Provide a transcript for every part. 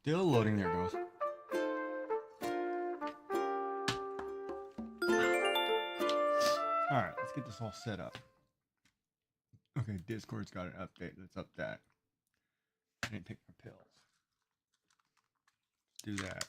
Still loading. There it goes. Alright, let's get this all set up. Okay, Discord's got an update. Let's up that. I didn't take my pills. Let's do that.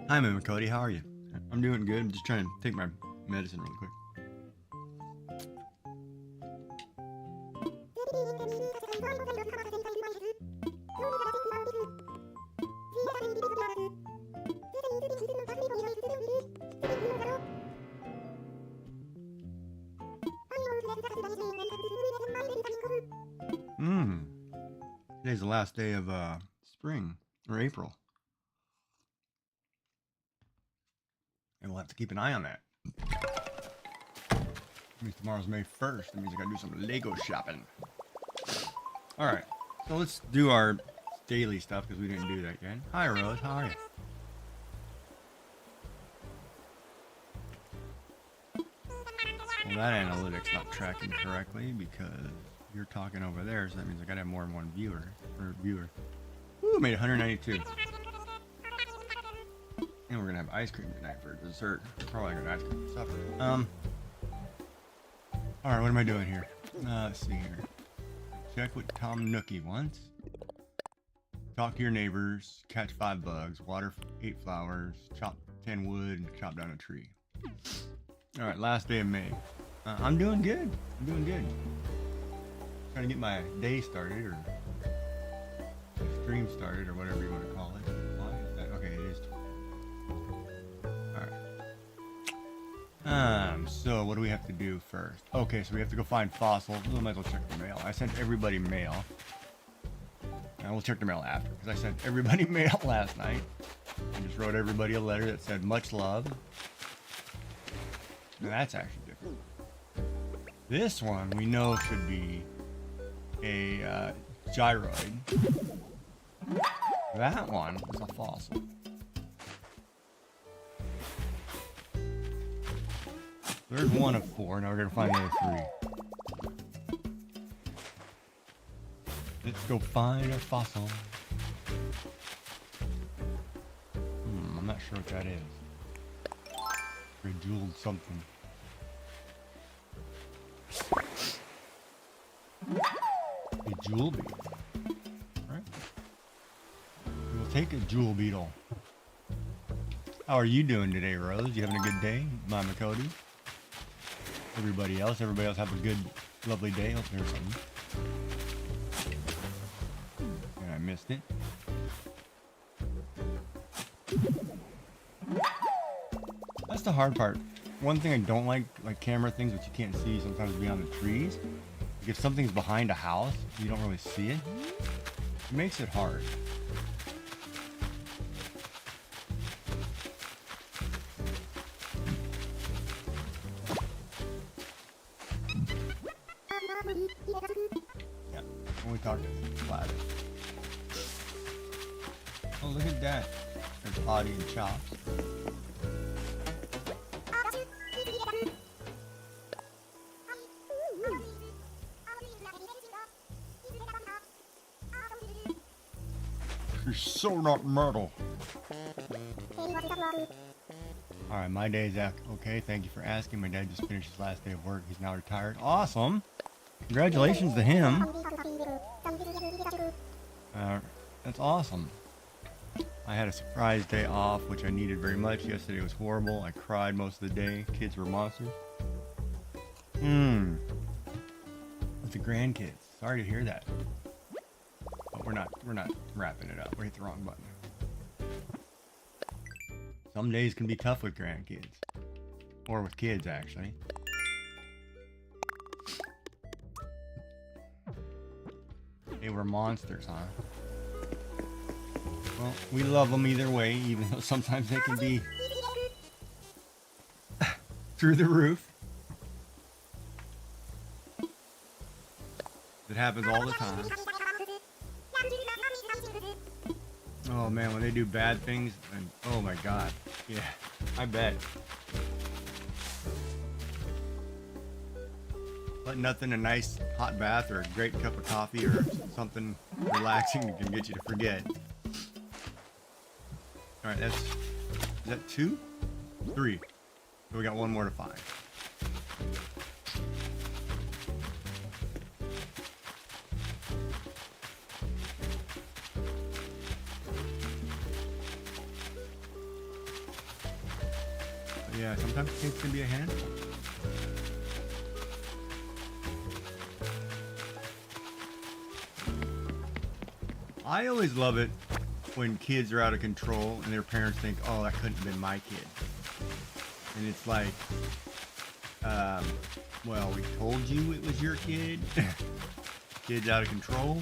Hi, Mama Cody. How are you? I'm doing good. I'm just trying to take my medicine really quick. Today's the last day of spring or April. And we'll have to keep an eye on that. That means tomorrow's May 1st. That means I gotta do some Lego shopping. Alright, so let's do our daily stuff because we didn't do that yet. Hi Rose, how are you? Well, that analytic's not tracking correctly because you're talking over there, so that means I gotta have more than one viewer. Ooh, made 192. And we're gonna have ice cream tonight for dessert. Probably gonna have ice cream for supper. Alright, what am I doing here? Let's see here. Check what Tom Nookie wants. Talk to your neighbors, catch 5 bugs, water 8 flowers, chop 10 wood, and chop down a tree. Alright, last day of May. I'm doing good. I'm doing good. Trying to get my day started, or stream started, or whatever you want to call it. Why is that? Okay, it is. Alright. So what do we have to do first? Okay, so we have to go find fossils. We might as well check the mail. I sent everybody mail. And we'll check the mail after, because I sent everybody mail last night. I just wrote everybody a letter that said much love. Now that's actually different. This one we know should be a gyroid. That one is a fossil. There's one of 4. Now we're gonna find the other 3. Let's go find a fossil. I'm not sure what that is. Bejeweled something. A jewel beetle. Right? We'll take a jewel beetle. How are you doing today, Rose? You having a good day, Mama Cody? Everybody else have a good, lovely day. Hope there's something. And I missed it. That's the hard part. One thing I don't like camera things which you can't see sometimes beyond the trees. Like if something's behind a house, you don't really see it. It makes it hard. Yeah, when we talk to flat. Oh, look at that. There's Audie and Chops. You're so not metal. Alright, my day's okay. Thank you for asking. My dad just finished his last day of work. He's now retired. Awesome. Congratulations to him. That's awesome. I had a surprise day off, which I needed very much. Yesterday was horrible. I cried most of the day. Kids were monsters. With the grandkids. Sorry to hear that. But we're not wrapping it up. We hit the wrong button. Some days can be tough with grandkids. Or with kids, actually. They were monsters, huh? Well, we love them either way, even though sometimes they can be through the roof. It happens all the time. Oh man, when they do bad things, and oh my god. Yeah, I bet. But nothing, a nice hot bath or a great cup of coffee or something relaxing that can get you to forget. Alright, is that 2? 3. So we got one more to find. But yeah, sometimes kids can be a handful. I always love it when kids are out of control and their parents think, oh, that couldn't have been my kid. And it's like, well, we told you it was your kid. Kid's out of control.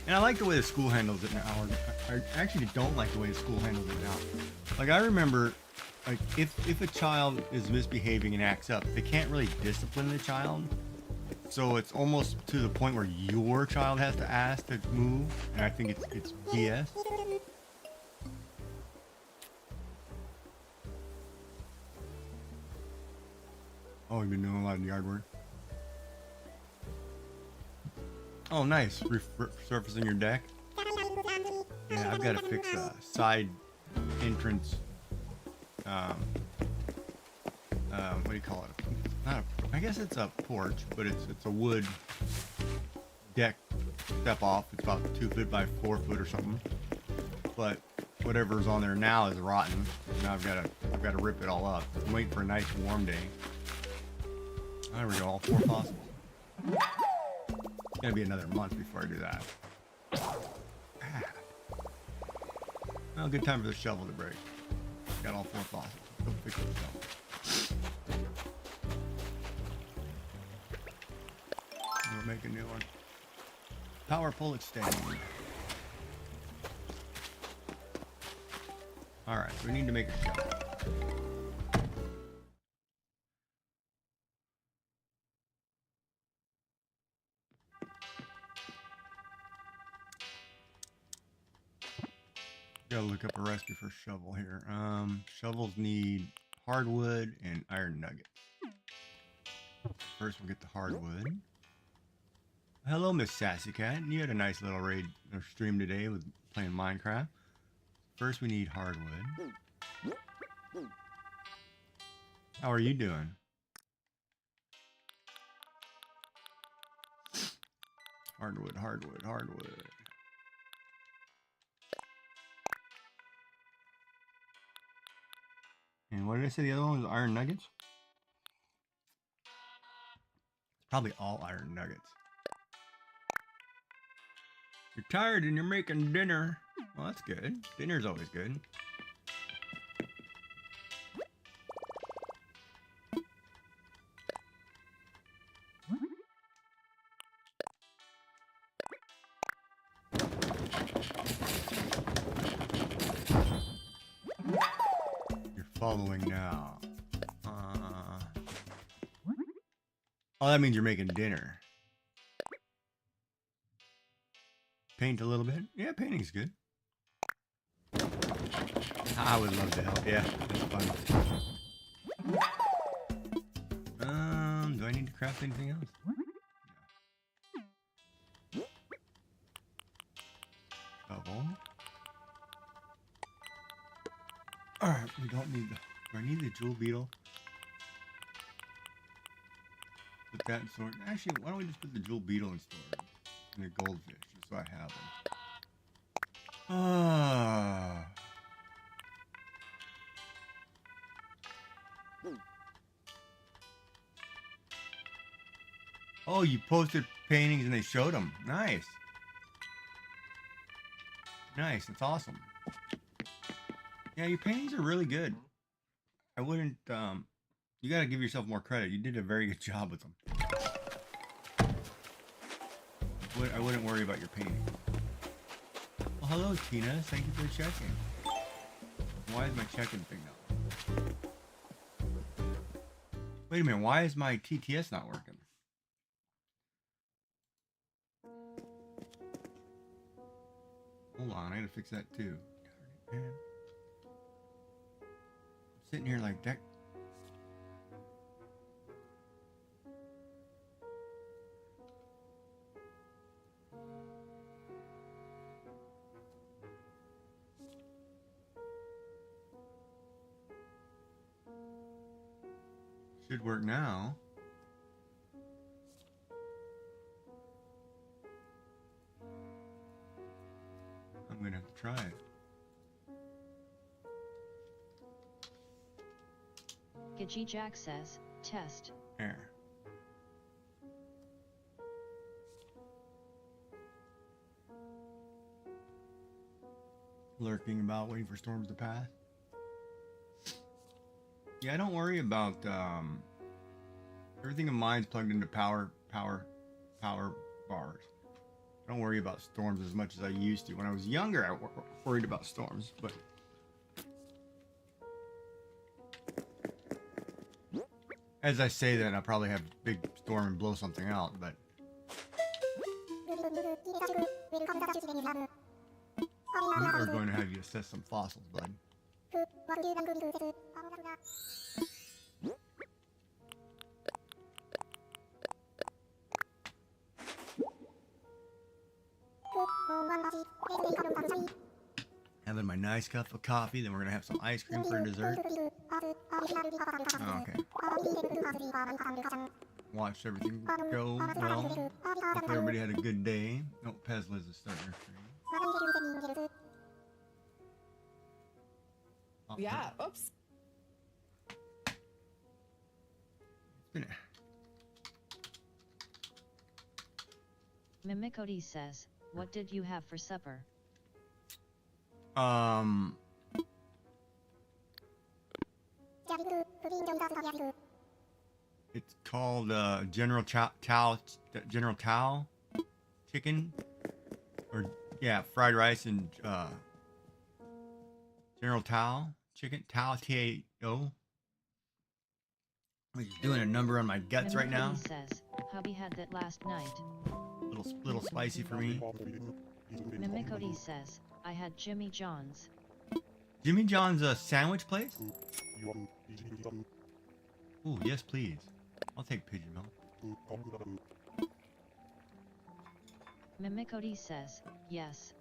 And I like the way the school handles it now. I actually don't like the way the school handles it now. Like, I remember, like, if a child is misbehaving and acts up, they can't really discipline the child. So it's almost to the point where your child has to ask to move, and I think it's BS. Oh, you've been doing a lot of yard work. Oh, nice. Resurfacing your deck. Yeah, I've got to fix a side entrance. What do you call it? I guess it's a porch, but it's a wood deck step off. It's about 2 foot by 4 foot or something. But whatever's on there now is rotten. Now I've got to rip it all up. I'm waiting for a nice warm day. There we go, all 4 fossils. It's gonna be another month before I do that. Well, good time for the shovel to break. Got all 4 fossils. Go fix the shovel. We'll make a new one. Power pull extend. Alright, so we need to make a shovel. Gotta look up a recipe for shovel here. Shovels need hardwood and iron nuggets. First we'll get the hardwood. Hello, Miss Sassy Cat. You had a nice little raid or stream today with playing Minecraft. First we need hardwood. How are you doing? Hardwood, hardwood, hardwood. And what did I say the other one was? Iron nuggets? Probably all iron nuggets. You're tired and you're making dinner. Well, that's good. Dinner's always good. You're following now. Oh, that means you're making dinner. Paint a little bit? Yeah, painting's good. I would love to help. Yeah, it's fun. Do I need to craft anything else? No. Shovel. Alright, we don't need the... Do I need the jewel beetle? Put that in storage. Actually, why don't we just put the jewel beetle in storage? And the goldfish, just so I have them. Oh, you posted paintings and they showed them. Nice. Nice. That's awesome. Yeah, your paintings are really good. I wouldn't, you gotta give yourself more credit. You did a very good job with them. I wouldn't worry about your painting. Well, hello, Tina. Thank you for checking. Why is my checking thing not? Wait a minute. Why is my TTS not working? Hold on. I gotta fix that too. Man. I'm sitting here like that. Should work now. I'm gonna have to try it. Gidgy Jack says, test. There. Lurking about, waiting for storms to pass. Yeah, I don't worry about everything of mine's plugged into power bars. I don't worry about storms as much as I used to. When I was younger, I worried about storms, but as I say that, I'll probably have a big storm and blow something out, but we're going to have you assess some fossils, bud. Having my nice cup of coffee, then we're gonna have some ice cream for dessert. Oh, okay. Watched everything go well. Hope everybody had a good day. Oh, Pezla's is starting her stream. Oh, Yeah, oops. Mimikody says, what did you have for supper? It's called General Tao chicken, or yeah, fried rice and General Tao chicken, T-A-O. I'm just doing a number on my guts right now. Says, hubby had that last night. Little spicy for me. Mimikody says, I had Jimmy John's. Jimmy John's a sandwich place? Ooh, yes, please. I'll take pigeon milk. Mimikody says, yes.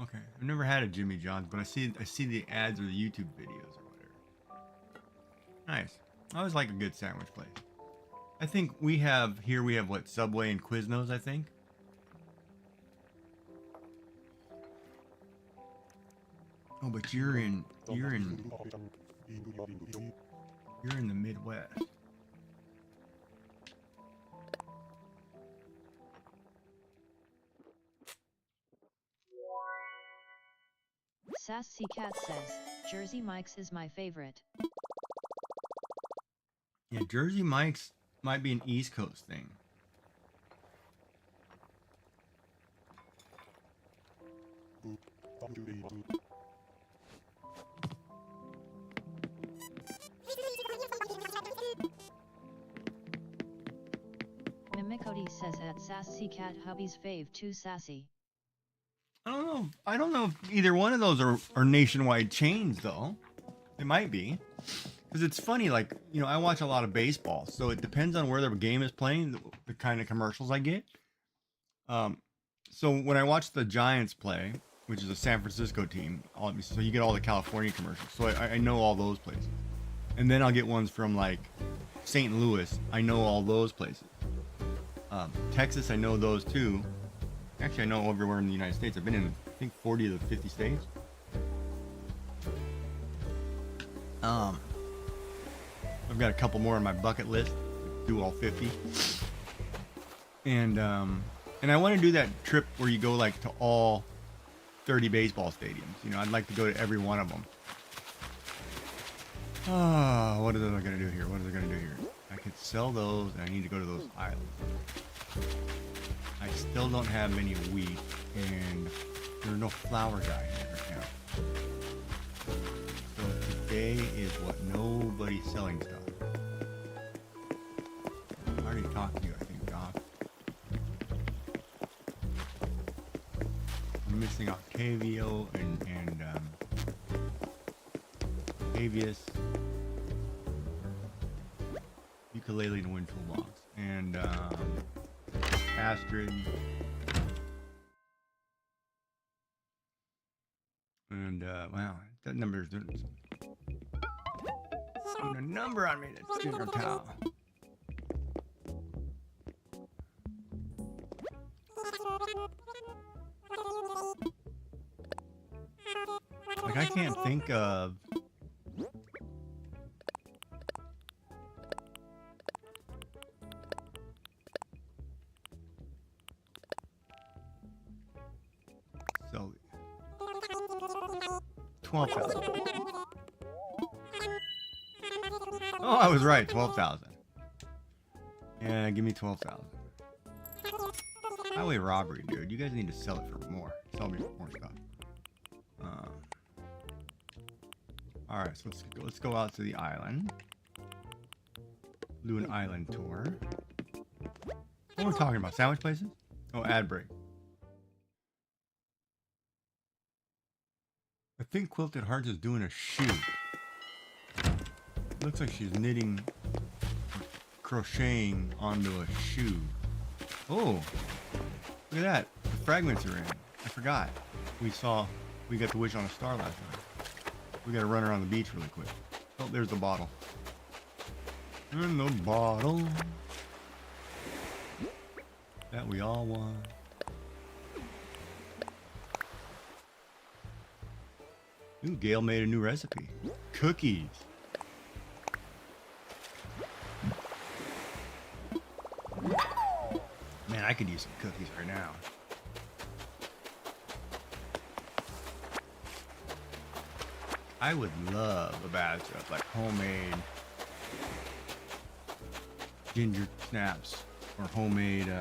Okay, I've never had a Jimmy John's, but I see the ads or the YouTube videos or whatever. Nice. I always like a good sandwich place. I think we have what, Subway and Quiznos, I think. Oh, but you're in the Midwest. Sassy Cat says, Jersey Mike's is my favorite. Yeah, Jersey Mike's might be an East Coast thing. Mimikody says at Sassy Cat hubby's fave too sassy. I don't know if either one of those are nationwide chains though. It might be. Because it's funny, like, you know, I watch a lot of baseball, so it depends on where the game is playing, the kind of commercials I get. So when I watch the Giants play, which is a San Francisco team, so you get all the California commercials. So I know all those places. And then I'll get ones from, like, St. Louis. I know all those places. Texas, I know those too. Actually, I know everywhere in the United States. I've been in, I think, 40 of the 50 states. I've got a couple more on my bucket list. Do all 50. And I want to do that trip where you go like to all 30 baseball stadiums. You know, I'd like to go to every one of them. Oh, what is it going to do here? What is it going to do here? I could sell those, and I need to go to those islands. I still don't have many wheat, and there are no flowers out here right now. So today is what nobody's selling stuff. I already talked to you, I think, Doc. I'm missing Octavio and Octavius, ukulele and wind toolbox, and Astrid, and wow, that number is doing a number on me. That's Ginger Cow. Like, I can't think of so 12,000. Oh, I was right, 12,000. Yeah, give me 12,000. Highway robbery, dude. You guys need to sell it for more. Sell me for more stuff. All right, so let's go out to the island. Do an island tour. What are we talking about? Sandwich places? Oh, ad break. I think Quilted Hearts is doing a shoe. Looks like she's knitting, crocheting onto a shoe. Oh, look at that. The fragments are in. I forgot. We got the wish on a star last night. We gotta run around the beach really quick. Oh, there's the bottle. In the bottle that we all want. Ooh, Gail made a new recipe. Cookies. Man, I could use some cookies right now. I would love a batch of like homemade ginger snaps or homemade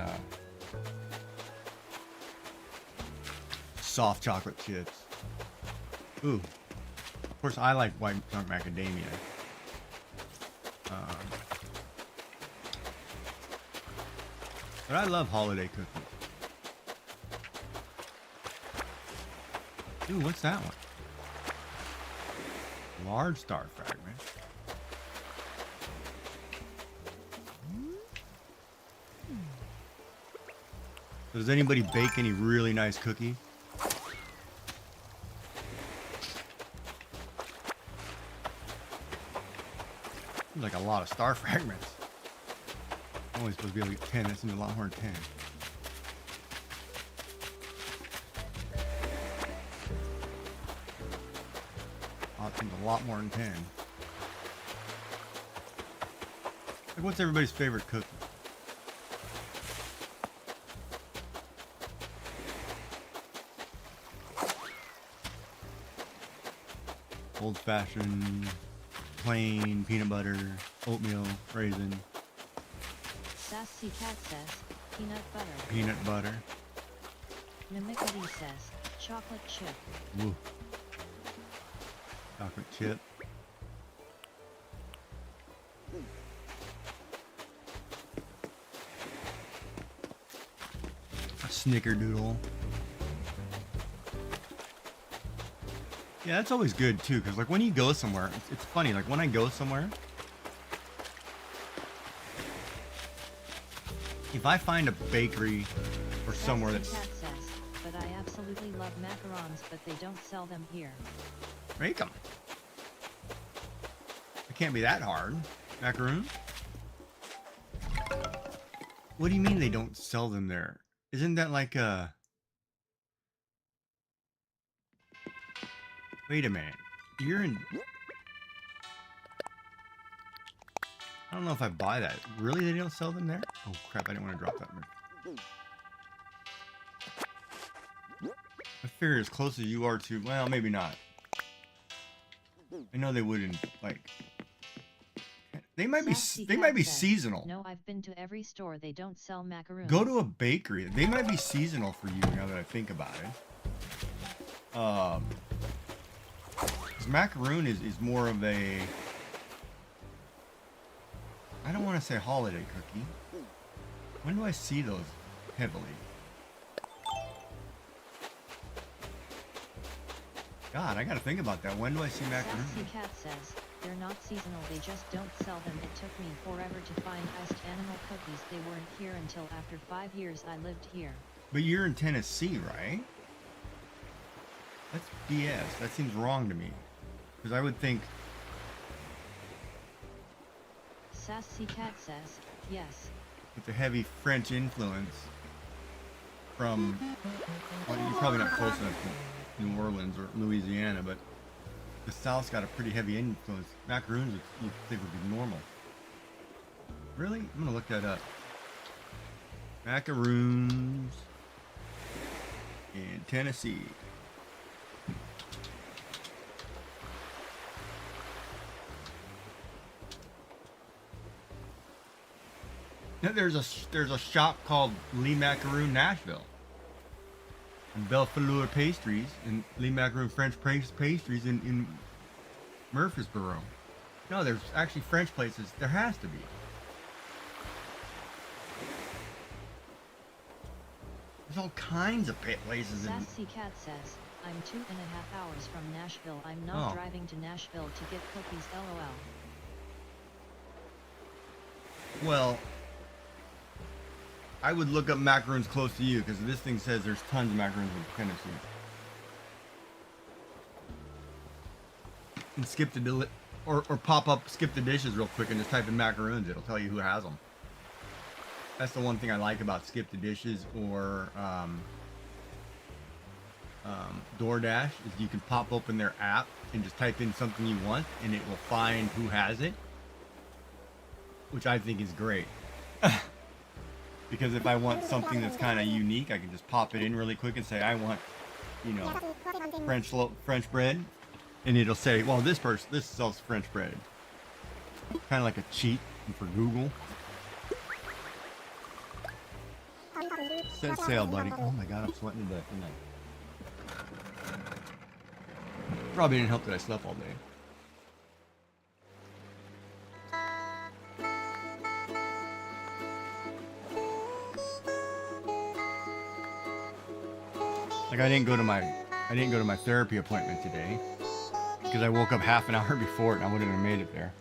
soft chocolate chips. Ooh, of course I like white chunk macadamia. But I love holiday cookies. Ooh, what's that one? Large star fragment. Does anybody bake any really nice cookies? Seems like a lot of star fragments. I'm only supposed to be able to get 10. That seems a lot more than 10. Seems a lot more than 10. Like, what's everybody's favorite cookie? Old-fashioned, plain, peanut butter, oatmeal, raisin. Sassy Cat says, peanut butter. Peanut butter. Mimicity says, chocolate chip. Ooh. Chocolate chip. A snickerdoodle. Yeah, that's always good too, because like when you go somewhere, it's funny, like when I go somewhere, if I find a bakery or somewhere that's... Cat says, but I absolutely love macarons, but they don't sell them here. Make them. It can't be that hard. Macaroon? What do you mean they don't sell them there? Isn't that like a... Wait a minute. You're in... I don't know if I buy that. Really? They don't sell them there? Oh crap, I didn't want to drop that. I figure as close as you are to, well, maybe not. I know they wouldn't, like, they might be seasonal. No, I've been to every store. They don't sell macaroons. Go to a bakery. They might be seasonal for you now that I think about it. 'Cause macaroon is more of a, I don't want to say holiday cookie. When do I see those heavily? God, I gotta think about that. When do I see macaroon? Sassy Cat says, they're not seasonal, they just don't sell them. It took me forever to find iced animal cookies. They weren't here until after 5 years I lived here. But you're in Tennessee, right? That's BS. That seems wrong to me. Because I would think... Sassy Cat says, yes. With the heavy French influence from... Well, you're probably not close enough to New Orleans or Louisiana, but the South's got a pretty heavy influence. Macaroons, you'd think would be normal. Really? I'm gonna look that up. Macaroons in Tennessee. Now, there's a shop called Lee Macaroon Nashville. And Belfleur Pastries and Lee Macaroon French Pastries in Murfreesboro. No, there's actually French places. There has to be. There's all kinds of places. Sassy Cat says, I'm 2.5 hours from Nashville. I'm not driving to Nashville to get cookies, LOL. Well, I would look up macaroons close to you because this thing says there's tons of macaroons in Tennessee. And skip the or pop up skip the dishes real quick and just type in macaroons. It'll tell you who has them. That's the one thing I like about skip the dishes or DoorDash is you can pop open their app and just type in something you want and it will find who has it, which I think is great. Because if I want something that's kind of unique, I can just pop it in really quick and say, I want, you know, French bread. And it'll say, well, this sells French bread. Kind of like a cheat for Google. Set sail, buddy. Oh my God, I'm sweating to death. Probably didn't help that I slept all day. Like I didn't go to my therapy appointment today because I woke up half an hour before it and I wouldn't have made it there.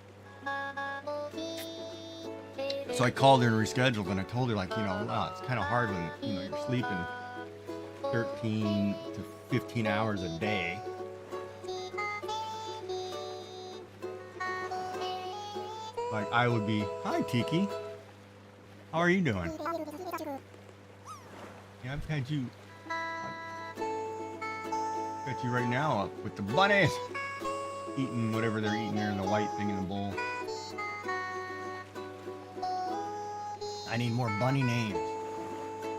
So I called her and rescheduled and I told her, like, you know, wow, it's kind of hard when, you know, you're sleeping 13 to 15 hours a day. Like I would be, hi Tiki, how are you doing? Yeah, I've had you. Got you right now up with the bunnies eating whatever they're eating there in the white thing in the bowl. I need more bunny names.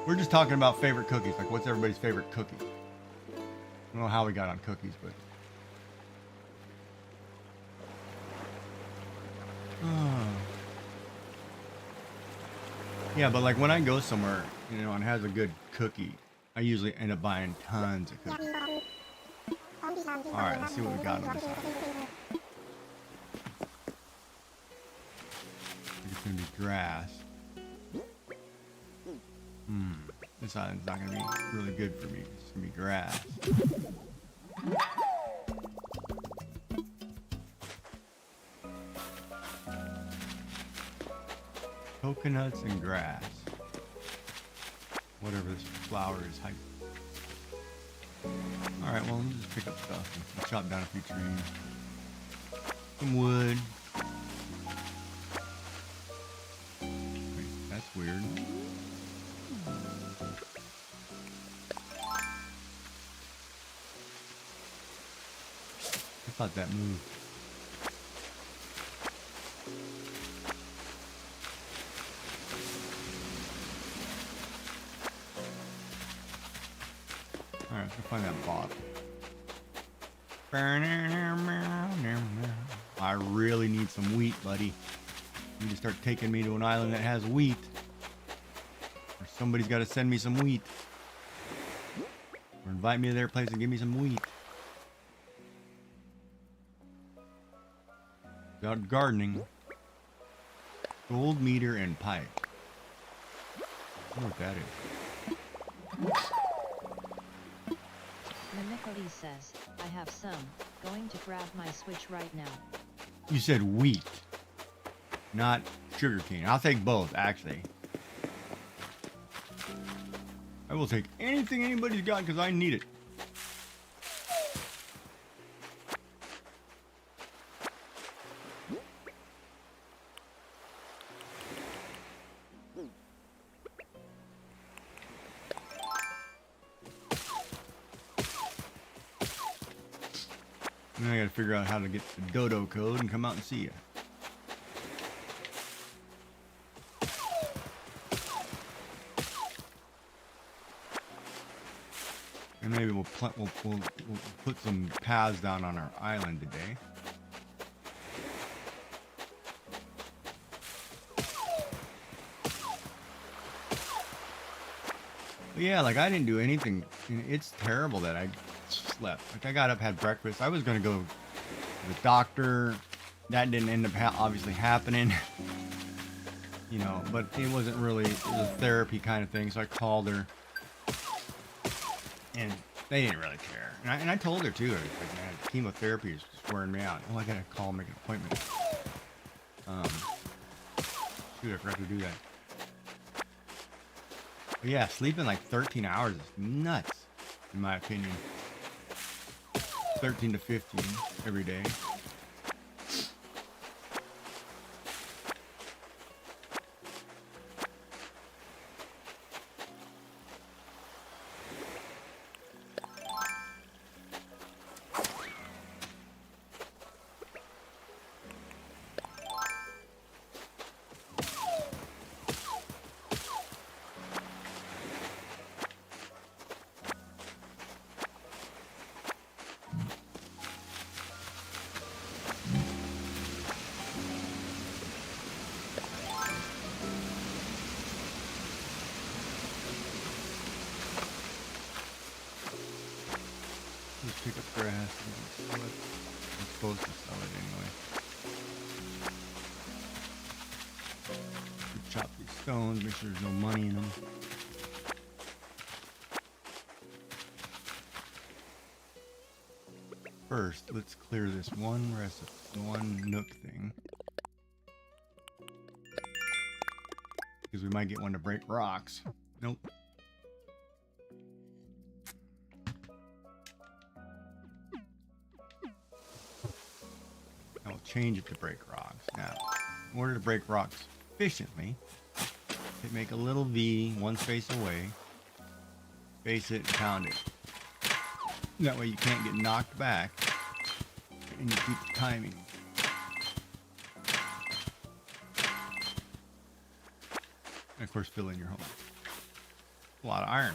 We're just talking about favorite cookies. Like, what's everybody's favorite cookie? I don't know how we got on cookies, but yeah, but like when I go somewhere, you know, and has a good cookie, I usually end up buying tons of cookies. Alright, let's see what we got on this side. It's gonna be grass. This island's not gonna be really good for me. It's gonna be grass. Coconuts and grass. Whatever this flower is. Alright, well, we'll just pick up stuff and chop down a few trees. Some wood. Wait, that's weird. I thought that moved. Alright, let's go find that bottle. I really need some wheat, buddy. You need to start taking me to an island that has wheat. Or somebody's got to send me some wheat. Or invite me to their place and give me some wheat. Got gardening. Gold meter and pipe. I wonder what that is. Mimicody says, I have some. Going to grab my Switch right now. You said wheat, not sugarcane. I'll take both, actually. I will take anything anybody's got because I need it. And then I gotta figure out how to get the dodo code and come out and see you. And maybe we'll put some paths down on our island today. But yeah, like I didn't do anything. It's terrible that I slept. Like I got up, had breakfast. I was gonna go to the doctor. That didn't end up obviously happening. You know, but it wasn't really, it was a therapy kind of thing. So I called her, and they didn't really care. And I told her too. Like, man, chemotherapy is just wearing me out. Oh, I gotta call and make an appointment. Shoot, I forgot to do that. But yeah, sleeping like 13 hours is nuts, in my opinion. 13 to 15 every day. Just pick up grass and sell it. I'm supposed to sell it anyway. Chop these stones, make sure there's no money in them. First, let's clear this one nook thing. Because we might get one to break rocks. Nope. I will change it to break rocks. Now, in order to break rocks efficiently, make a little V one space away, face it, and pound it. That way you can't get knocked back, and you keep the timing. And of course, fill in your hole. A lot of iron.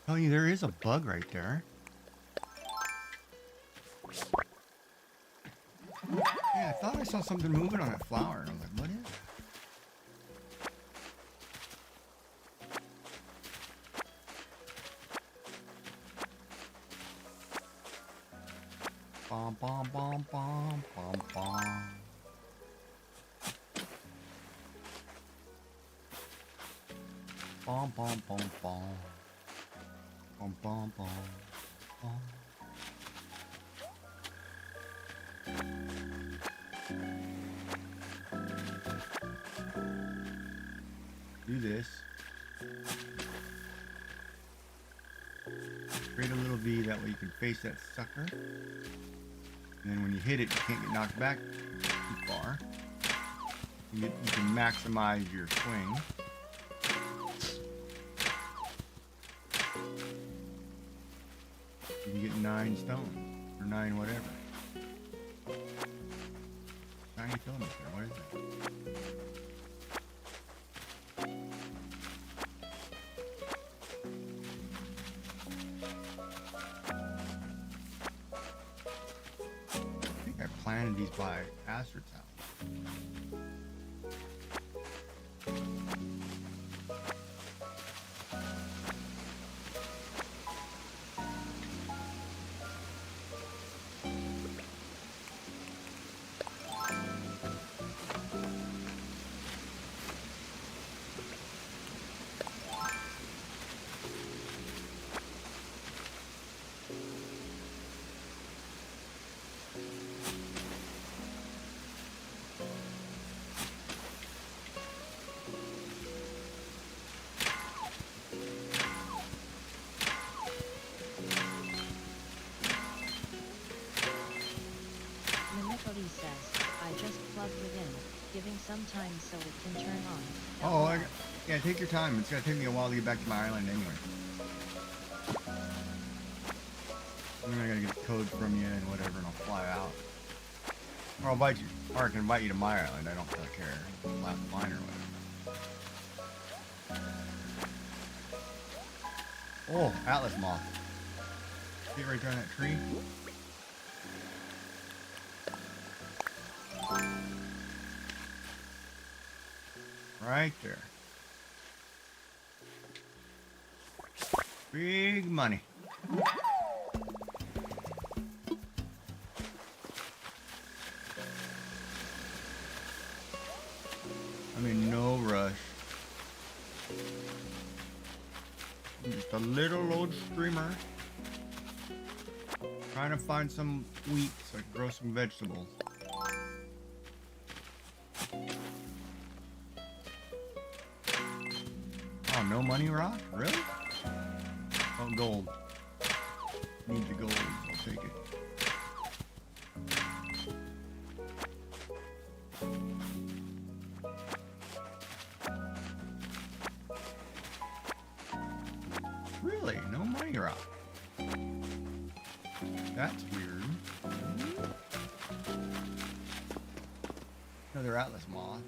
Oh, yeah, there is a bug right there. Yeah, I thought I saw something moving on that flower, and I was like, what is it? Bom, bom, bom, bom, bom, bom. Bom, bom, bom, bom. Bom, bom, bom, bom. Do this. Create a little V, that way you can face that sucker. And then when you hit it, you can't get knocked back too far. You can maximize your swing. You can get 9 stones. Or 9 whatever. Shiny filament there, what is that? I think I planted these by astroturf. Cody says, I just plugged it in, giving some time so it can turn on. Oh, yeah, take your time. It's gonna take me a while to get back to my island anyway. And then I gotta get the code from you and whatever, and I'll fly out. Or I'll invite you, or I can invite you to my island. I don't really care. Last line or whatever. Oh, Atlas moth. See it right there on that tree? Right there. Big money. I'm in no rush. I'm just a little old streamer trying to find some wheat so I can grow some vegetables. Oh, no money rock? Really? Oh, gold. Need the gold. I'll take it. Really? No money rock? That's weird. Another Atlas moth.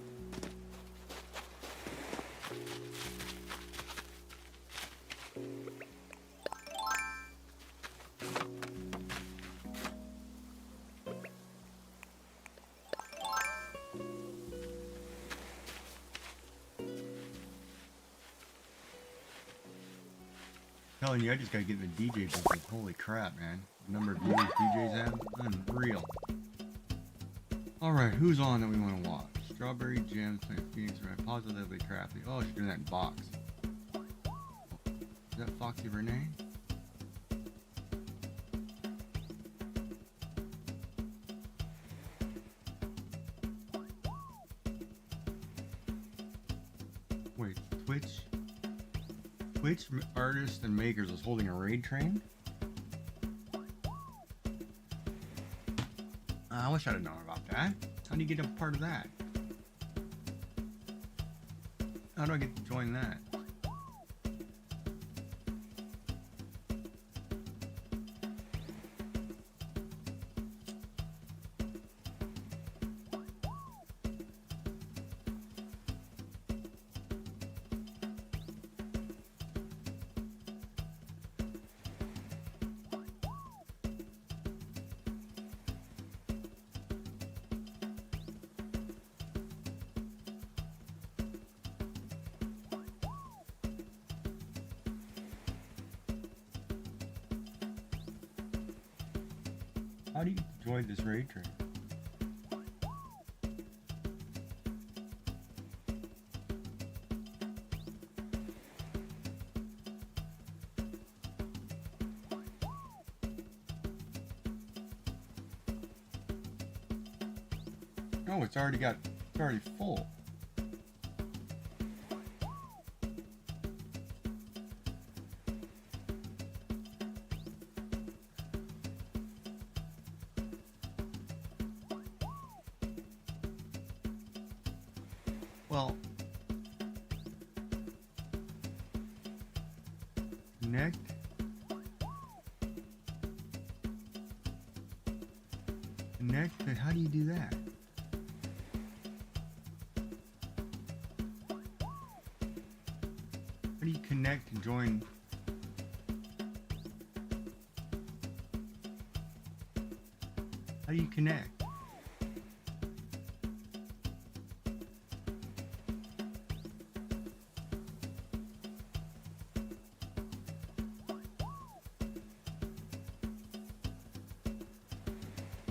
Telling you, I just gotta get in the DJ business. Holy crap, man. The number of views DJs have? Unreal. Alright, who's on that we want to watch? Strawberry Gems playing Phoenix Red. Positively crafty. Oh, she's doing that in box. Is that Foxy Renee? Wait, Twitch artists and makers was holding a raid train? I wish I'd have known about that. How do you get a part of that? How do I get to join that? How do you join this raid train? Oh, it's already full. Well, connect. connect, but how do you do that? How do you connect and join? How do you connect?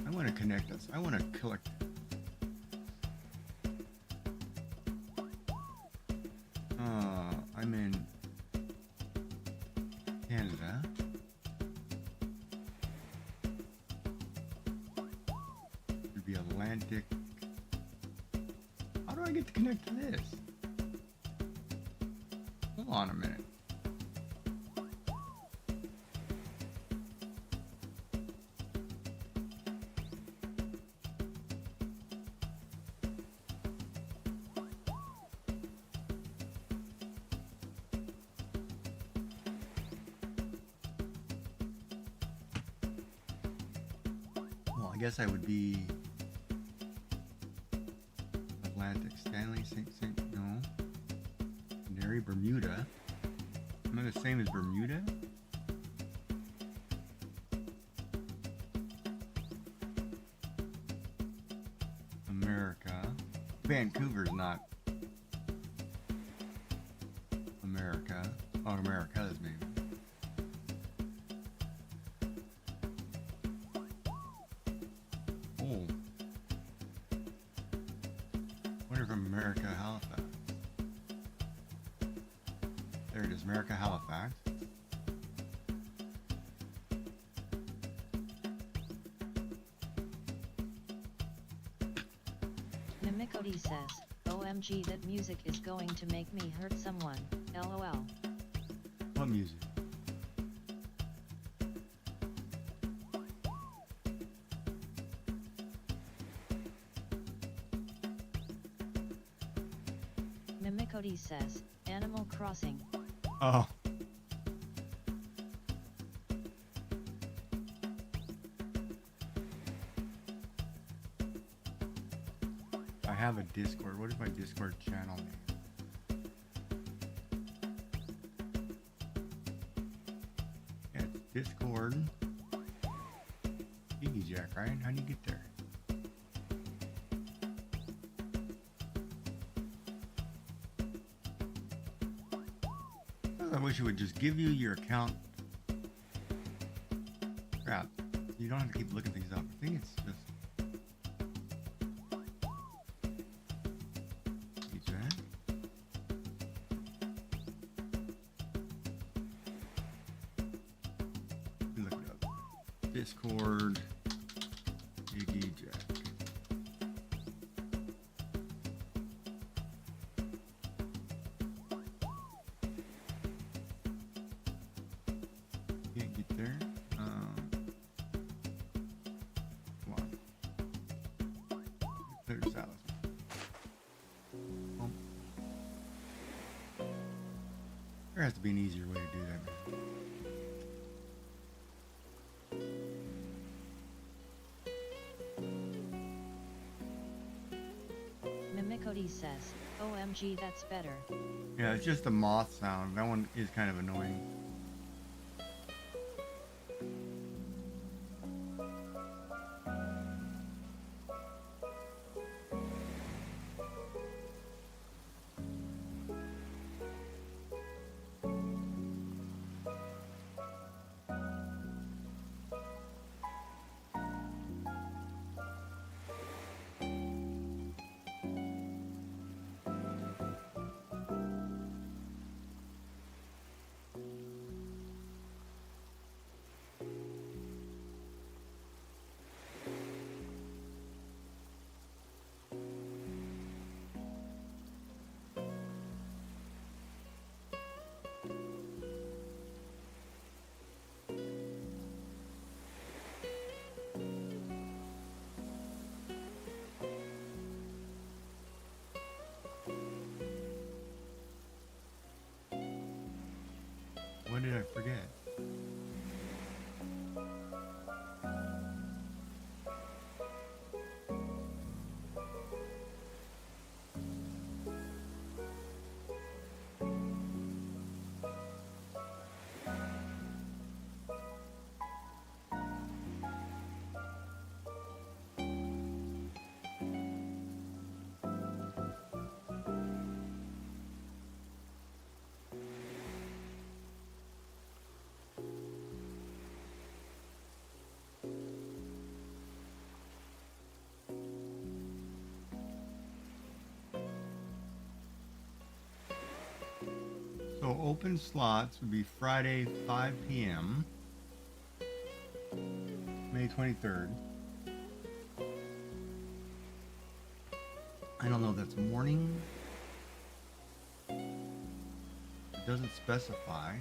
I want to connect us. I want to collect. I'm in Canada. It'd be Atlantic. How do I get to connect to this? Hold on a minute. Well, I guess I would be Atlantic, Stanley, St. No. Canary, Bermuda. Am I the same as Bermuda? America. Vancouver's not America. Oh, America's maybe. Oh. Wonder if America, Halifax. There it is, America, Halifax. Mimicody says, OMG, that music is going to make me hurt someone, LOL. What music? Mimicody says, Animal Crossing. Oh. I have a Discord. What is my Discord channel name? Yeah, it's Discord. Iggy Jack, right? How do you get there? I wish it would just give you your account. Crap. You don't have to keep looking things up. I think it's just. Look it up. Discord. Iggy Jack. Can't get there. Come on. Clear this out. There has to be an easier way to do that. Mimicody says, OMG, that's better. Yeah, it's just the moth sound. That one is kind of annoying. What did I forget? So open slots would be Friday, 5 p.m. May 23rd. I don't know if that's morning. It doesn't specify.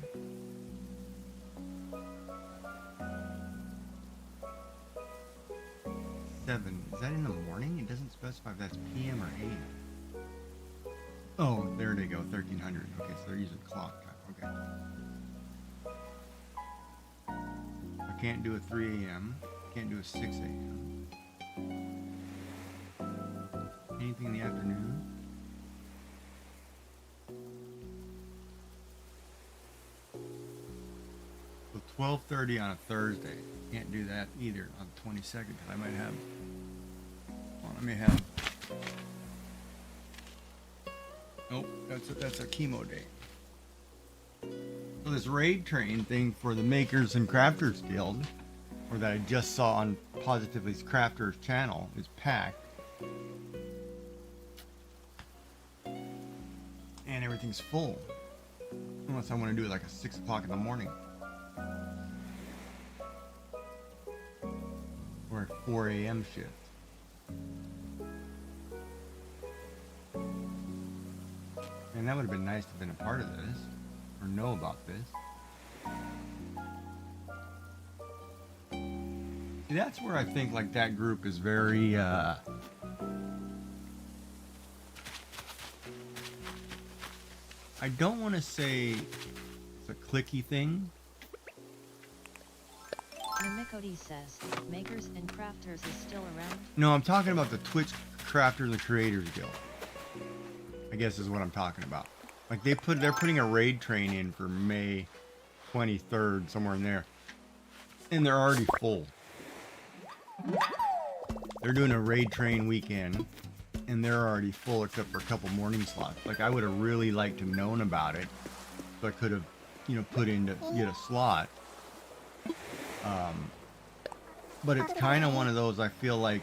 Seven. Is that in the morning? It doesn't specify if that's PM or AM. Oh, there they go. 1300. Okay, so they're using clock time. Okay. I can't do a 3 a.m. Can't do a 6 a.m. Anything in the afternoon? So 12:30 on a Thursday. Can't do that either on the 22nd because I might have. Well, I may have. Nope, that's a chemo day. So this raid train thing for the Makers and Crafters Guild, or that I just saw on Positively's Crafters channel, is packed. And everything's full. Unless I want to do it like a 6 o'clock in the morning. Or a 4 a.m. shift. And that would have been nice to have been a part of this. Or know about this. See, that's where I think like that group is very I don't want to say it's a clicky thing. Namikodi says, Makers and Crafters is still around? No, I'm talking about the Twitch Crafters and Creators Guild. I guess is what I'm talking about. Like they're putting a raid train in for May 23rd, somewhere in there. And they're already full. They're doing a raid train weekend. And they're already full except for a couple morning slots. Like I would have really liked to have known about it. So I could have, put in to get a slot. But it's kind of one of those, I feel like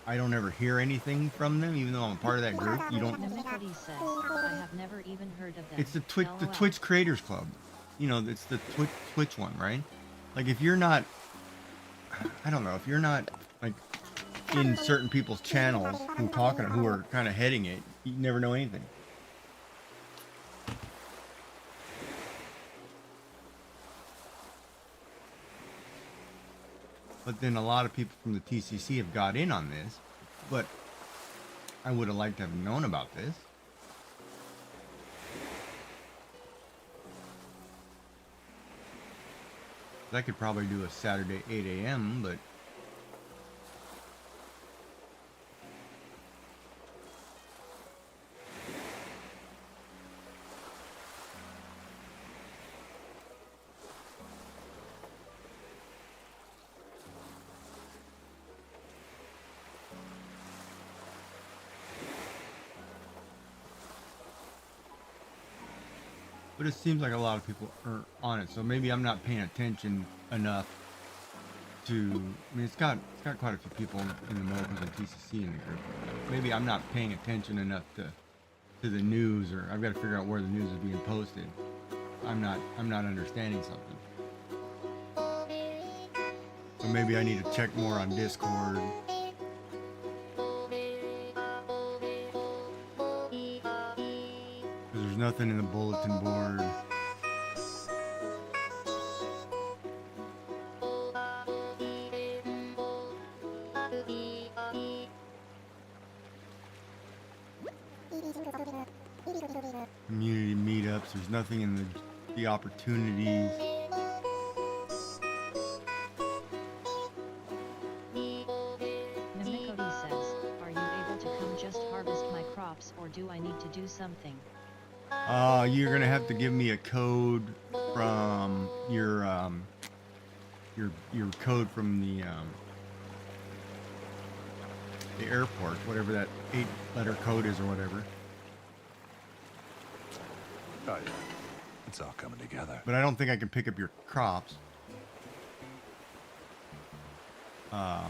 I don't ever hear anything from them, even though I'm a part of that group. You don't. Namikodi says, I have never even heard of them. It's the Twitch Creators Club. It's the Twitch one, right? Like if you're not, I don't know, if you're not like in certain people's channels who are kind of heading it, you never know anything. But then a lot of people from the TCC have got in on this, but I would have liked to have known about this. I could probably do a Saturday 8 a.m., but it seems like a lot of people are on it, so maybe I'm not paying attention enough to. I mean, it's got quite a few people in the Mochas and TCC in the group. Maybe I'm not paying attention enough to the news, or I've got to figure out where the news is being posted. I'm not understanding something. So maybe I need to check more on Discord. There's nothing in the bulletin board. Community meetups. There's nothing in the opportunities. Namikodi says, are you able to come just harvest my crops, or do I need to do something? You're gonna have to give me a code from your code from the airport, whatever that 8-letter code is or whatever. Oh yeah, it's all coming together. But I don't think I can pick up your crops. Yeah,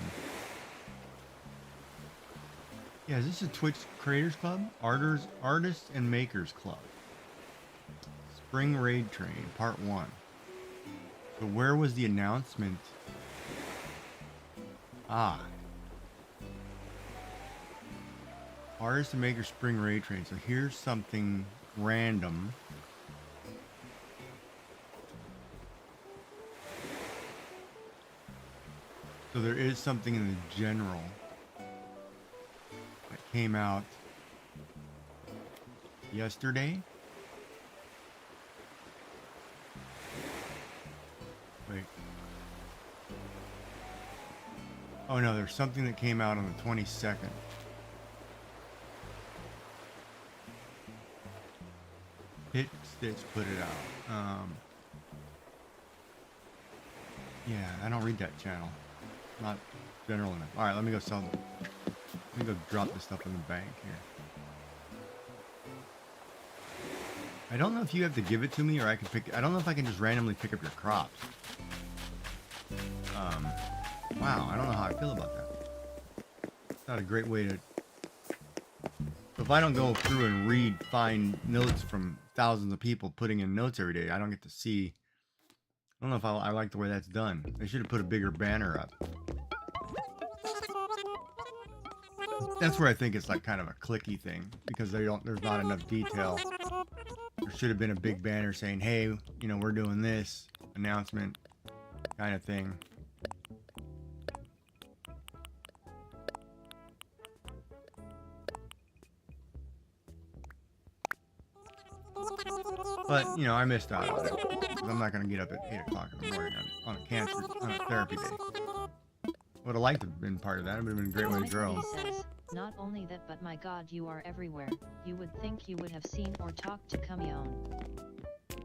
is this a Twitch Creators Club? Artists and Makers Club. Spring Raid Train, Part 1. So where was the announcement? Ah. Artist to Maker Spring Raid Train. So here's something random. So there is something in the general that came out yesterday. Wait. Oh no, there's something that came out on the 22nd. Hit Stitch put it out. Yeah, I don't read that channel. Not general enough. Alright, let me go sell them. Let me go drop this stuff in the bank here. I don't know if you have to give it to me or I can pick. I don't know if I can just randomly pick up your crops. Wow, I don't know how I feel about that. It's not a great way to. So if I don't go through and find notes from thousands of people putting in notes every day, I don't get to see. I don't know if I like the way that's done. They should have put a bigger banner up. That's where I think it's like kind of a clicky thing because there's not enough detail. There should have been a big banner saying, hey, you know, we're doing this announcement kind of thing. But, you know, I missed out on it. I'm not going to get up at 8 o'clock in the morning on a therapy day. Would have liked to have been part of that. It would have been a great way to grow. Says, not only that, but my God, you are everywhere. You would think you would have seen or talked to Camion.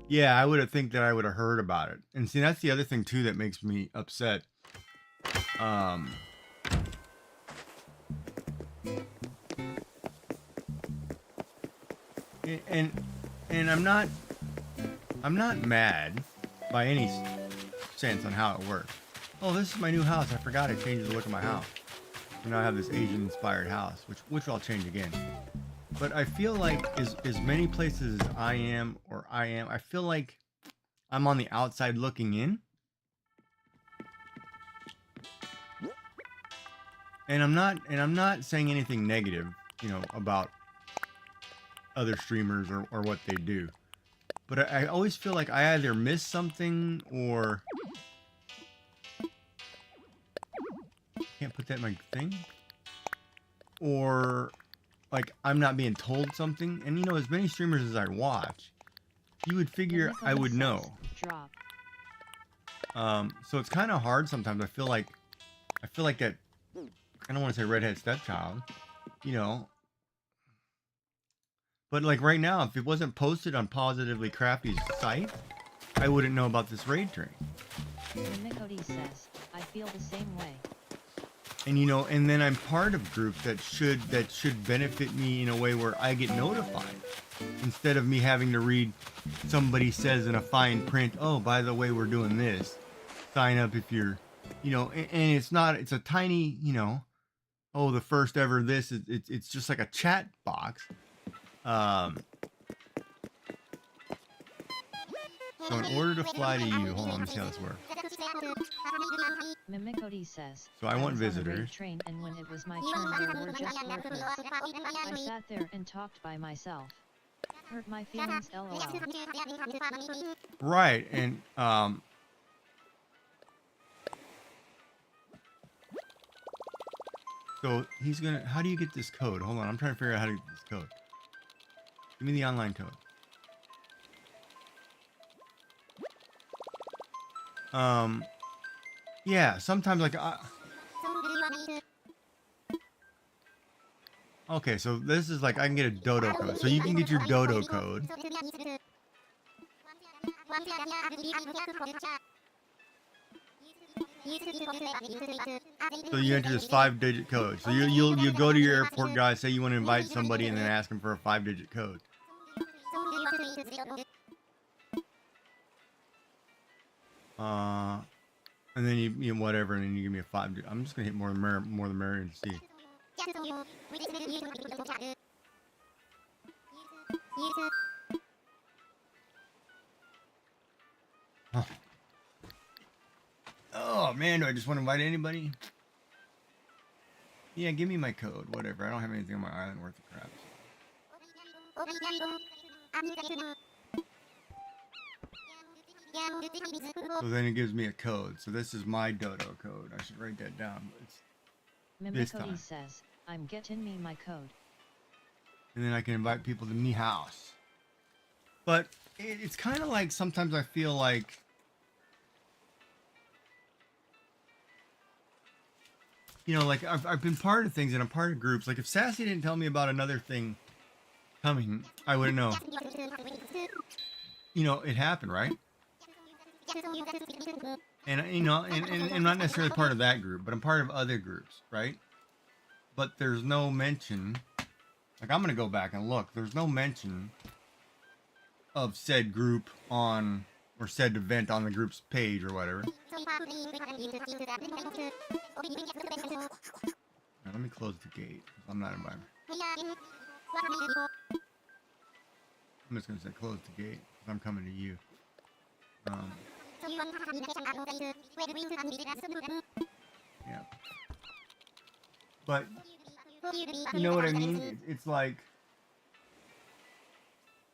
Yeah, I would have think that I would have heard about it. And see, that's the other thing too that makes me upset. And I'm not mad by any sense on how it works. Oh, this is my new house. I forgot I changed the look of my house. And now I have this Asian-inspired house, which I'll change again. But I feel like as many places as I am, I feel like I'm on the outside looking in. And I'm not saying anything negative, you know, about other streamers or what they do. But I always feel like I either miss something or can't put that in my thing, or like I'm not being told something. And you know, as many streamers as I watch, you would figure I would know. So it's kind of hard sometimes. I feel like that. I don't want to say redhead stepchild, you know. But like right now, if it wasn't posted on Positively Crafty's site, I wouldn't know about this raid train. Mimikody says, I feel the same way. And you know, and then I'm part of groups that should benefit me in a way where I get notified instead of me having to read somebody says in a fine print, oh, by the way, we're doing this. Sign up if you're, you know, and it's a tiny, you know, oh, the first ever this, it's just like a chat box. So in order to fly to you, hold on, let me see how this works. Mimikody says, So I want was on a raid visitors. train, and when it was my turn, there were just lurkers. I sat there and talked by myself. Hurt my feelings, lol. Right, and so he's gonna. How do you get this code? Hold on, I'm trying to figure out how to get this code. Give me the online code. Yeah, sometimes like okay, so this is like I can get a dodo code. So you can get your dodo code. So you enter this 5-digit code. So you go to your airport guy, say you want to invite somebody, and then ask them for a 5-digit code. And then you whatever, and then you give me a 5. I'm just gonna hit more the merrier and see. Huh. Oh man, do I just want to invite anybody? Yeah, give me my code, whatever. I don't have anything on my island worth of crap. So then it gives me a code. So this is my dodo code. I should write that down. But it's this time. Mimicody says, I'm getting me my code. And then I can invite people to me house. But it's kind of like sometimes I feel like like I've been part of things and I'm part of groups. Like if Sassy didn't tell me about another thing coming, I wouldn't know. It happened, right? And and I'm not necessarily part of that group, but I'm part of other groups, right? But there's no mention. Like I'm gonna go back and look. There's no mention of said group on or said event on the group's page or whatever. Now, let me close the gate. I'm not invited. I'm just gonna say close the gate. I'm coming to you. Yeah. But you know what I mean? It's like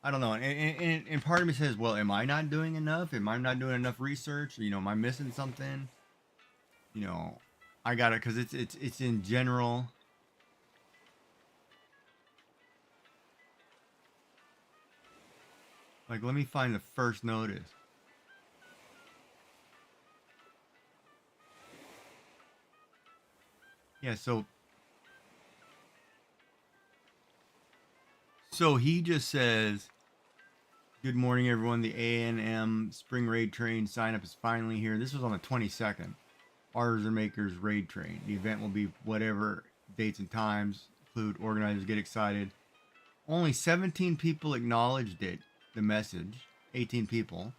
I don't know, and part of me says, well, am I not doing enough? Am I not doing enough research? Am I missing something? I got it because it's in general. Like, let me find the first notice. Yeah, so he just says, good morning, everyone. The ANM Spring Raid Train sign-up is finally here. This was on the 22nd. Orders and Makers Raid Train. The event will be whatever dates and times include. Organizers get excited. Only 17 people acknowledged it, the message. 18 people.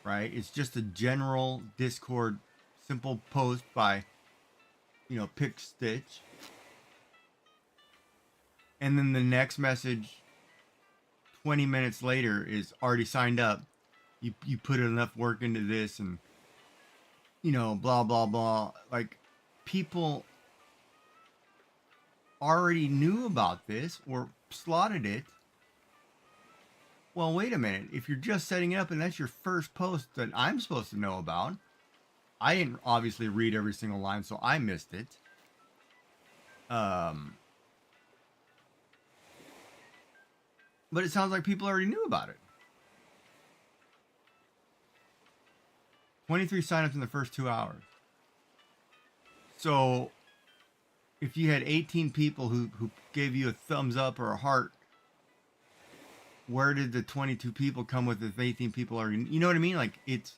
Right? It's just a general Discord simple post by, Pick Stitch. And then the next message 20 minutes later is already signed up. You put enough work into this and blah blah blah. Like people already knew about this or slotted it. Well, wait a minute. If you're just setting it up and that's your first post that I'm supposed to know about, I didn't obviously read every single line, so I missed it. But it sounds like people already knew about it. 23 signups in the first 2 hours. So, if you had 18 people who gave you a thumbs up or a heart, where did the 22 people come with if 18 people already... You know what I mean? Like, it's...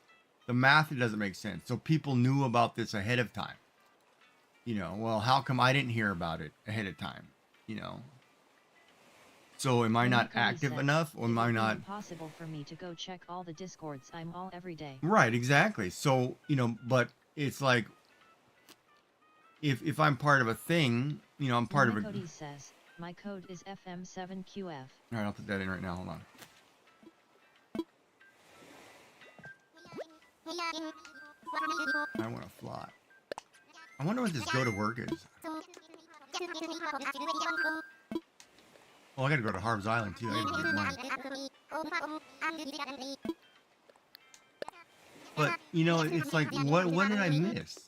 The math, it doesn't make sense. So, people knew about this ahead of time. Well, how come I didn't hear about it ahead of time? So am I not active enough, or am I not? It's impossible for me to go check all the Discords I'm all every day. Right, exactly. So but it's like if I'm part of a thing, I'm part of a. Cody says my code is FM7QF. All right, I'll put that in right now. Hold on. I want to fly. I wonder what this go to work is. Oh, I gotta go to Harv's Island too. I gotta get money. But it's like, what did I miss?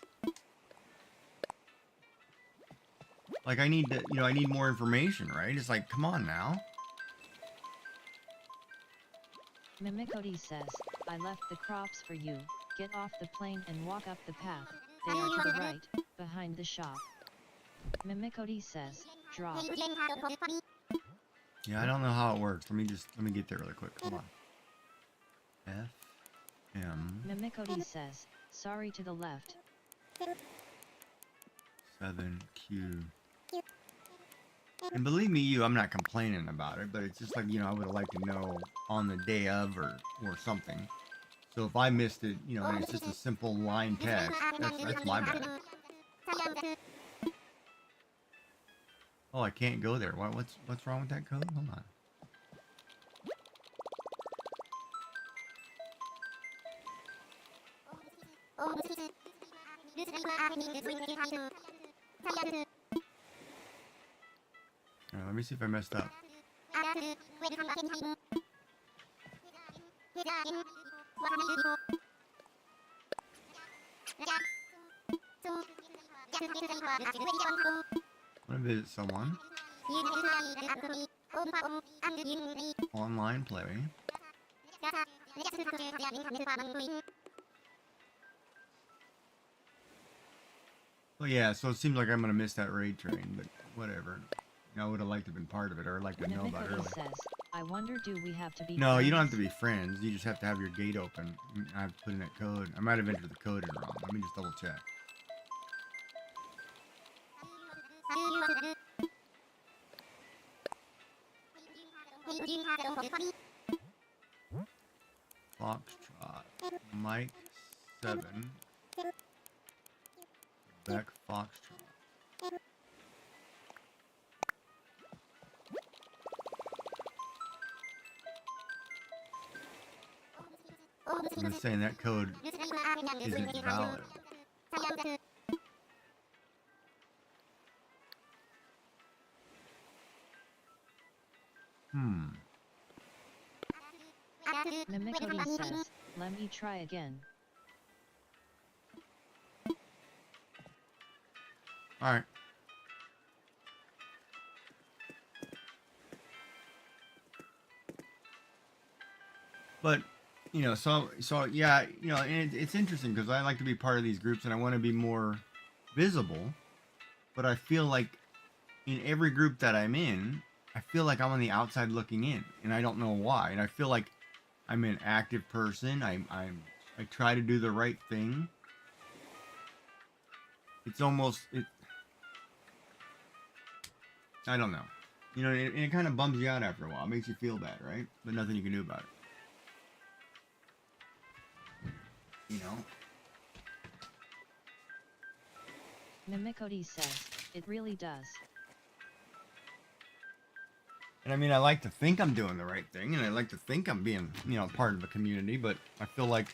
Like I need to, I need more information, right? It's like, come on now. Mimicody says, I left the crops for you. Get off the plane and walk up the path. They are to the right, behind the shop. Mimicody says, drop. Yeah, I don't know how it works. Let me get there really quick. Hold on. FM. Mimicody says, sorry to the left. 7Q. And believe me, I'm not complaining about it, but it's just like, I would have liked to know on the day of or something. So if I missed it, and it's just a simple line text, that's my bad. Oh, I can't go there. What's wrong with that code? Hold on. Alright, let me see if I messed up. I want to visit someone. Online play. Well, yeah, so it seems like I'm going to miss that raid train, but whatever. I would have liked to have been part of it, or like to know about it earlier. says, I wonder, do we have to be No, friends? you don't have to be friends. You just have to have your gate open. I have to put in that code. I might have entered the code in wrong. Let me just double check. Foxtrot. Mike 7. Beck Foxtrot. I'm just saying that code isn't valid. Mimicody says, let me try again. Alright. But, you know, so yeah, you know, and it's interesting because I like to be part of these groups and I want to be more visible. But I feel like in every group that I'm in, I feel like I'm on the outside looking in, and I don't know why. And I feel like I'm an active person. I try to do the right thing. It's almost I don't know. You know, and it kind of bums you out after a while. It makes you feel bad, right? But nothing you can do about it. You know? Mimicody says, it really does. And I mean, I like to think I'm doing the right thing, and I like to think I'm being, you know, part of the community, but I feel like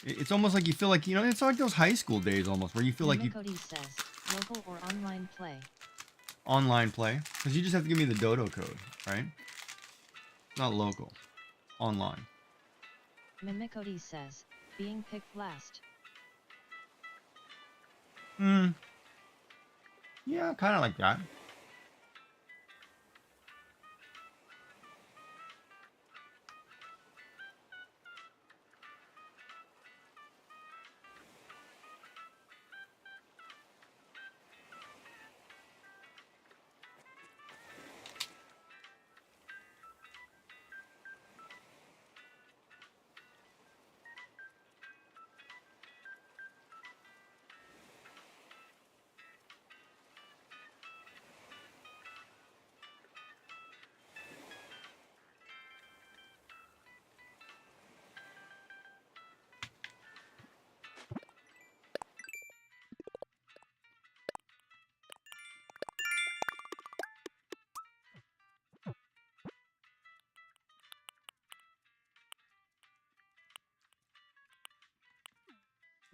it's almost like you feel like, you know, it's like those high school days almost, where you feel like you... Mimicody says, local or online play. Online play, because you just have to give me the dodo code, right? Not local. Online. Mimicody says, being picked last. Yeah, kind of like that.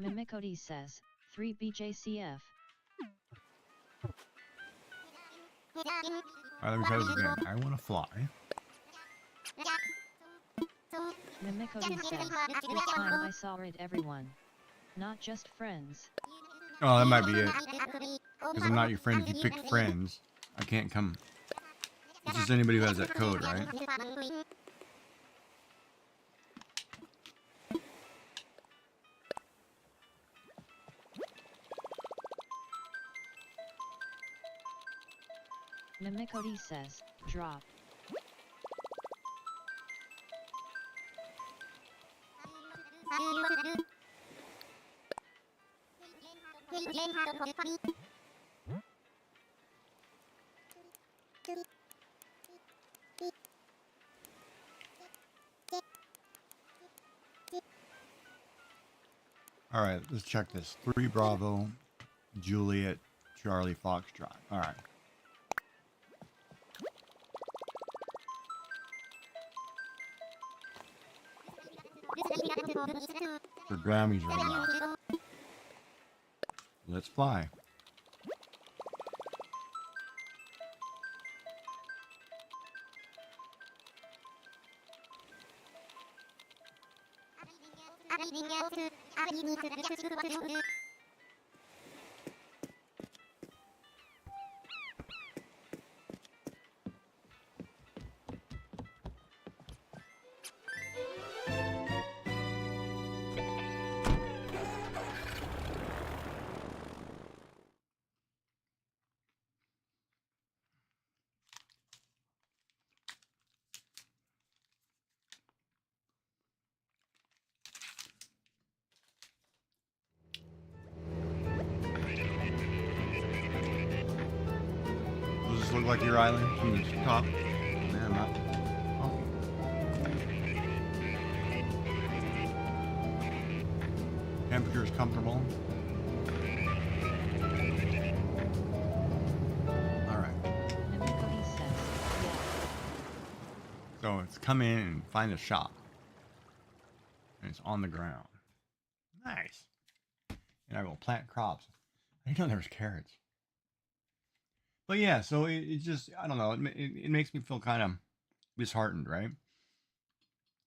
Mimicody says, 3 BJCF. Alright, let me try this again. I want to fly. Mimicody says, this time I saw it everyone. Not just friends. Oh, that might be it. Because I'm not your friend. If you picked friends, I can't come. It's just anybody who has that code, right? Mimicody says, drop. Alright, let's check this. 3 Bravo, Juliet, Charlie, Foxtrot. Alright. For Grammys right now. Let's fly. Does this look like your island from the top? Yeah, I'm not. Oh. Temperature is comfortable. Alright. Mimikody says, yeah. So it's come in and find a shop. And it's on the ground. Nice. And I will plant crops. I didn't know there was carrots. But yeah, so it's just, I don't know, it makes me feel kind of disheartened, right?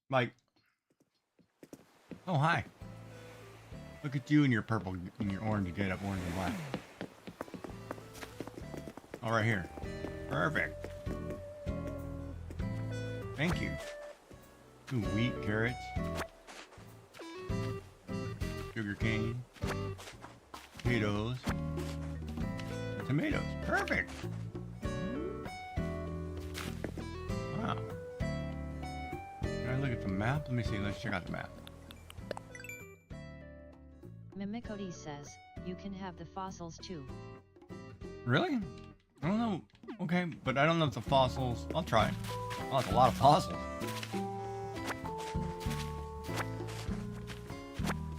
Like, oh, hi. Look at you in your purple, in your orange get up, orange and black. Oh, right here. Perfect. Thank you. Ooh, wheat, carrots, sugar cane, potatoes, tomatoes. Perfect. Wow. Can I look at the map? Let me see. Let's check out the map. Mimikody says, you can have the fossils too. Really? I don't know. Okay, but I don't know if the fossils... I'll try. Oh, it's a lot of fossils.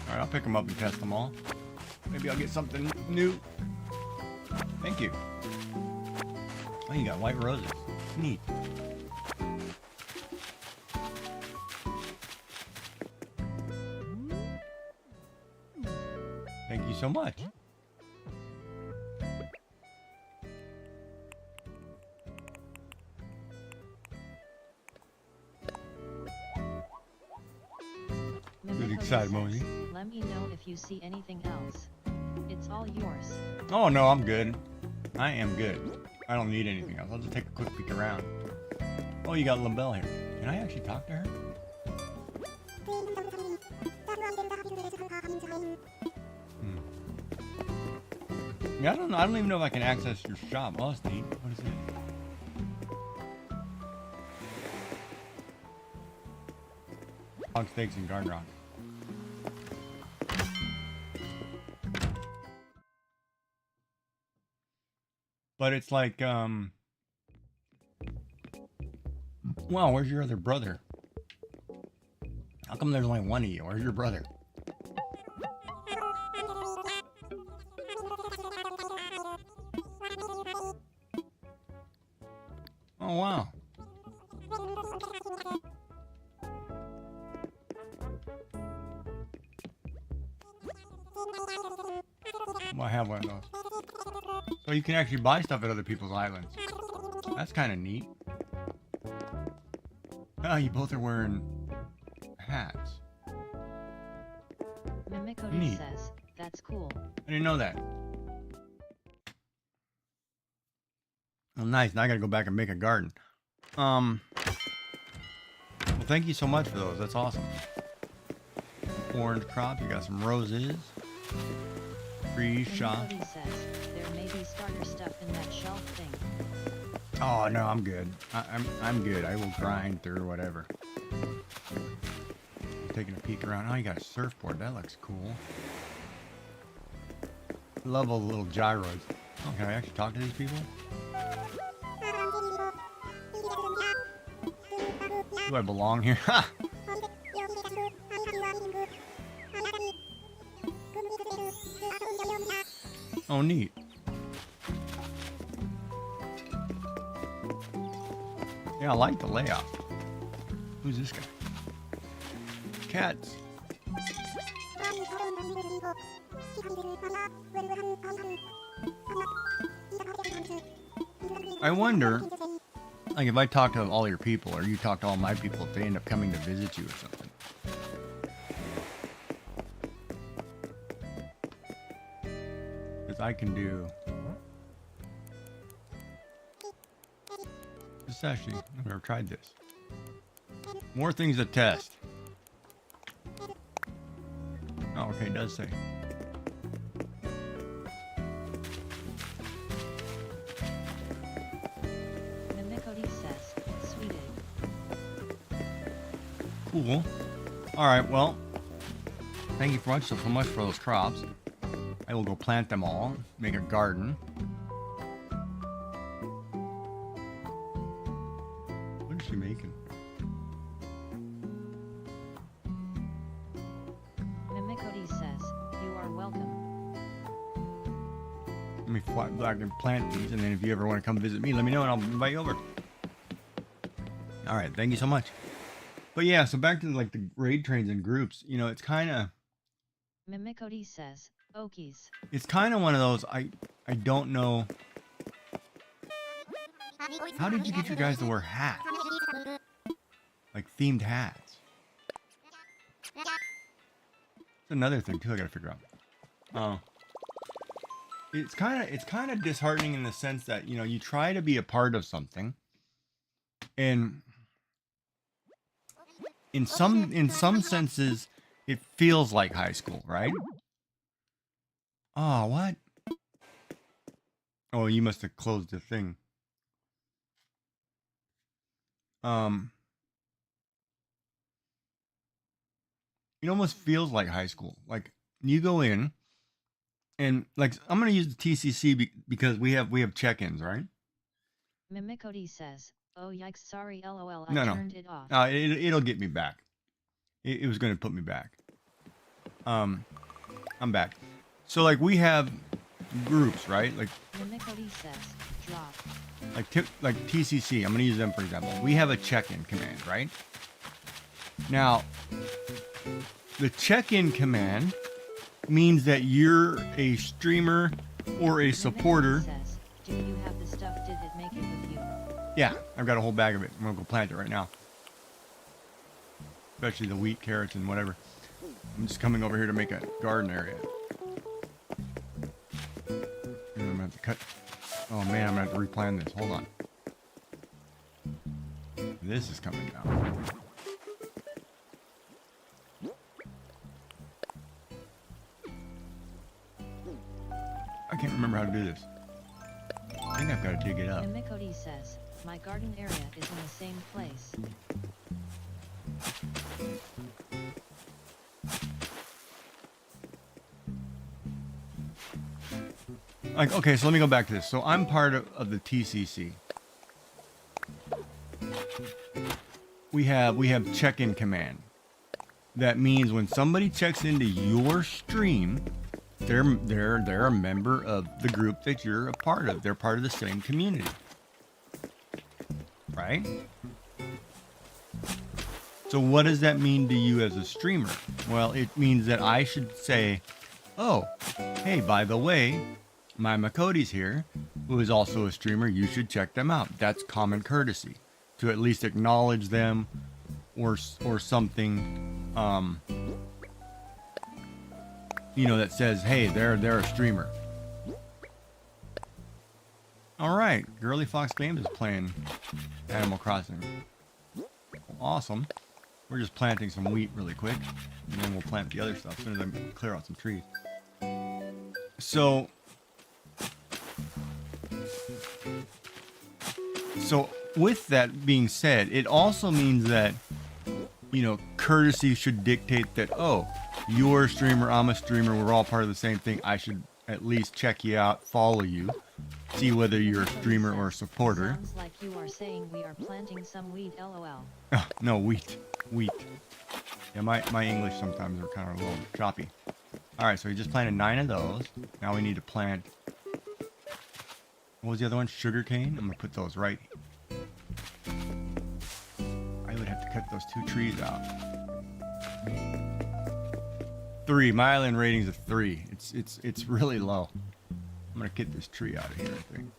Alright, I'll pick them up and test them all. Maybe I'll get something new. Thank you. Oh, you got white roses. Neat. Thank you so much. Good, excited, Mosey. Let me know if you see anything else. It's all yours. Oh, no, I'm good. I am good. I don't need anything else. I'll just take a quick peek around. Oh, you got LaBelle here. Can I actually talk to her? Yeah, I don't know. I don't even know if I can access your shop. Oh, that's neat. What is it? Hog steaks and garden rock. But it's like, wow, where's your other brother? How come there's only one of you? Where's your brother? Oh, wow. Well, I have one of those. So you can actually buy stuff at other people's islands. That's kind of neat. Oh, you both are wearing hats. Mimikody Neat. says, that's cool. I didn't know that. Well, nice. Now I gotta go back and make a garden. Well, thank you so much for those. That's awesome. Orange crop. You got some roses. Free shop. Mimikody says, there may be starter stuff in that shelf thing. Oh no, I'm good. I'm good. I will grind through whatever. Taking a peek around. Oh, you got a surfboard. That looks cool. Love all the little gyros. Oh, can I actually talk to these people? Do I belong here? Ha! Oh, neat. Yeah, I like the layout. Who's this guy? Cats. I wonder, like, if I talk to all your people, or you talk to all my people, if they end up coming to visit you or something. Because I can do... This actually, I've never tried this. More things to test. Oh, okay, it does say. Mimikody says, sweet egg. Cool. Alright, well, thank you so much for those crops. I will go plant them all, make a garden. What is she making? Mimikody says, you are welcome. Let me fly back and plant these, and then if you ever want to come visit me, let me know and I'll invite you over. Alright, thank you so much. But yeah, so back to like the raid trains and groups, you know, it's kind of... Mimikody says, okies. It's kind of one of those, I don't know. How did you get your guys to wear hats? Like themed hats. That's another thing too I gotta figure out. It's kind of disheartening in the sense that, you know, you try to be a part of something, and in some senses it feels like high school, right? Oh, what? Oh, you must have closed the thing. It almost feels like high school. Like you go in, and like I'm gonna use the TCC because we have check-ins, right? Mimikody says, oh yikes, sorry, lol, No. turned it off. It'll get me back. It was gonna put me back. I'm back. So like we have groups, right? Like Mimikody says, drop. like TCC. I'm gonna use them for example. We have a check-in command, right? Now, the check-in command means that you're a streamer or a supporter. Says, do you have the stuff? Did it make it with you? Yeah, I've got a whole bag of it. I'm gonna go plant it right now. Especially the wheat, carrots, and whatever. I'm just coming over here to make a garden area. And I'm gonna have to cut. Oh man, I'm gonna have to replant this. Hold on. This is coming down. I can't remember how to do this. I think I've got to dig it up. Mimikody says, my garden area is in the same place. Like, okay, so let me go back to this. So I'm part of the TCC. We have check-in command. That means when somebody checks into your stream, they're a member of the group that you're a part of. They're part of the same community. Right? So what does that mean to you as a streamer? Well, it means that I should say, oh, hey, by the way, my Makody's here, who is also a streamer. You should check them out. That's common courtesy, to at least acknowledge them, or something, you know, that says, hey, they're a streamer. All right, Girly Fox Games is playing Animal Crossing. Awesome. We're just planting some wheat really quick, and then we'll plant the other stuff as soon as I clear out some trees. So with that being said, it also means that, you know, courtesy should dictate that, oh, you're a streamer, I'm a streamer, we're all part of the same thing. I should at least check you out, follow you, see whether you're a streamer or a supporter. Sounds like you are saying we are planting some wheat, lol. Oh, no, wheat. Yeah, my English sometimes are kind of a little choppy. Alright, so we just planted 9 of those. Now we need to plant... What was the other one? Sugar cane? I'm going to put those right... I would have to cut those 2 trees out. 3. My island rating's a 3. It's really low. I'm gonna get this tree out of here, I think.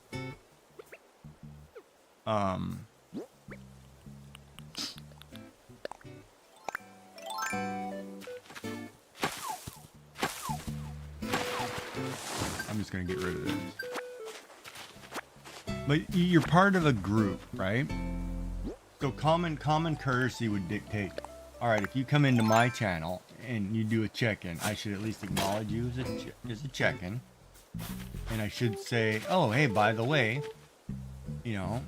I'm just gonna get rid of this. But you're part of a group, right? So common courtesy would dictate, all right, if you come into my channel and you do a check-in, I should at least acknowledge you as a check-in. And I should say, oh, hey, by the way, you know,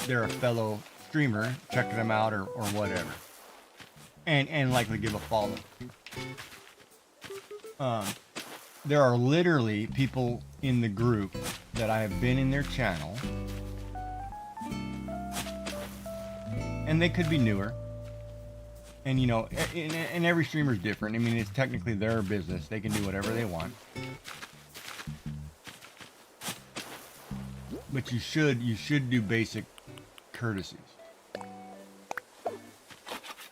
they're a fellow streamer, check them out or whatever. And likely give a follow. There are literally people in the group that I have been in their channel, and they could be newer. And you know, and every streamer is different. I mean, it's technically their business. They can do whatever they want. But you should do basic courtesies.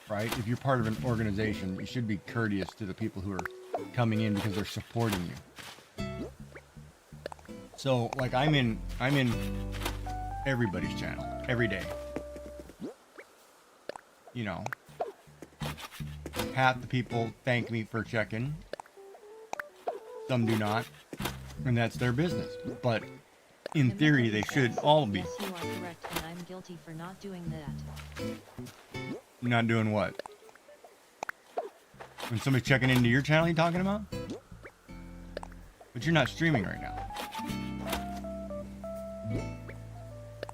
Right? If you're part of an organization, you should be courteous to the people who are coming in because they're supporting you. So, like, I'm in everybody's channel every day. You know, half the people thank me for checking. Some do not, and that's their business. But in theory, they should all be. Yes, you are correct, and I'm guilty for not doing that. Not doing what? When somebody's checking into your channel, you talking about? But you're not streaming right now.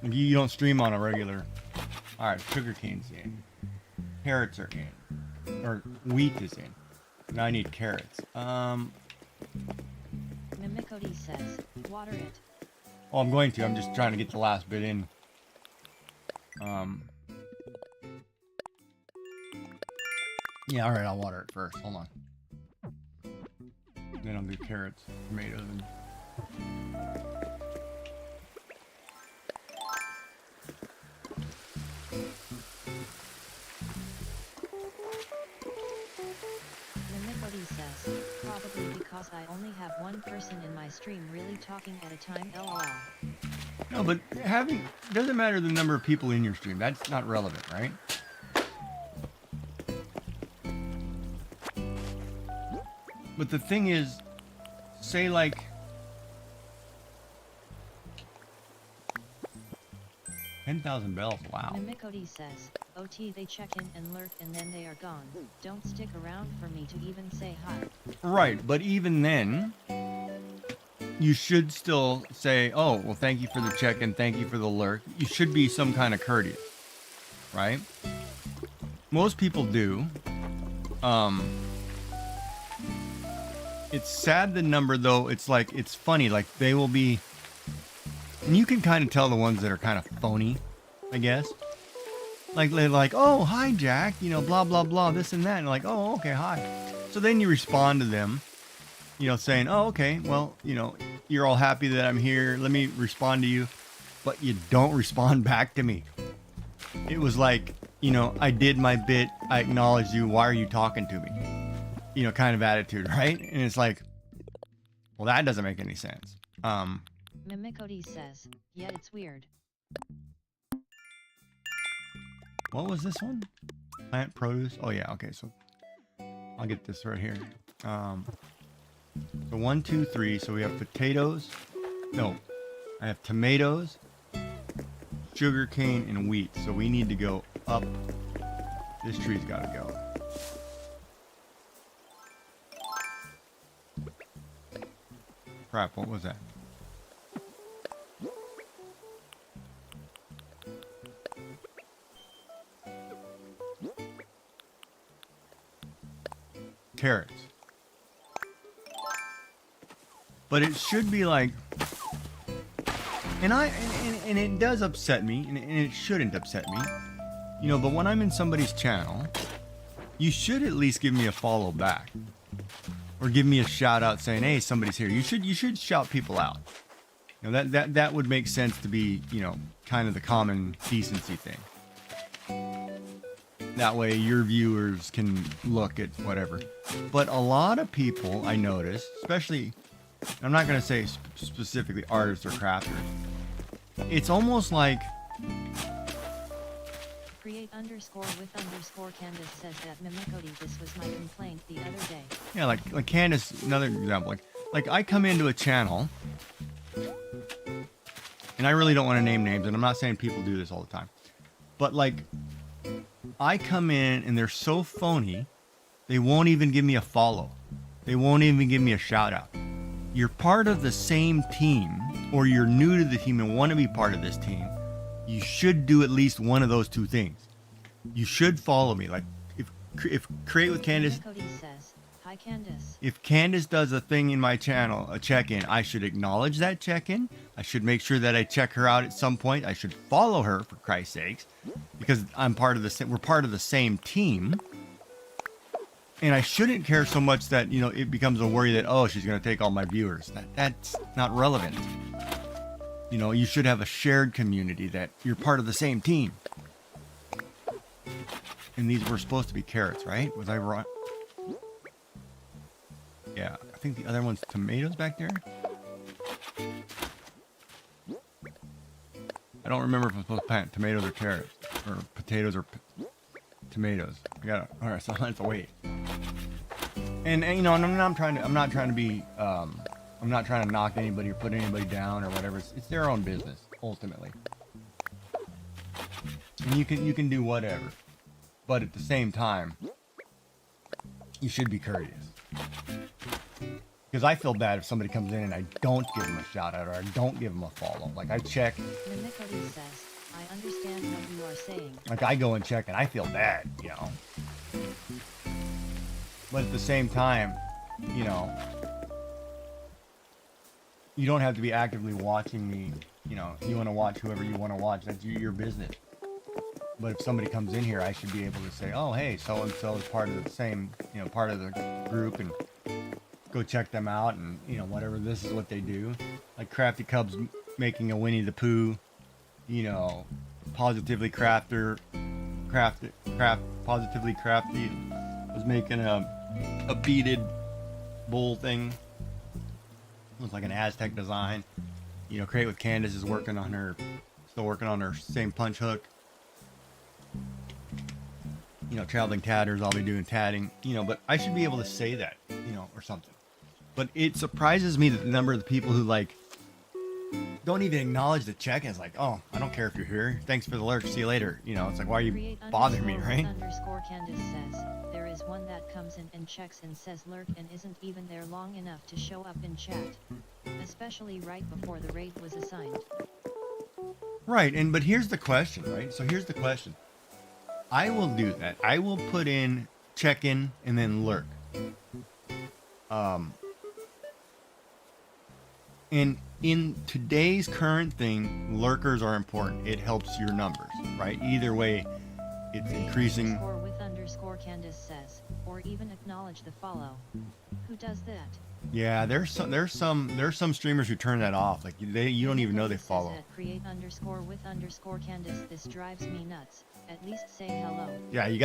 If you don't stream on a regular... Alright, sugarcane's in. Carrots are in. Or wheat is in. Now I need carrots. Mimicody says, water it. Well, I'm going to. I'm just trying to get the last bit in. Yeah, alright, I'll water it first. Hold on. Then I'll do carrots, tomatoes, and... Mimicody says, probably because I only have one person in my stream really talking at a time, lol. No, but doesn't matter the number of people in your stream. That's not relevant, right? But the thing is, say like... $10,000 bells, wow. Mimicody says, OT they check in and lurk and then they are gone. Don't stick around for me to even say hi. Right, but even then, you should still say, oh, well, thank you for the check-in, thank you for the lurk. You should be some kind of courteous, right? Most people do. It's sad the number, though. It's like, it's funny, like, they will be... And you can kind of tell the ones that are kind of phony, I guess. Like, they're like, oh, hi, Jack, you know, blah, blah, blah, this and that. And like, oh, okay, hi. So then you respond to them, you know, saying, oh, okay, well, you know, you're all happy that I'm here. Let me respond to you. But you don't respond back to me. It was like, you know, I did my bit. I acknowledged you. Why are you talking to me? You know, kind of attitude, right? And it's like, well, that doesn't make any sense. Mimicody says, yeah, it's weird. What was this one? Plant produce? Oh, yeah, okay, so I'll get this right here. So 1, 2, 3. So we have potatoes. No, I have tomatoes, sugarcane, and wheat. So we need to go up. This tree's got to go. Crap, what was that? Carrots. But it should be like, and it does upset me, and it shouldn't upset me, you know, but when I'm in somebody's channel, you should at least give me a follow back. Or give me a shout out saying, hey, somebody's here. You should shout people out. You know, that would make sense to be, you know, kind of the common decency thing. That way your viewers can look at whatever. But a lot of people I notice, especially, I'm not going to say specifically artists or crafters, it's almost like Create _with_ Candace says that Mimicody, this was my complaint the other day. yeah, like Candace, another example, like I come into a channel, and I really don't want to name names, and I'm not saying people do this all the time, but like I come in and they're so phony, they won't even give me a follow, they won't even give me a shout out. You're part of the same team, or you're new to the team and want to be part of this team, you should do at least one of those two things. You should follow me. Like if Create with Candace, Cody says, "Hi Candace." If Candace does a thing in my channel, a check-in, I should acknowledge that check-in. I should make sure that I check her out at some point. I should follow her, for Christ's sakes, because I'm part of the we're part of the same team. And I shouldn't care so much that, you know, it becomes a worry that, oh, she's going to take all my viewers. That's not relevant. You know, you should have a shared community that you're part of the same team. And these were supposed to be carrots, right? Was I wrong? Yeah, I think the other one's tomatoes back there. I don't remember if I'm supposed to plant tomatoes or carrots, or potatoes or tomatoes. All right, so I have to wait. And you know, and I'm not trying to be, I'm not trying to knock anybody or put anybody down or whatever. It's their own business ultimately. And you can do whatever, but at the same time, you should be courteous. Because I feel bad if somebody comes in and I don't give them a shout out or I don't give them a follow. Like I check. Mimicody says, "I understand what you are saying." Like I go and check and I feel bad, you know. But at the same time, you know, you don't have to be actively watching me. You know, you want to watch whoever you want to watch. That's your business. But if somebody comes in here, I should be able to say, oh, hey, so-and-so is part of the same, you know, part of the group, and go check them out, and, you know, whatever, this is what they do. Like Crafty Cub's making a Winnie the Pooh, you know, Positively Crafty was making a beaded bull thing. Looks like an Aztec design. You know, Create with Candace is still working on her same punch hook. You know, Traveling Tatters, I'll be doing tatting, you know, but I should be able to say that, you know, or something. But it surprises me that the number of the people who, like, don't even acknowledge the check-in. It's like, oh, I don't care if you're here. Thanks for the lurk. See you later. You know, it's like, why are you bothering me, right? Candace says, there is one that comes in and checks and says lurk and isn't even there long enough to show up in chat. Especially right before the raid was assigned. Right, but here's the question, right? So here's the question. I will do that. I will put in check-in and then lurk. And in today's current thing, lurkers are important. It helps your numbers, right? Either way, it's increasing. _with_ Candace says, or even acknowledge the follow. Who does that? Yeah, there's some streamers who turn that off. Like you don't even know they follow. Create _with_ Candace. This drives me nuts. At least say hello. Yeah, you've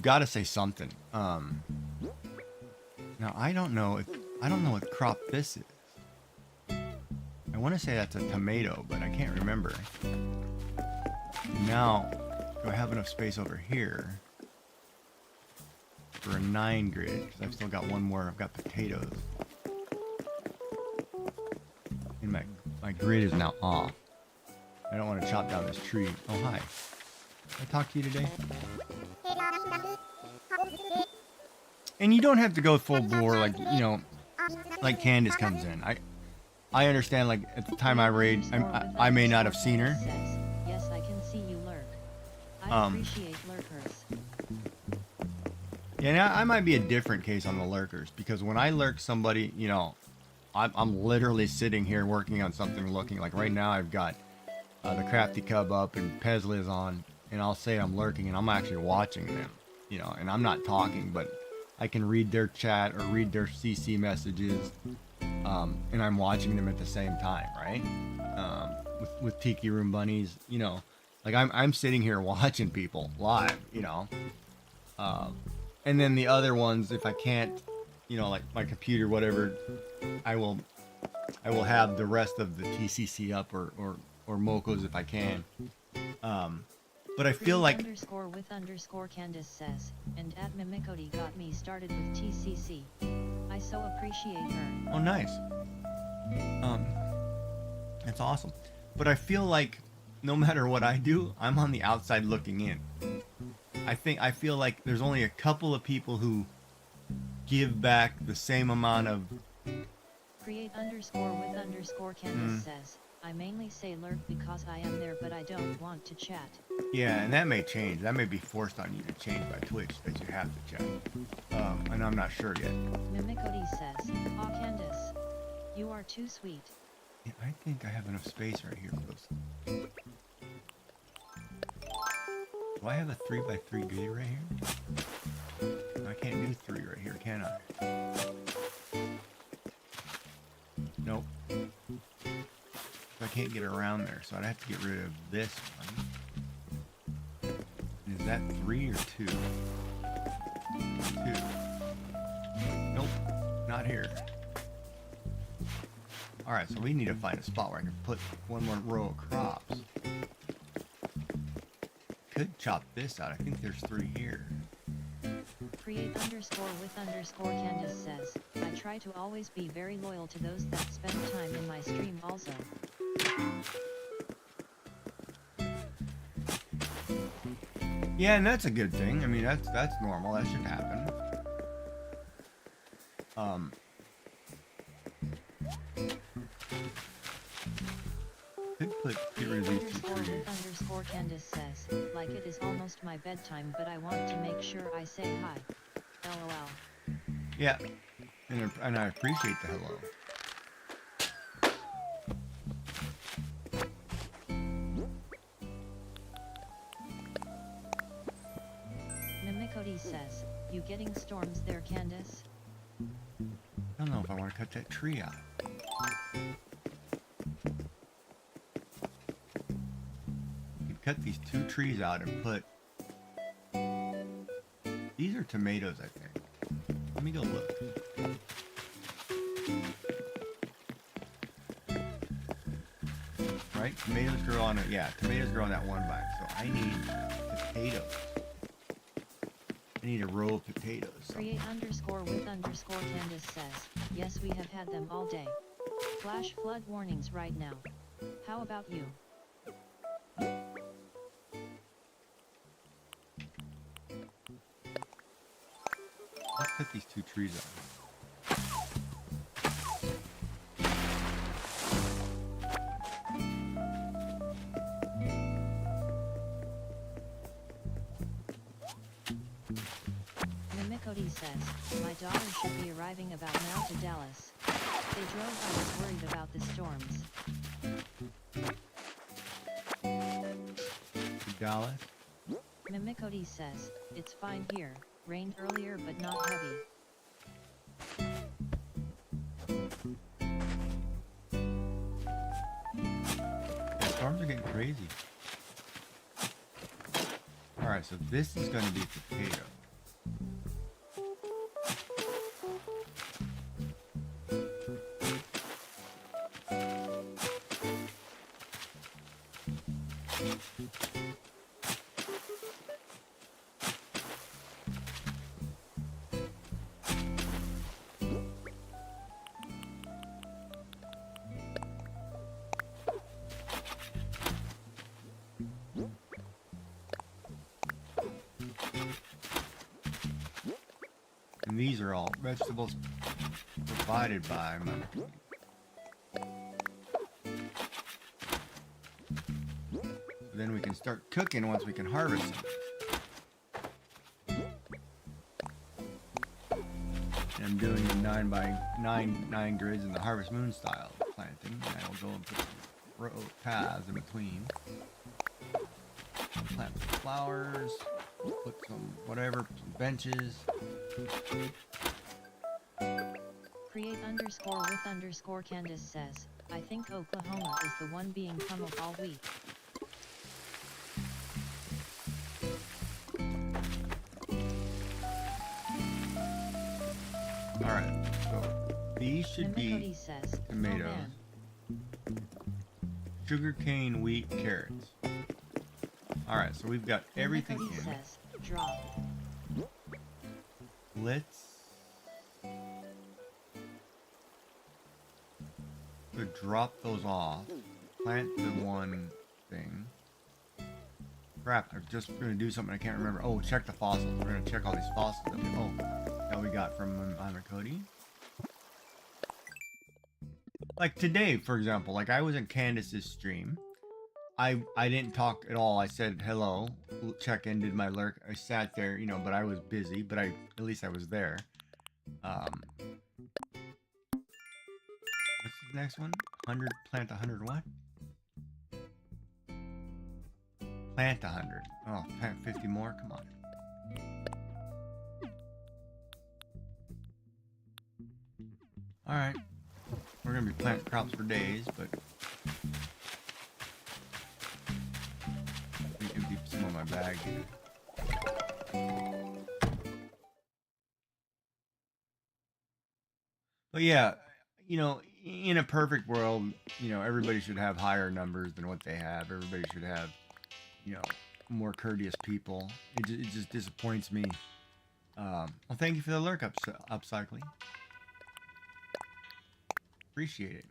got to say something. Now I don't know what crop this is. I want to say that's a tomato, but I can't remember. Now, do I have enough space over here for a 9 grid? Because I've still got one more. I've got potatoes. And my grid is now off. I don't want to chop down this tree. Oh, hi. Can I talk to you today? And you don't have to go full bore, like, you know, like Candace comes in. I understand, like, at the time I raid, I may not have seen her. Yes, I can see you lurk. I appreciate lurkers. Yeah, now I might be a different case on the lurkers, because when I lurk somebody, you know, I'm literally sitting here working on something, looking like right now I've got the Crafty Cub up and Pezliz on, and I'll say I'm lurking and I'm actually watching them, you know, and I'm not talking, but I can read their chat or read their CC messages, and I'm watching them at the same time, right? With Tiki Room Bunnies, you know, like I'm sitting here watching people live, you know, And then the other ones, if I can't, you know, like my computer, whatever, I will have the rest of the TCC up or Mocos if I can. But I feel like _with_Candace says, and at Mimicody got me started with TCC. I so appreciate her. Oh, nice. That's awesome. But I feel like no matter what I do, I'm on the outside looking in. I feel like there's only a couple of people who give back the same amount of. Create _with_Candace says, I mainly say lurk because I am there, but I don't want to chat. Yeah, and that may change. That may be forced on you to change by Twitch that you have to chat. And I'm not sure yet. Mimicody says, aw Candace, you are too sweet. Yeah, I think I have enough space right here for those. Do I have a 3x3 grid right here? I can't do 3 right here, can I? Nope. I can't get around there, so I'd have to get rid of this one. Is that 3 or 2? 2. Nope, not here. Alright, so we need to find a spot where I can put one more row of crops. Could chop this out. I think there's 3 here. Create _with_Candace says, I try to always be very loyal to those that spend time in my stream also. Yeah, and that's a good thing. I mean, that's normal. That should happen. Could get rid of these 2 trees. _Candace says, like it is almost my bedtime, but I want to make sure I say hi. LOL. Yeah, and I appreciate the hello. Mimicody says, you getting storms there, Candace? I don't know if I want to cut that tree out. You could cut these 2 trees out and put. These are tomatoes, I think. Let me go look. Right? Tomatoes grow on it. Yeah, tomatoes grow on that one vine. So I need potatoes. I need a row of potatoes. Create _with_Candace says, yes, we have had them all day. Flash flood warnings right now. How about you? Let's cut these 2 trees out. Mimicody says, my daughter should be arriving about now to Dallas. They drove. I was worried about the storms. To Dallas? Mimicody says, it's fine here, rained earlier but not heavy. The storms are getting crazy. Alright, so this is going to be potato. And these are all vegetables provided by my... Then we can start cooking once we can harvest them. And I'm doing the 9x9 grids in the Harvest Moon style planting. And I will go and put some row paths in between. Plant some flowers. Put some whatever, some benches. Create _with_Candace says, I think Oklahoma is the one being pummeled all week. These should Mimikody be says, tomatoes. Oh man. Sugarcane, wheat, carrots. Alright, so we've got everything Mimikody in. says, drop. Let's drop those off. Plant the one thing. Crap, I'm just gonna do something I can't remember. Oh, check the fossils. We're gonna check all these fossils that we got from ANCh. Like today, for example, like I was in Candace's stream. I didn't talk at all. I said hello, check in, did my lurk. I sat there, you know, but I was busy, but at least I was there. What's the next one? 100, plant 100 what? Plant 100. Oh, plant 50 more? Come on. Alright. We're gonna be planting crops for days, but let me empty some of my bag here. But yeah, you know, in a perfect world, you know, everybody should have higher numbers than what they have. Everybody should have, you know, more courteous people. It just disappoints me. Well, thank you for the lurk upcycling. Appreciate it.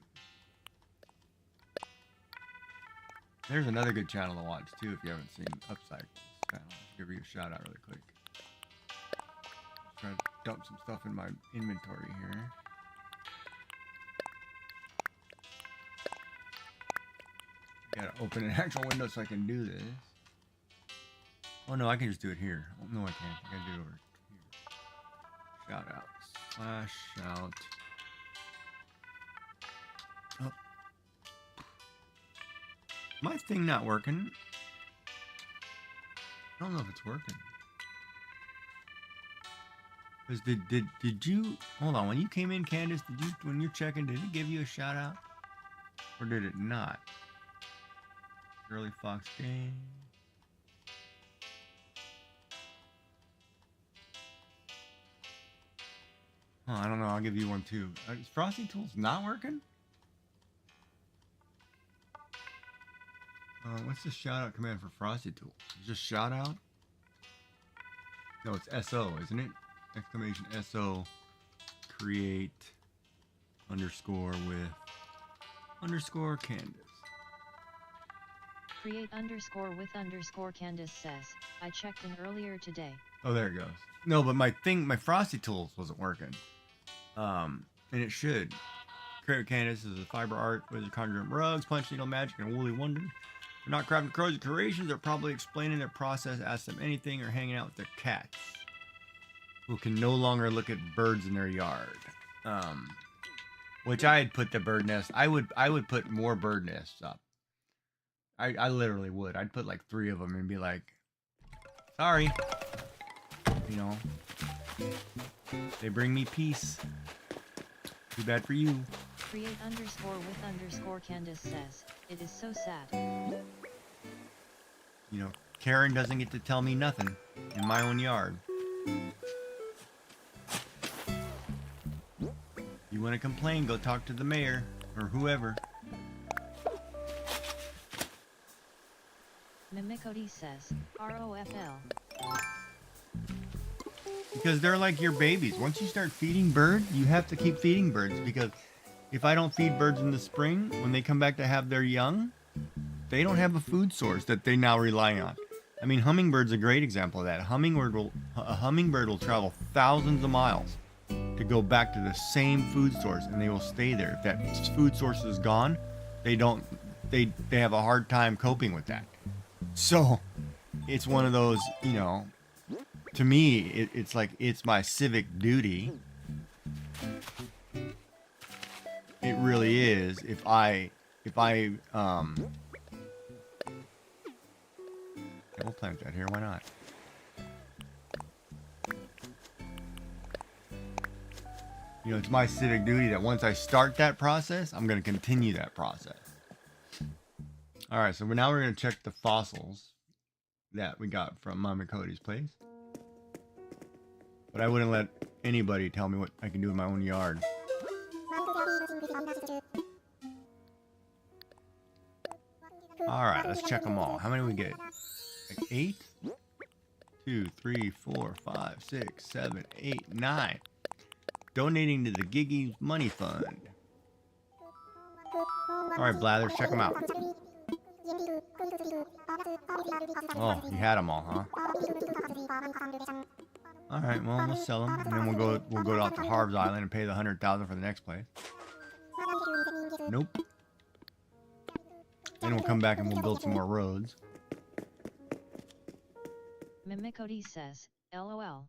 There's another good channel to watch too if you haven't seen Upcycle's channel. Give you a shout out really quick. Try to dump some stuff in my inventory here. Gotta open an actual window so I can do this. Oh no, I can just do it here. Oh, no, I can't. I gotta do it over here. Shout out. Slash shout. Oh. My thing not working. I don't know if it's working. Cause did you hold on, when you came in, Candace, when you're checking, did it give you a shout out? Or did it not? Early Fox game. Oh, I don't know. I'll give you one too. Is Frosty Tools not working? What's the shout out command for Frosty Tools? Just shout out? No, it's SO, isn't it? Exclamation SO create underscore with underscore Candace. Create underscore with underscore Candace says, I checked in earlier today. Oh, there it goes. No, but my Frosty Tools wasn't working. And it should. Create with Candace is a fiber art, wizard conjuring rugs, punch needle magic, and woolly wonder. They're not crafting cozy creations, they're probably explaining their process, ask them anything, or hanging out with their cats, who can no longer look at birds in their yard. Which I'd put the bird nest. I would put more bird nests up. I literally would. I'd put like 3 of them and be like, sorry. You know. They bring me peace. Too bad for you. Create underscore with underscore Candace says, it is so sad. You know, Karen doesn't get to tell me nothing in my own yard. You want to complain, go talk to the mayor or whoever. Mimikody says, ROFL. Because they're like your babies. Once you start feeding birds, you have to keep feeding birds, because if I don't feed birds in the spring, when they come back to have their young, they don't have a food source that they now rely on. I mean, hummingbird's a great example of that. A hummingbird will travel thousands of miles to go back to the same food source, and they will stay there. If that food source is gone, they have a hard time coping with that. So it's one of those, you know, to me, it's like, it's my civic duty. It really is. If I we'll plant that here, why not? You know, it's my civic duty that once I start that process, I'm going to continue that process. Alright, so now we're going to check the fossils that we got from Mama Cody's place. But I wouldn't let anybody tell me what I can do in my own yard. Alright, let's check them all. How many we get? Like 8? 2, 3, 4, 5, 6, 7, 8, 9. Donating to the Giggy Money Fund. Alright, Blathers, check them out. Oh, you had them all, huh? Alright, well, we'll sell them, and then we'll go out to Harv's Island and pay the 100,000 for the next place. Nope. Then we'll come back and we'll build some more roads. Mimicody says, LOL.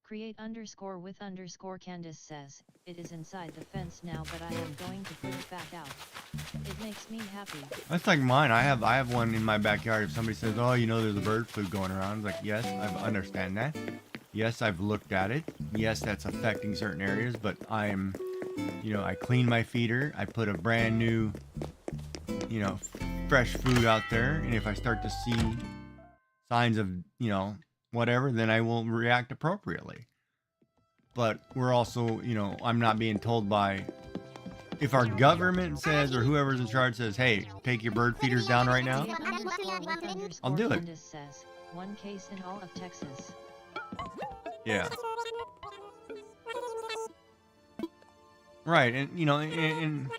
Create _ with _ Candace says, it is inside the fence now, but I am going to put it back out. It makes me happy. That's like mine. I have one in my backyard. If somebody says, oh, you know, there's a bird flu going around, I'm like, yes, I understand that. Yes, I've looked at it. Yes, that's affecting certain areas, but I'm, you know, I clean my feeder. I put a brand new, you know, fresh food out there. And if I start to see signs of, you know, whatever, then I will react appropriately. But we're also, you know, I'm not being told by, if our government says, or whoever's in charge says, hey, take your bird feeders down right now, I'll do it. Candace says, 1 case in all of Texas. Yeah. Right, and you know, and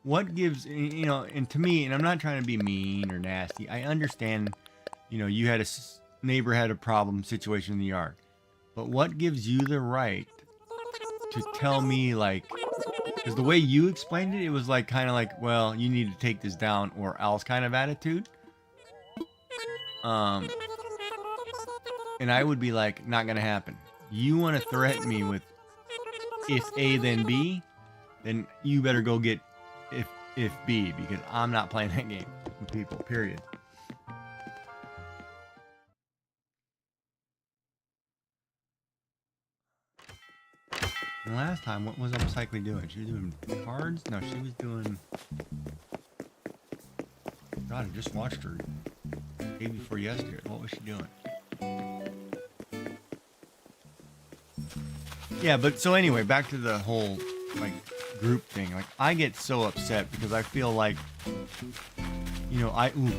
what gives, you know, and to me, and I'm not trying to be mean or nasty, I understand, you know, you had a neighbor had a problem situation in the yard, but what gives you the right to tell me, like, because the way you explained it, it was like kind of like, well, you need to take this down or else kind of attitude. And I would be like, not gonna happen. You want to threaten me with if A then B, then you better go get if B, because I'm not playing that game with people, period. And last time, what was Upcycly doing? She was doing cards? No, she was doing... God, I just watched her day before yesterday. What was she doing? Yeah, but so anyway, back to the whole, like, group thing. Like, I get so upset because I feel like, you know, ooh,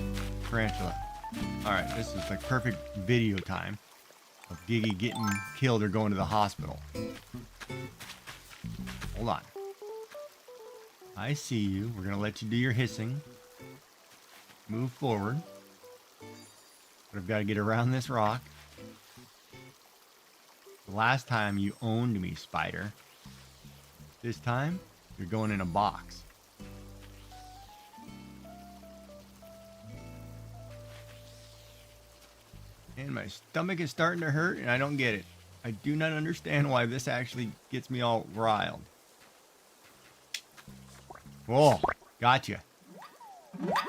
tarantula. Alright, this is like perfect video time of Giggy getting killed or going to the hospital. Hold on. I see you. We're going to let you do your hissing. Move forward. But I've got to get around this rock. The last time you owned me, spider. This time, you're going in a box. And my stomach is starting to hurt, and I don't get it. I do not understand why this actually gets me all riled. Whoa, gotcha.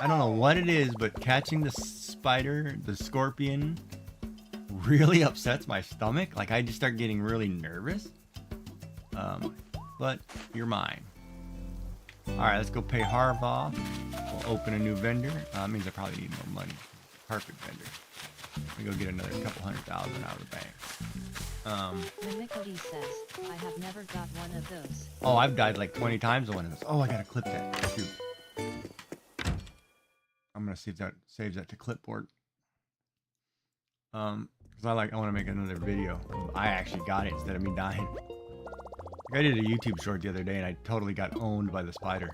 I don't know what it is, but catching the spider, the scorpion, really upsets my stomach. Like, I just start getting really nervous. But you're mine. Alright, let's go pay Harv off. We'll open a new vendor. That means I probably need more money. Carpet vendor. Let me go get another couple 100,000 out of the bank. Mimicody says, I have never got one of those. Oh, I've died like 20 times on one of those. Oh, I gotta clip that. Shoot. I'm gonna see if that saves that to clipboard. Because I want to make another video. I actually got it instead of me dying. I did a YouTube short the other day and I totally got owned by the spider.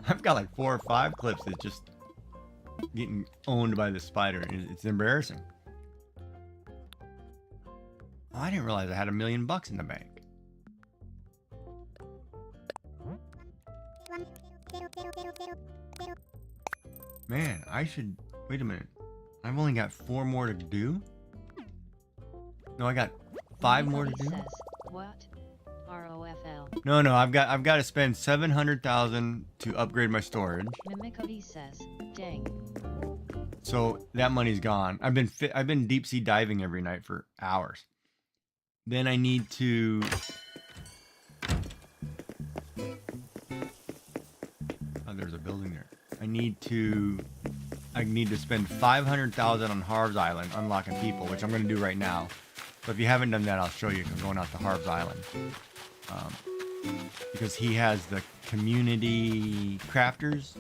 I've got like 4 or 5 clips that's just getting owned by the spider. It's embarrassing. Oh, I didn't realize I had $1 million in the bank. Man, I should... Wait a minute. I've only got 4 more to do? No, I got 5 more to do? Says, what? ROFL. No, I've got to spend 700,000 to upgrade my storage. Mimicody says, dang. So that money's gone. I've been deep sea diving every night for hours. Then I need to... Oh, there's a building there. I need to spend 500,000 on Harv's Island unlocking people, which I'm going to do right now. So if you haven't done that, I'll show you going out to Harb's Island. Because he has the community crafters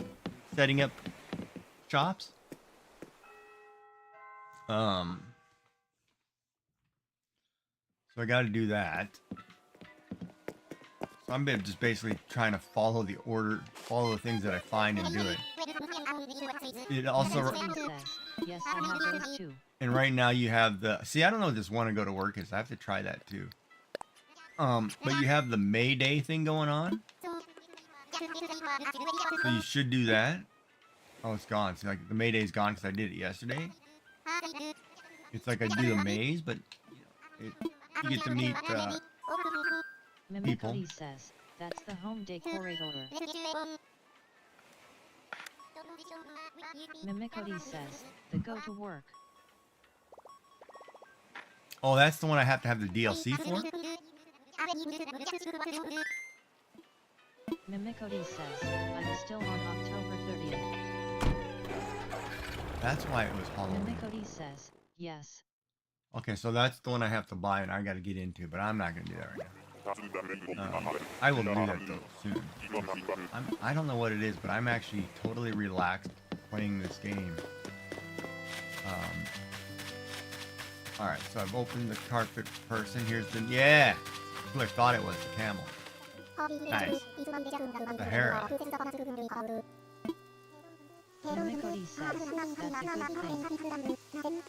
setting up shops. So I got to do that. So I'm just basically trying to follow the order, follow the things that I find and do it. It also. Yes, I have those too. And right now you have the. See, I don't know if this want to go to work is. I have to try that too. But you have the May Day thing going on. So you should do that. Oh, it's gone. See, like the May Day's gone because I did it yesterday. It's like I do the maze, but you get to meet people. Mimicody says, that's the home decorator. Mimicody says, the go to work. Oh, that's the one I have to have the DLC for? Mimicody says, I'm still on October 30th. That's why it was Halloween. Mimicody says, yes. Okay, so that's the one I have to buy and I got to get into, but I'm not going to do that right now. I will do that though soon. I don't know what it is, but I'm actually totally relaxed playing this game. Alright, so I've opened the carpet person. Here's the... Yeah! That's what I thought it was, the camel. Nice. The Hera. Mimicody says, that's a good thing.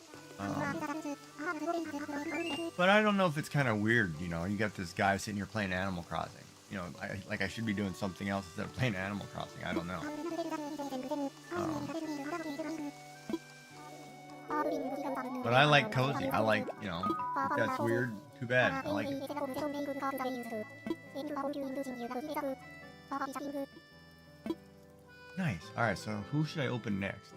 But I don't know if it's kind of weird, you know. You got this guy sitting here playing Animal Crossing. You know, I should be doing something else instead of playing Animal Crossing. I don't know. But I like cozy. I like, you know, if that's weird, too bad. I like it. Nice. Alright, so who should I open next?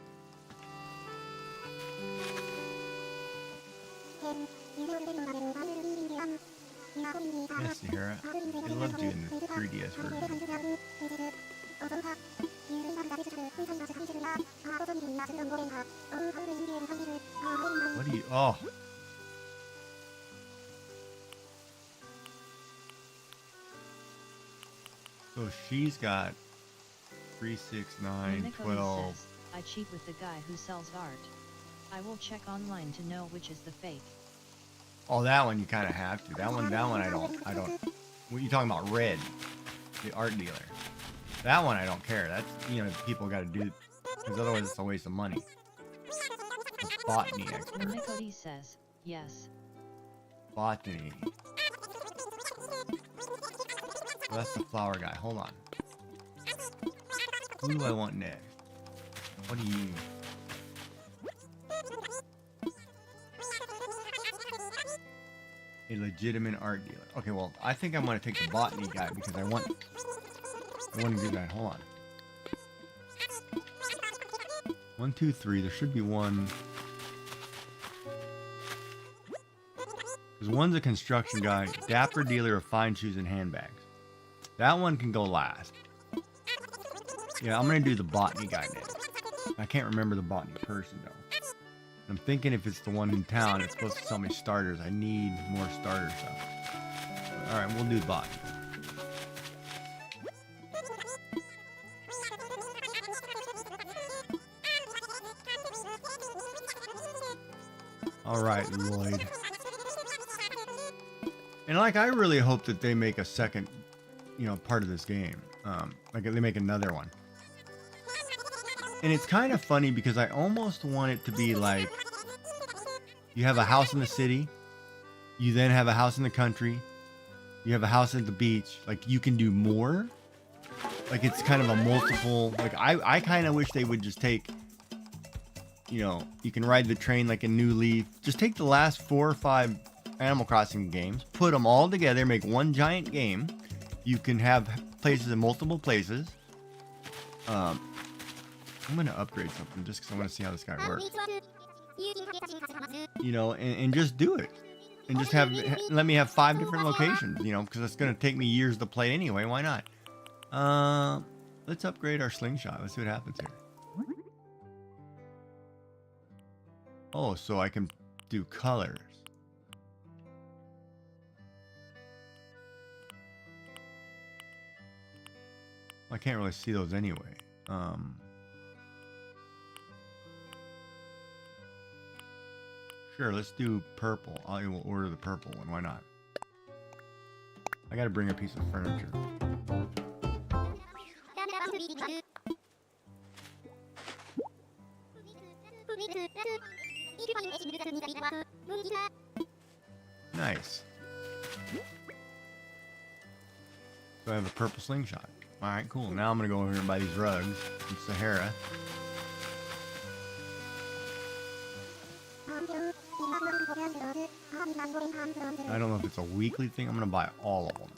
Yes, Sierra. I loved you in the 3DS version. What do you... Oh! So she's got 3, 6, 9, 12... Says, I cheat with the guy who sells art. I will check online to know which is the fake. Oh, that one you kind of have to. That one I don't. What are you talking about? Red, the art dealer. That one I don't care. That's, you know, people got to do, because otherwise it's a waste of money. The botany expert. Mimicody says, yes. Botany. Well, that's the flower guy. Hold on. Who do I want next? What do you... A legitimate art dealer. Okay, well, I think I'm going to take the botany guy because I want to do that. Hold on. 1, 2, 3. There should be one. Because one's a construction guy, dapper dealer of fine shoes and handbags. That one can go last. Yeah, I'm going to do the botany guy next. I can't remember the botany person, though. I'm thinking if it's the one in town, it's supposed to sell me starters. I need more starter stuff. Alright, we'll do botany. Alright, Lloyd. And like, I really hope that they make a second, you know, part of this game. Like they make another one. And it's kind of funny because I almost want it to be like, you have a house in the city, you then have a house in the country, you have a house at the beach. Like, you can do more. Like, it's kind of a multiple, like, I kind of wish they would just take, you know, you can ride the train like a New Leaf. Just take the last 4 or 5 Animal Crossing games, put them all together, make one giant game. You can have places in multiple places. I'm going to upgrade something just because I want to see how this guy works. You know, and just do it. And just let me have 5 different locations, you know, because it's going to take me years to play anyway. Why not? Let's upgrade our slingshot. Let's see what happens here. Oh, so I can do colors. I can't really see those anyway. Sure, let's do purple. I will order the purple one. Why not? I gotta bring a piece of furniture. Nice. So I have a purple slingshot. Alright, cool. Now I'm gonna go over here and buy these rugs from Sahara. I don't know if it's a weekly thing. I'm gonna buy all of them.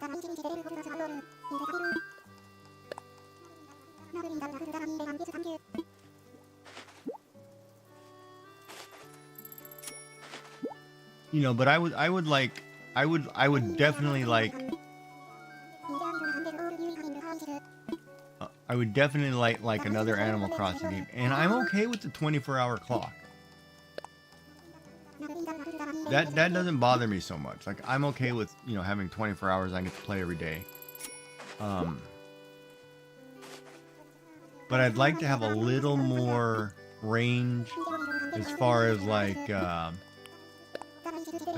You know, but I would definitely like. I would definitely like another Animal Crossing game, and I'm okay with the 24-hour clock. That doesn't bother me so much. Like, I'm okay with, you know, having 24 hours I get to play every day. But I'd like to have a little more range as far as like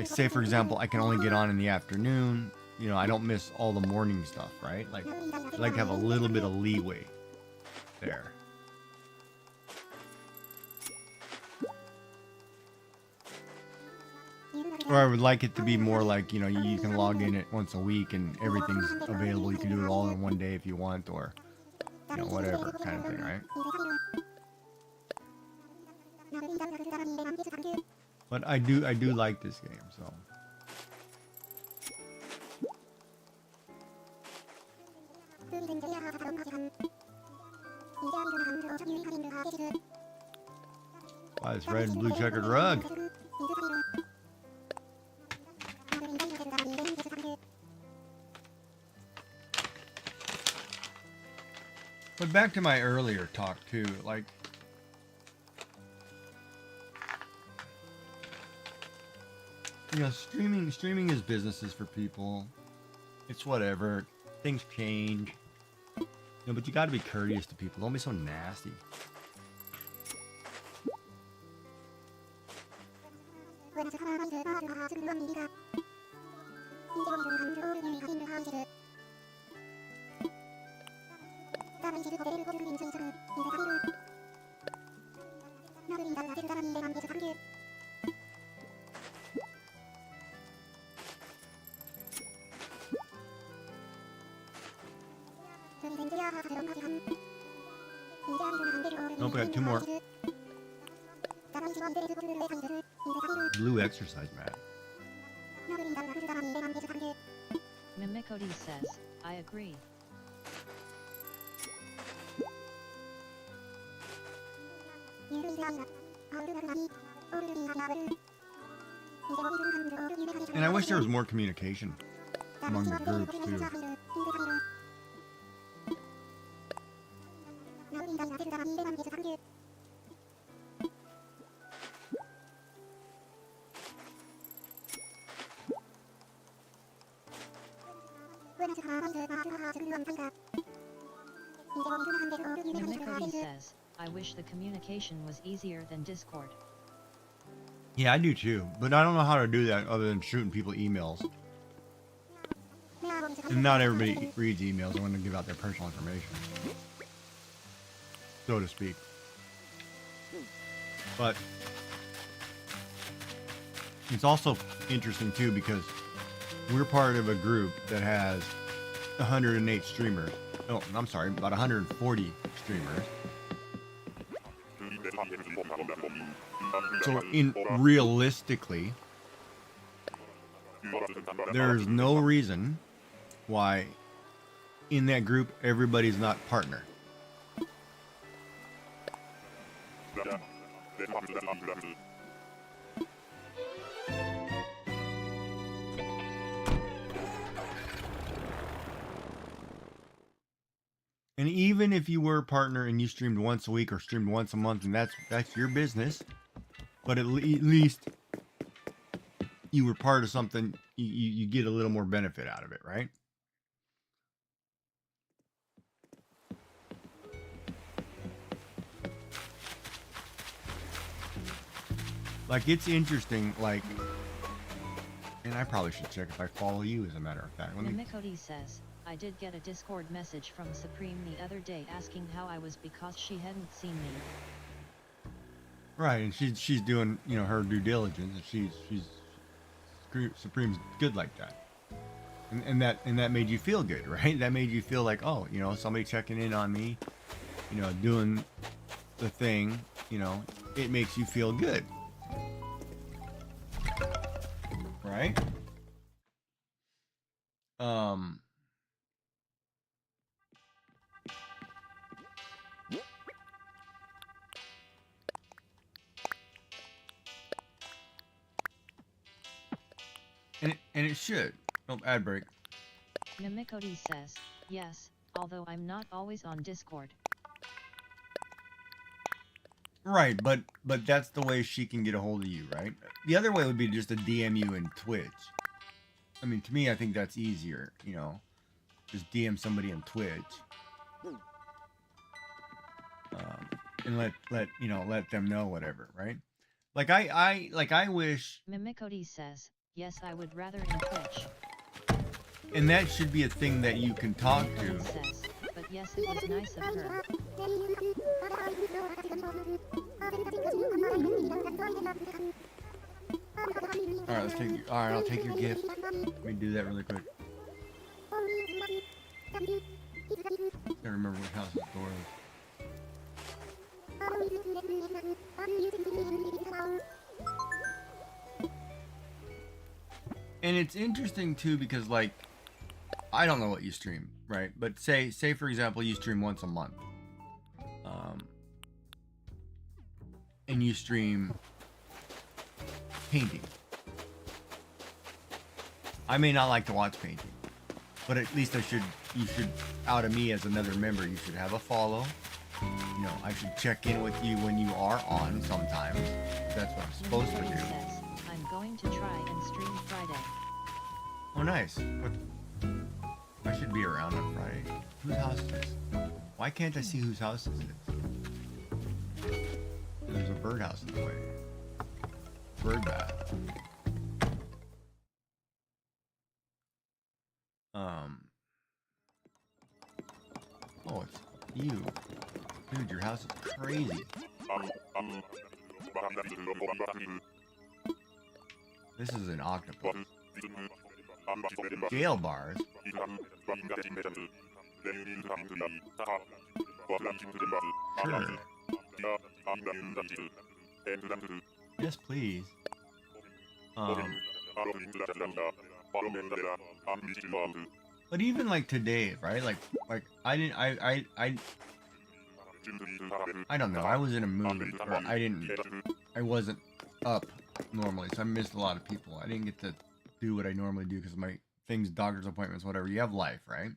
say for example, I can only get on in the afternoon. You know, I don't miss all the morning stuff, right? Like, I'd like to have a little bit of leeway there. Or I would like it to be more like, you know, you can log in it once a week and everything's available. You can do it all in one day if you want, or, you know, whatever kind of thing, right? But I do like this game, so. Buy this red and blue checkered rug. But back to my earlier talk too, like, you know, streaming is businesses for people. It's whatever. Things change. You know, but you got to be courteous to people. Don't be so nasty. Nope, I got two more. Blue exercise mat. Mimikody says, I agree. And I wish there was more communication among the groups too. Mimikody says, I wish the communication was easier than Discord. Yeah, I do too, but I don't know how to do that other than shooting people emails. And not everybody reads emails. I want to give out their personal information, so to speak. But it's also interesting too because we're part of a group that has 108 streamers. Oh, I'm sorry, about 140 streamers. So realistically, there's no reason why in that group everybody's not partner. And even if you were a partner and you streamed once a week or streamed once a month, and that's your business, but at least you were part of something, you get a little more benefit out of it, right? Like, it's interesting, like, and I probably should check if I follow you, as a matter of fact. Let me... Mimikody says, I did get a Discord message from Supreme the other day asking how I was because she hadn't seen me. Right, and she's doing, you know, her due diligence, and she's Supreme's good like that. And that made you feel good, right? That made you feel like, oh, you know, somebody checking in on me, you know, doing the thing, you know, it makes you feel good. Right? And it should. Oh, ad break. Mimikody says, yes, although I'm not always on Discord. Right, but that's the way she can get a hold of you, right? The other way would be just to DM you in Twitch. I mean, to me, I think that's easier, you know. Just DM somebody on Twitch. And let them know whatever, right? Like I wish. Mimikody says, yes, I would rather in Twitch. And that should be a thing that you can talk to. Says, but yes, it was nice of her. Alright, let's take. Alright, I'll take your gift. Let me do that really quick. Gotta remember what house's door is. And it's interesting too because, like, I don't know what you stream, right? But say for example you stream once a month, and you stream painting. I may not like to watch painting, but at least you should, out of me as another member, you should have a follow. You know, I should check in with you when you are on sometimes. That's what I'm supposed to do. Says, I'm going to try and stream Friday. Oh, nice. I should be around on Friday. Whose house is this? Why can't I see whose house this is? There's a birdhouse in the way. Bird bath. Oh, it's you. Dude, your house is crazy. This is an octopus. Jail bars? Sure. Yes, please. But even like today, right? Like I don't know. I was in a mood, or I wasn't up normally, so I missed a lot of people. I didn't get to do what I normally do because of my things, doctor's appointments, whatever. You have life, right?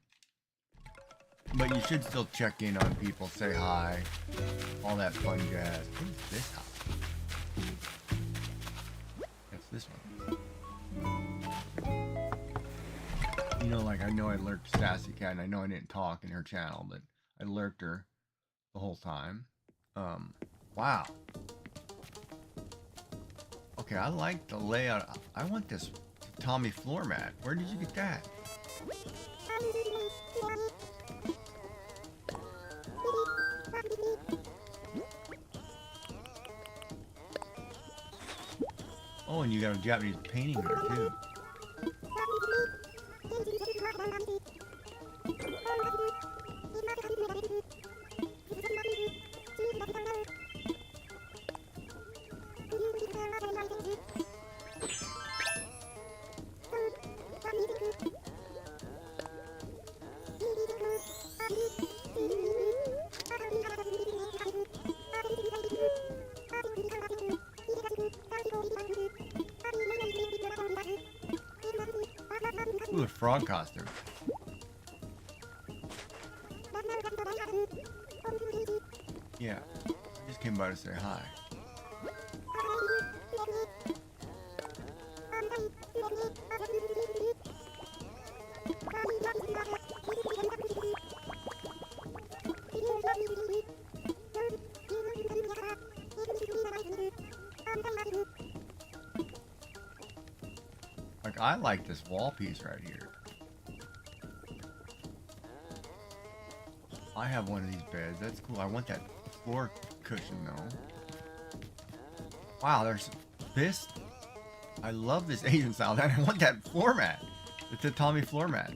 But you should still check in on people, say hi, all that fun jazz. Who's this house? That's this one. You know, like I know I lurked Sassy Cat, and I know I didn't talk in her channel, but I lurked her the whole time. Wow. Okay, I like the layout. I want this Tommy floor mat. Where did you get that? Oh, and you got a Japanese painting there too. Ooh, a frog costume. Yeah, I just came by to say hi. I like this wall piece right here. I have one of these beds. That's cool. I want that floor cushion though. Wow, there's this. I love this Asian style. And I want that floor mat. It's a Tommy floor mat.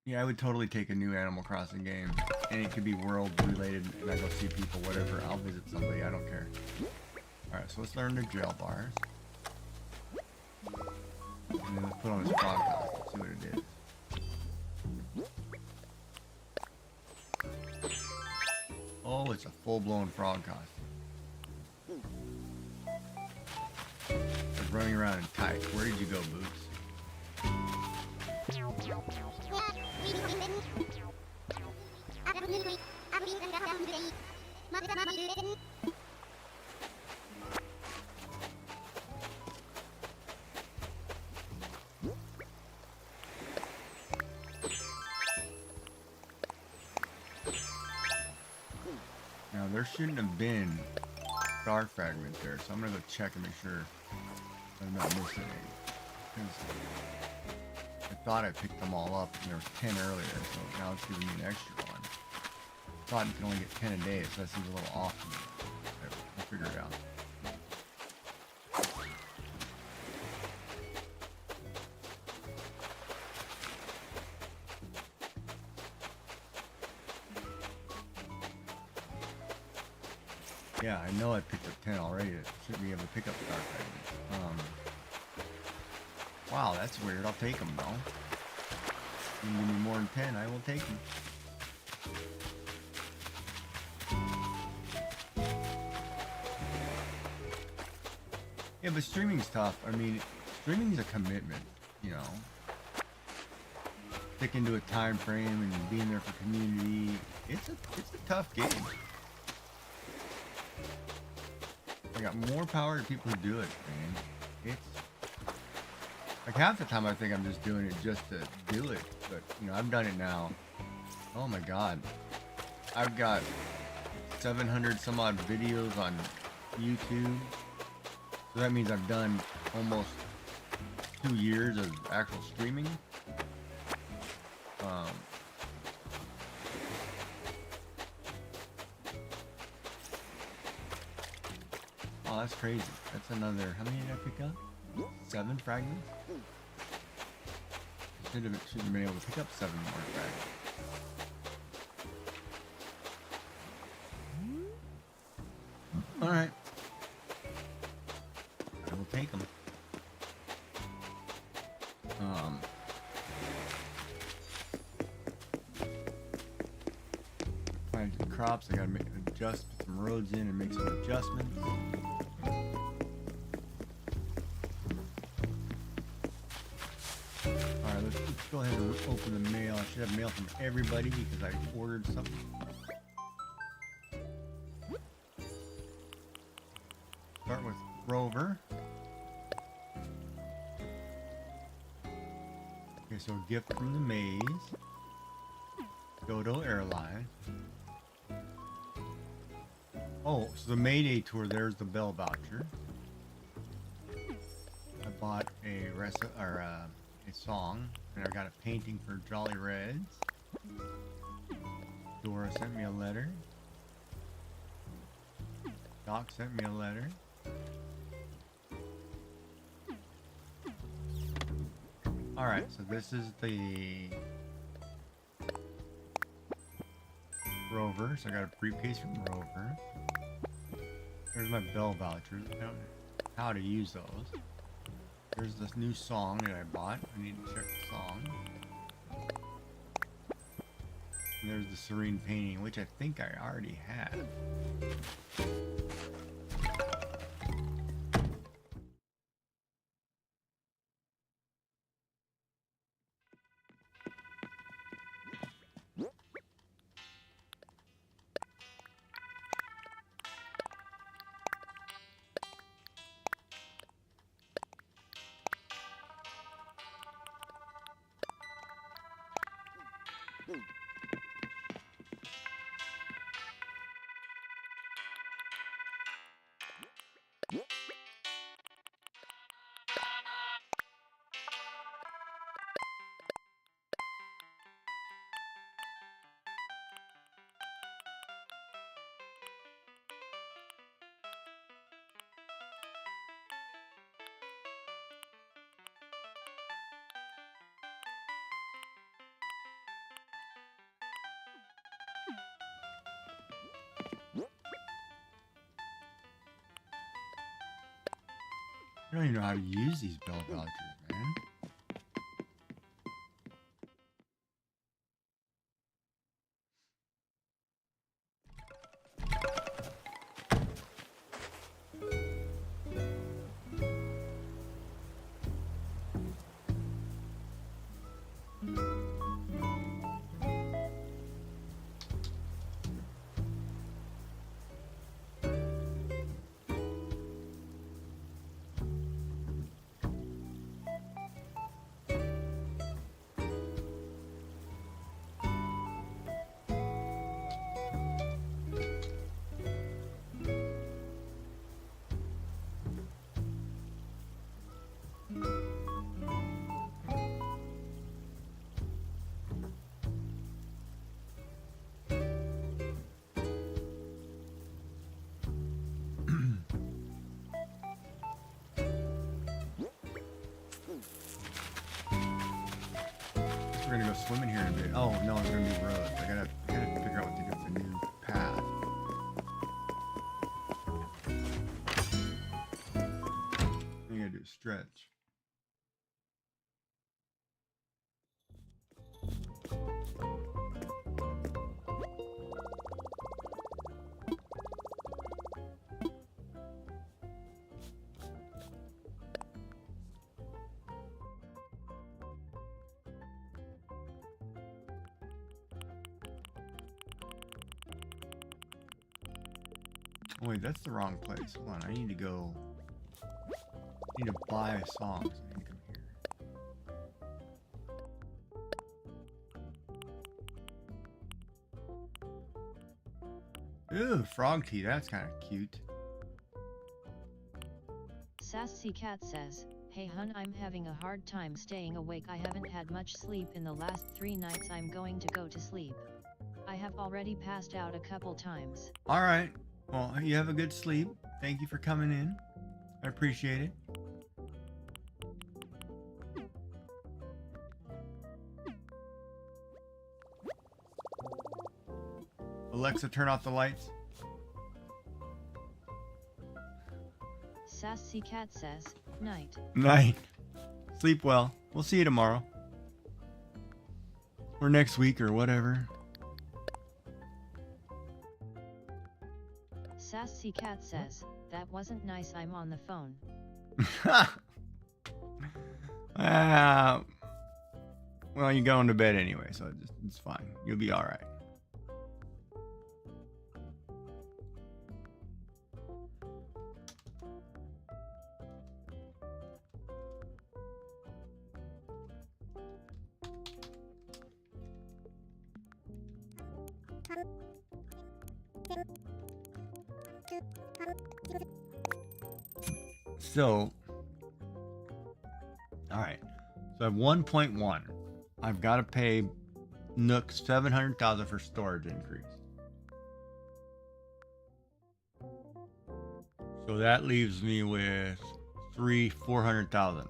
Yeah, I would totally take a new Animal Crossing game. And it could be world related. And I go see people, whatever. I'll visit somebody. I don't care. Alright, so let's learn the drill bars. And then let's put on this frog costume. See what it is. Oh, it's a full-blown frog costume. It's running around in tights. Where did you go, Boots? Now, there shouldn't have been star fragments there, so I'm gonna go check and make sure I'm not missing any. I thought I picked them all up, and there was 10 earlier, so now it's giving me an extra one. I thought you can only get 10 a day, so that seems a little off to me. Whatever, we'll figure it out. Yeah, I know I picked up 10 already. I should be able to pick up star fragments. Wow, that's weird. I'll take them though. You can give me more than 10, I will take them. Yeah, but streaming's tough. I mean, streaming's a commitment, you know. Sticking to a time frame and being there for community. It's a tough game. I got more power to people who do it, man. It's like half the time I think I'm just doing it just to do it, but you know, I've done it now. Oh my god. I've got 700 some odd videos on YouTube. So that means I've done almost 2 years of actual streaming. Oh, that's crazy. That's another. How many did I pick up? 7 fragments? Should have been able to pick up 7 more fragments. Alright. I will take them. Find the crops. I gotta put some roads in and make some adjustments. Alright, let's go ahead and open the mail. I should have mail from everybody because I ordered something. Start with Rover. Okay, so a gift from the maze. Dodo Airline. Oh, so the Mayday tour, there's the bell voucher. I bought a song, and I got a painting for Jolly Reds. Dora sent me a letter. Doc sent me a letter. Alright, so this is the Rover, so I got a briefcase from Rover. There's my bell vouchers. I don't know how to use those. There's this new song that I bought. I need to check the song. And there's the Serene painting, which I think I already had. I don't even know how to use these bell vouchers, man. We're gonna go swimming here in a bit. Oh no, it's gonna be roads. I gotta figure out what to do with the new path. I gotta do a stretch. Oh, wait, that's the wrong place. Hold on, I need to go. I need to buy a song. So I need to come here. Ooh, frog tea. That's kind of cute. Sassy Cat says, "Hey hun, I'm having a hard time staying awake. I haven't had much sleep in the last 3 nights. I'm going to go to sleep. I have already passed out a couple times." All right. Well, you have a good sleep. Thank you for coming in. I appreciate it. Alexa, turn off the lights. Sassy Cat says, "Night." Night. Sleep well. We'll see you tomorrow. Or next week or whatever. Sassy Cat says, "That wasn't nice. I'm on the phone." Well, you're going to bed anyway, so it's fine. You'll be all right. So, all right. So I have 1.1. I've got to pay Nook 700,000 for storage increase. So that leaves me with 400,000,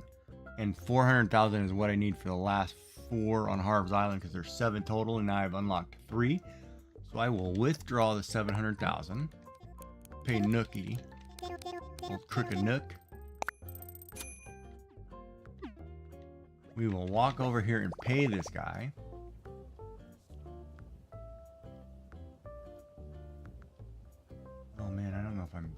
and 400,000 is what I need for the last 4 on Harv's Island because there's 7 total, and now I've unlocked 3. So I will withdraw the 700,000, pay Nookie, old crooked Nook. We will walk over here and pay this guy. Oh man, I don't know if I'm...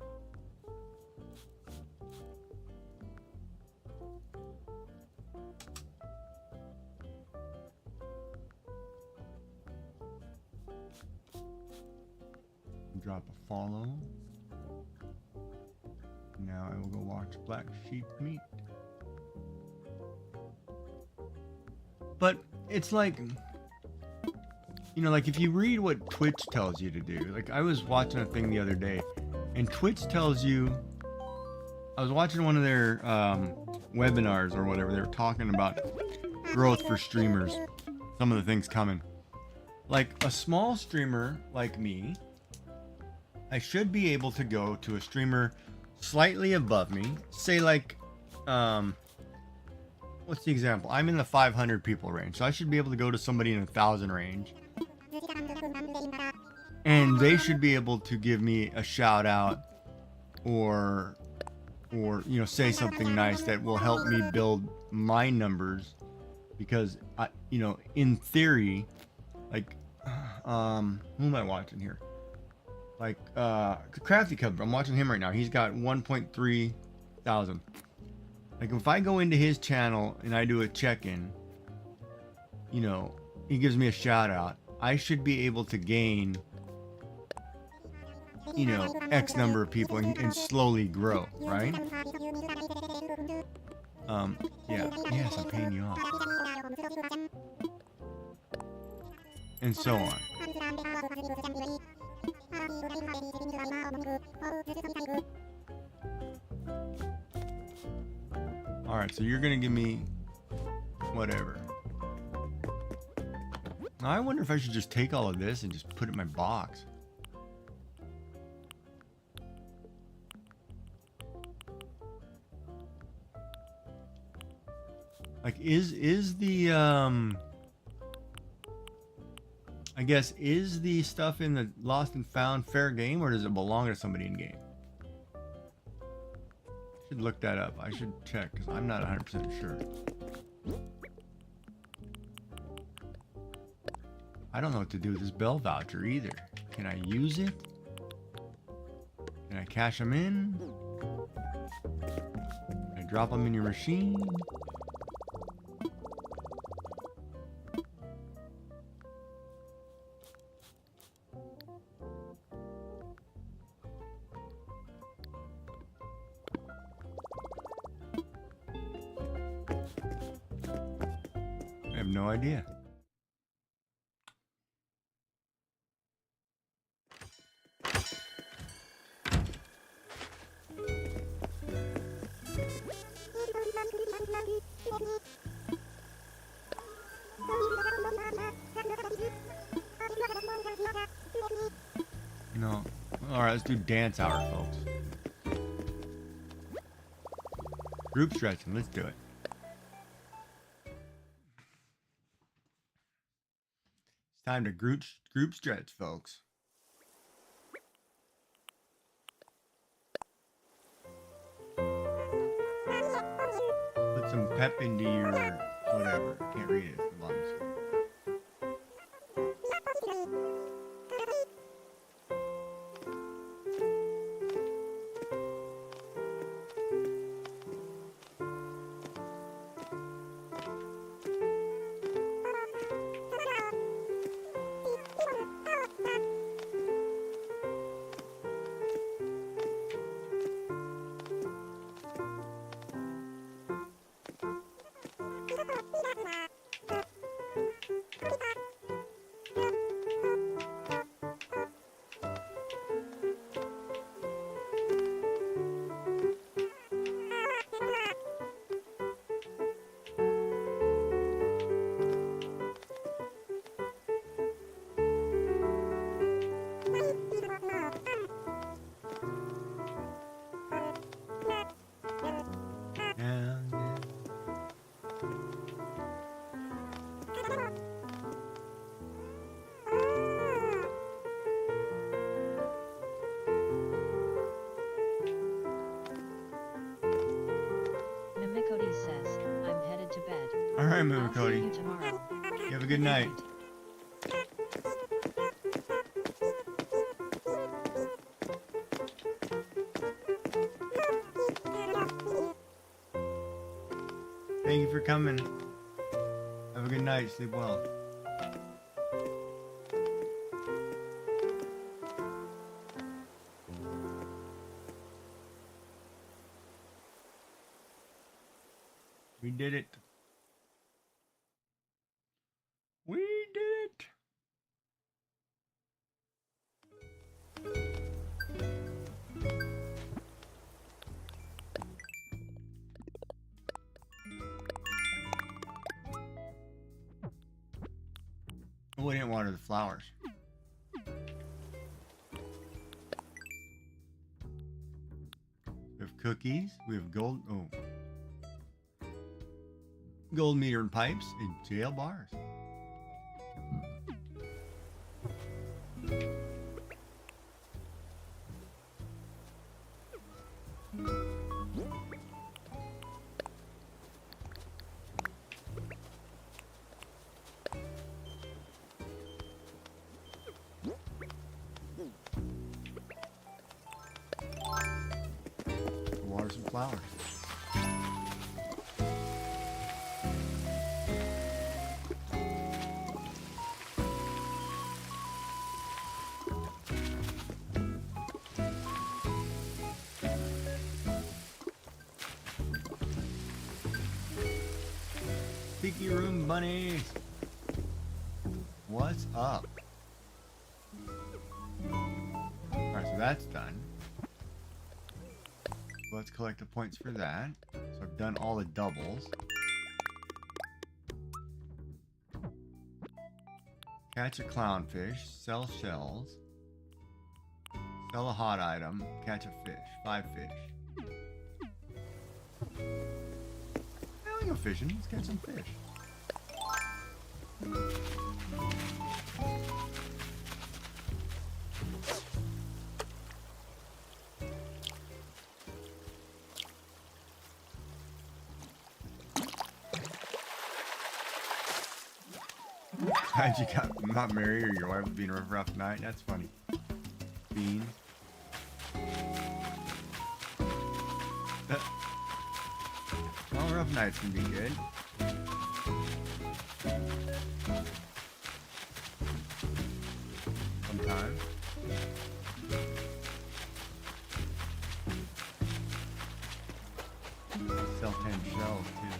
Drop a follow. Now I will go watch Black Sheep meet. But it's like, you know, like if you read what Twitch tells you to do, like I was watching a thing the other day and Twitch tells you, I was watching one of their webinars or whatever, they were talking about growth for streamers, some of the things coming. Like a small streamer like me, I should be able to go to a streamer slightly above me, say like, what's the example? I'm in the 500 people range, so I should be able to go to somebody in 1,000 range. And they should be able to give me a shout out or or you know, say something nice that will help me build my numbers, because I, you know, in theory, like, who am I watching here? Like, Crafty Cub, I'm watching him right now. He's got 1.3 thousand. Like, if I go into his channel and I do a check-in, you know, he gives me a shout out, I should be able to gain, you know, X number of people and slowly grow, right? Yeah, yes, I'm paying you off. And so on. Alright, so you're gonna give me whatever. Now, I wonder if I should just take all of this and just put it in my box. Like, is the I guess, is the stuff in the Lost and Found fair game, or does it belong to somebody in game? Should look that up. I should check, because I'm not 100% sure. I don't know what to do with this bell voucher either. Can I use it? Can I cash them in? Can I drop them in your machine? I have no idea. No. Alright, let's do dance hour, folks. Group stretching, let's do it. It's time to group stretch, folks. Put some pep into your whatever. Can't read it. It's long. Mimikody says, I'm headed to bed. Alright, I'll see Mimikody. you tomorrow. You have a good night. Thank you for coming. Have a good night. Sleep well. We did it. We did it. Oh, we didn't water the flowers. We have cookies. We have gold. Oh. Gold meter and pipes and jail bars. flowers. Tiki room bunnies. What's up? Alright, so that's done. Let's collect the points for that. So I've done all the doubles. Catch a clownfish, sell shells, sell a hot item, catch a fish, 5 fish. Well, we go fishing, let's catch some fish. Glad you not married or your wife was being a rough night. That's funny. Beans. Well, rough nights can be good. Sometimes. I sell 10 shells too.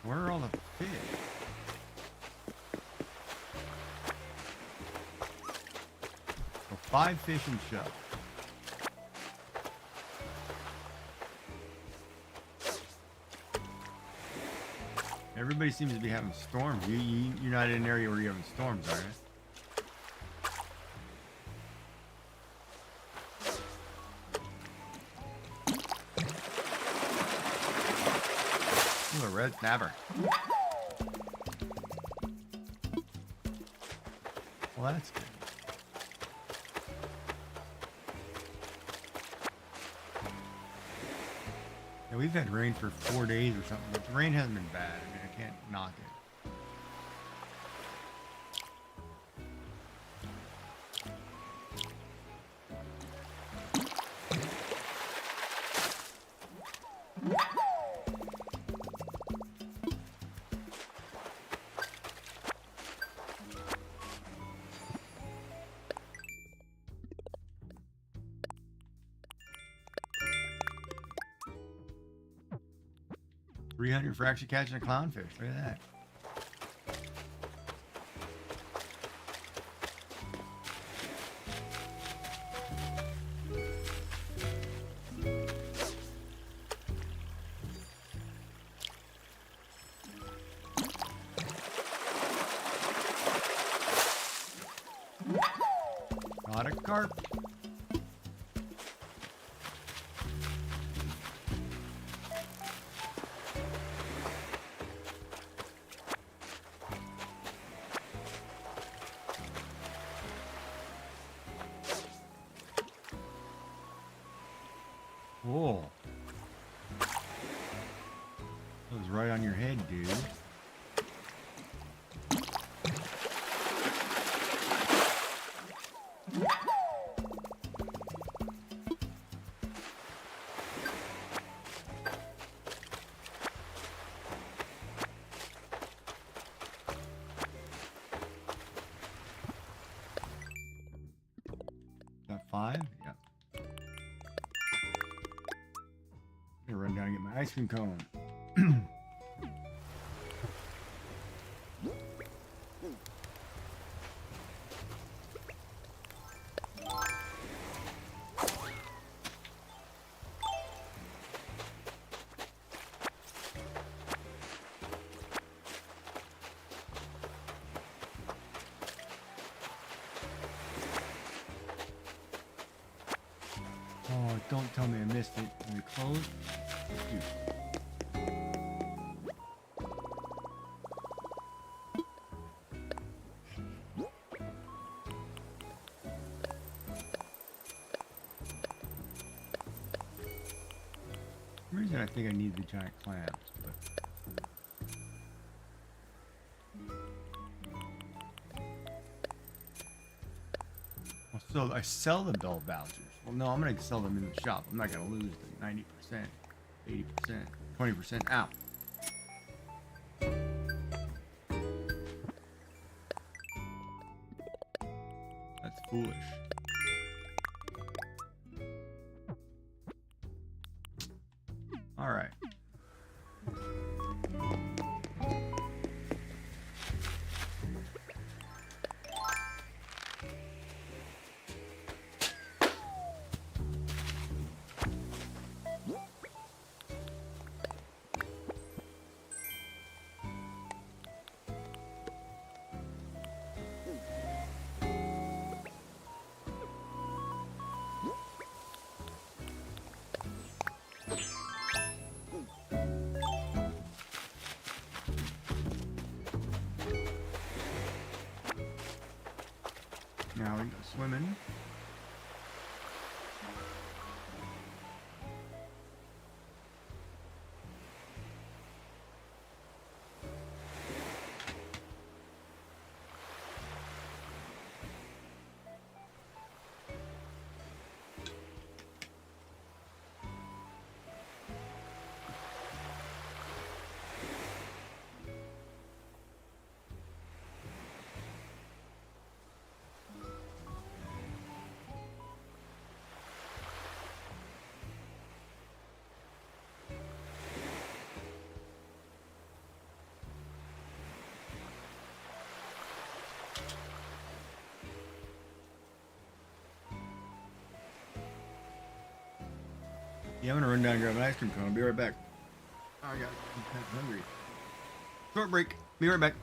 Where are all the fish? So 5 fish and shell. Everybody seems to be having storms. You're not in an area where you're having storms, are you? Ooh, a red snapper. Well, that's good. Yeah, we've had rain for 4 days or something, but the rain hasn't been bad. I mean, I can't knock it. $300 for actually catching a clownfish. Look at that. Not a carp. Whoa. That was right on your head, dude. Is that 5? Yeah. I'm gonna run down and get my ice cream cone. Oh, don't tell me I missed it. Are we closed? Dude. For some reason I think I need the giant clams, but I sell the bell vouchers. Well, no, I'm gonna sell them in the shop. I'm not gonna lose the 90%, 80%, 20% out. That's foolish. All right. Now we go swimming. Yeah, I'm gonna run down and grab an ice cream cone. I'll be right back. Oh, I'm hungry. Short break. Be right back.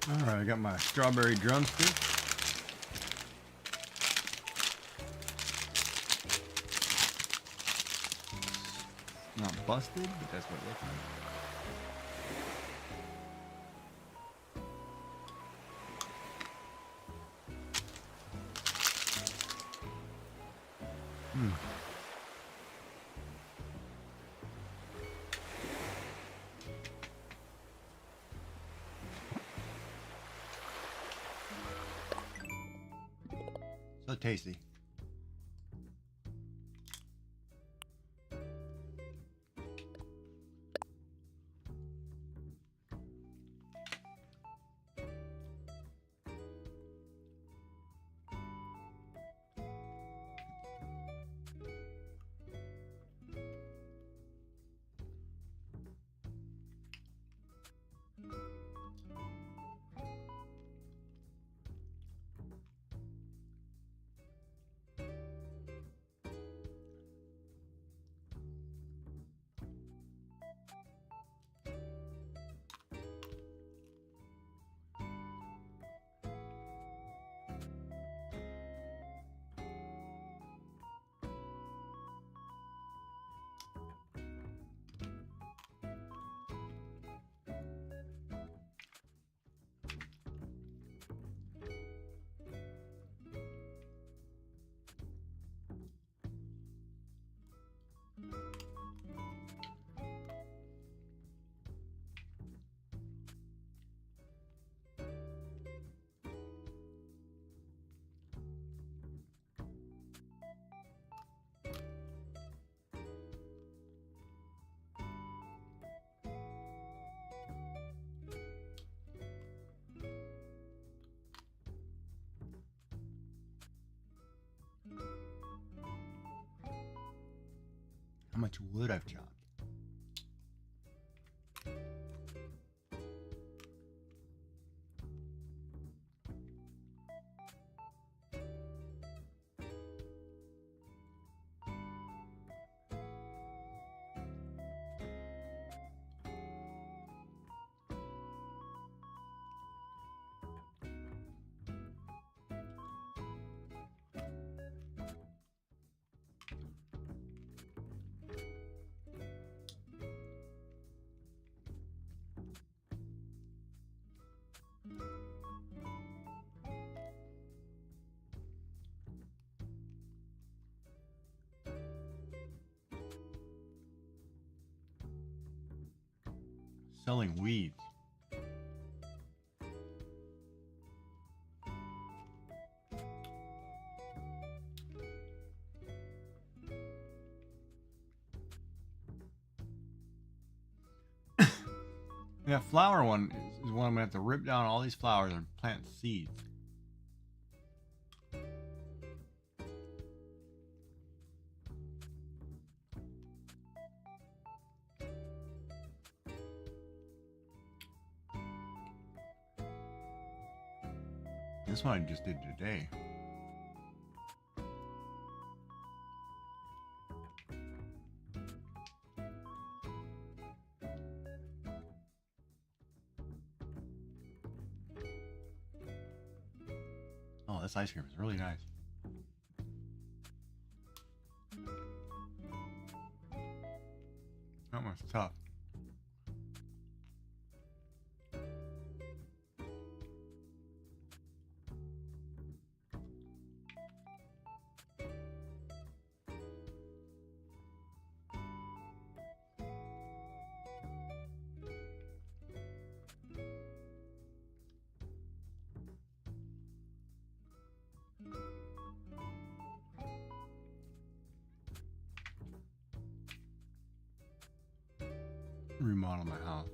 All right, I got my strawberry drumstick. Not busted, but that's what it looks like. So tasty. much wood I've chopped. Selling weeds. Yeah, flower one is one I'm gonna have to rip down all these flowers and plant seeds. This one I just did today. Oh, this ice cream is really nice. That one's tough. Remodel my house.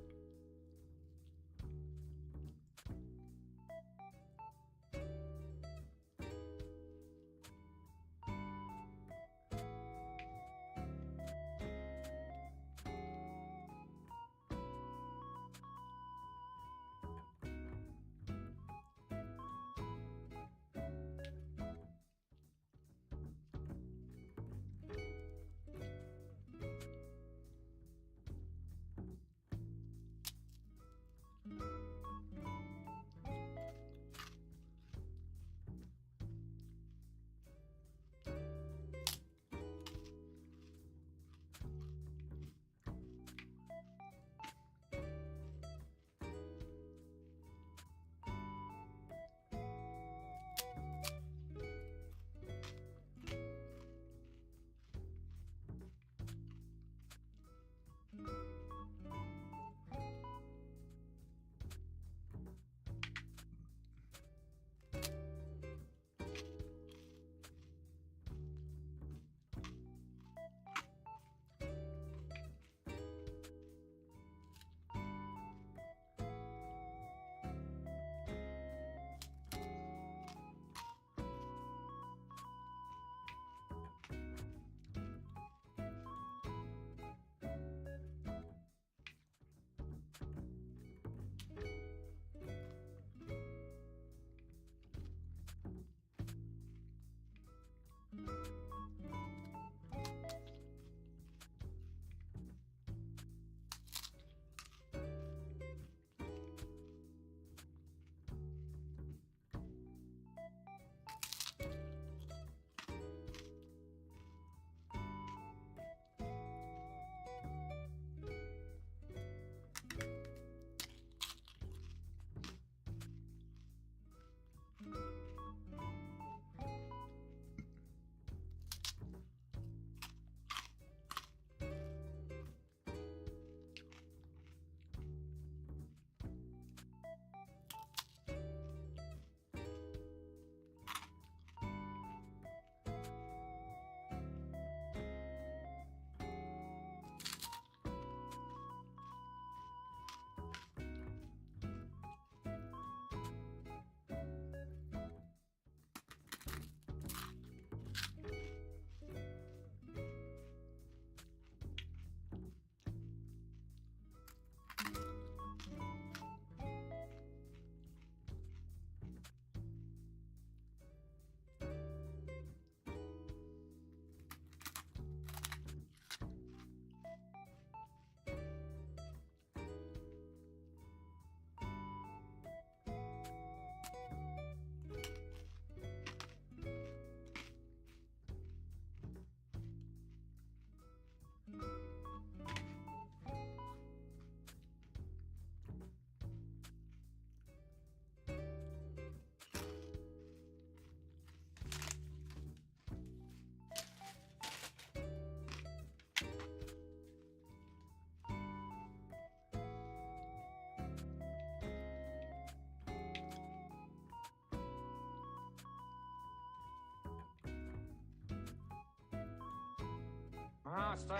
Master,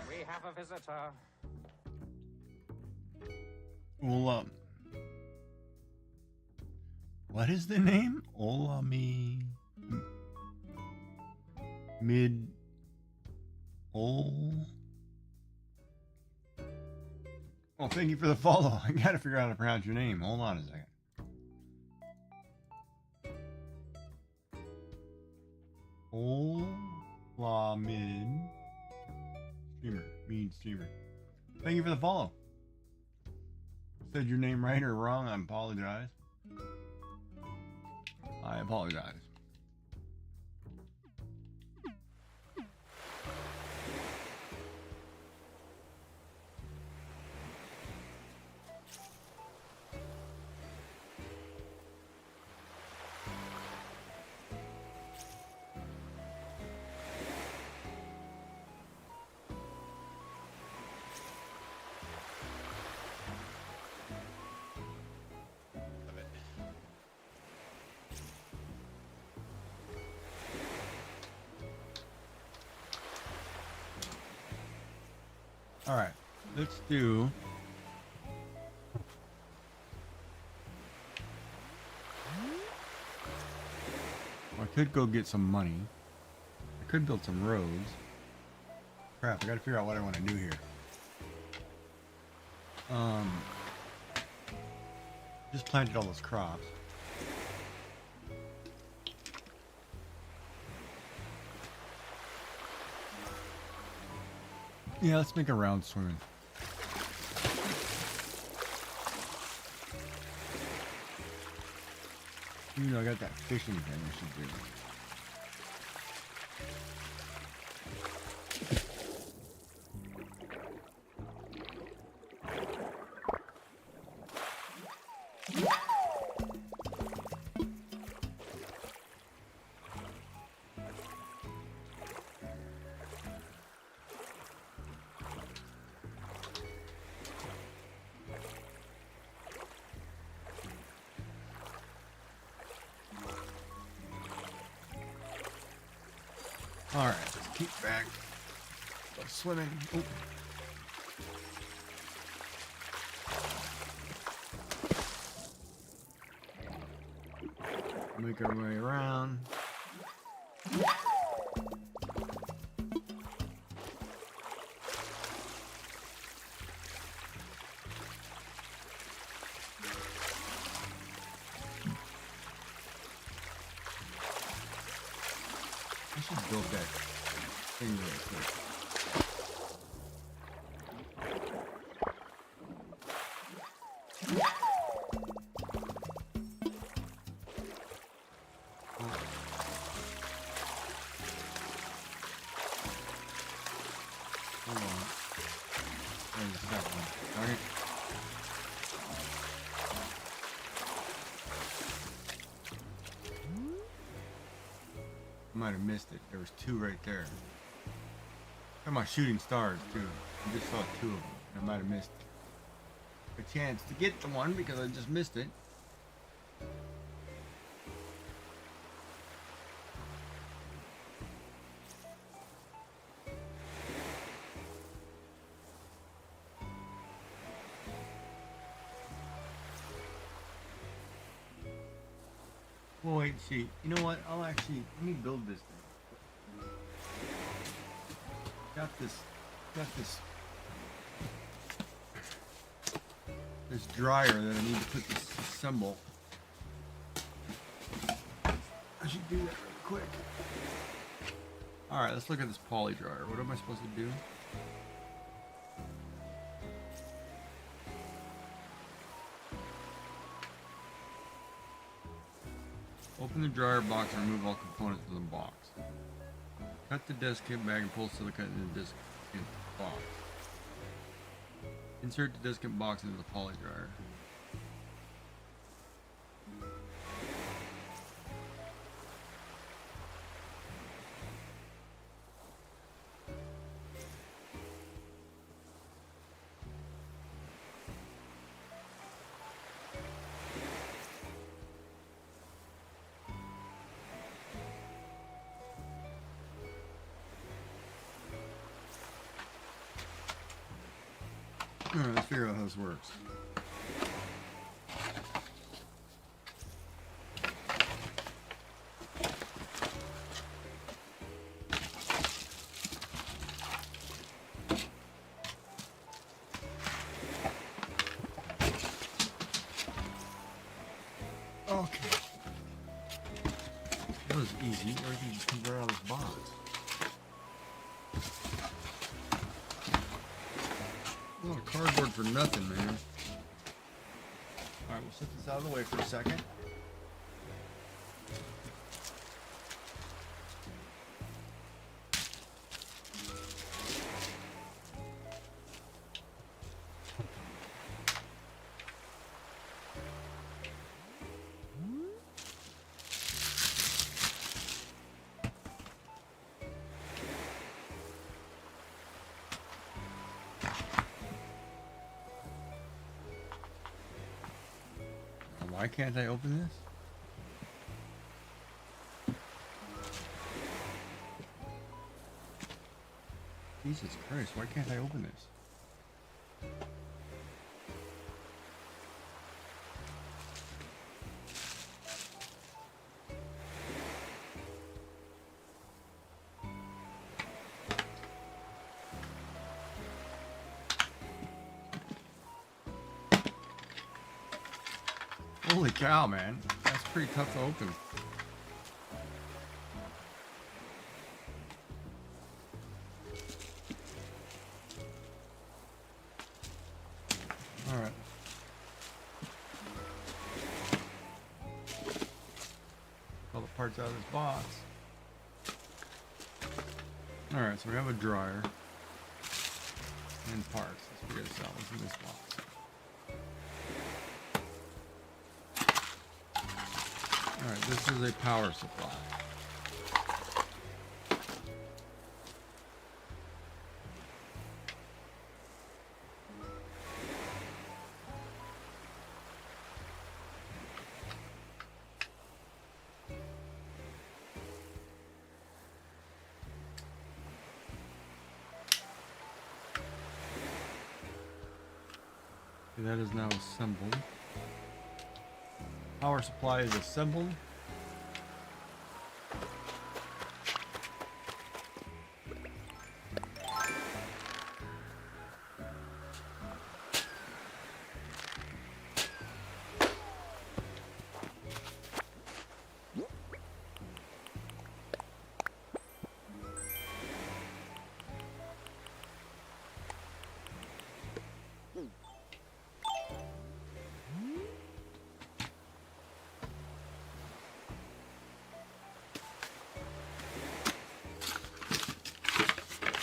we have a visitor. Well, what is the name? Olami Mid Ol. Well, thank you for the follow. I gotta figure out how to pronounce your name. Hold on a second. Olamid Streamer. Mean Streamer. Thank you for the follow. Said your name right or wrong, I apologize. I apologize. All right, let's do. I could go get some money. I could build some roads. Crap, I gotta figure out what I want to do here. Just planted all those crops. Yeah, let's make a round swimming. You know, I got that fishing thing I should do. Alright, let's keep back. Go swimming. Oh. Make our way around. I should build that thing real quick. Hold on. There's a second one. Darn it. I might have missed it. There was two right there. Talking about shooting stars too. I just saw two of them. I might have missed a chance to get the one because I just missed it. Well, wait, see. You know what? I'll actually let me build this thing. Got this dryer that I need to put this assemble. I should do that real quick. All right, let's look at this poly dryer. What am I supposed to do? Open the dryer box and remove all components of the box. Cut the desiccant bag and pull silicate into the desiccant box. Insert the desiccant box into the poly dryer. Alright, let's figure out how this works. Okay. That was easy. Everything just comes right out of this box. A lot of cardboard for nothing, man. Alright, we'll set this out of the way for a second. Why can't I open this? Jesus Christ, why can't I open this? Holy cow, man. That's pretty tough to open. Alright. All the parts out of this box. Alright, so we have a dryer. And parts. Let's figure this out. What's in this box? Alright, this is a power supply. Okay, that is now assembled. Power supply is assembled.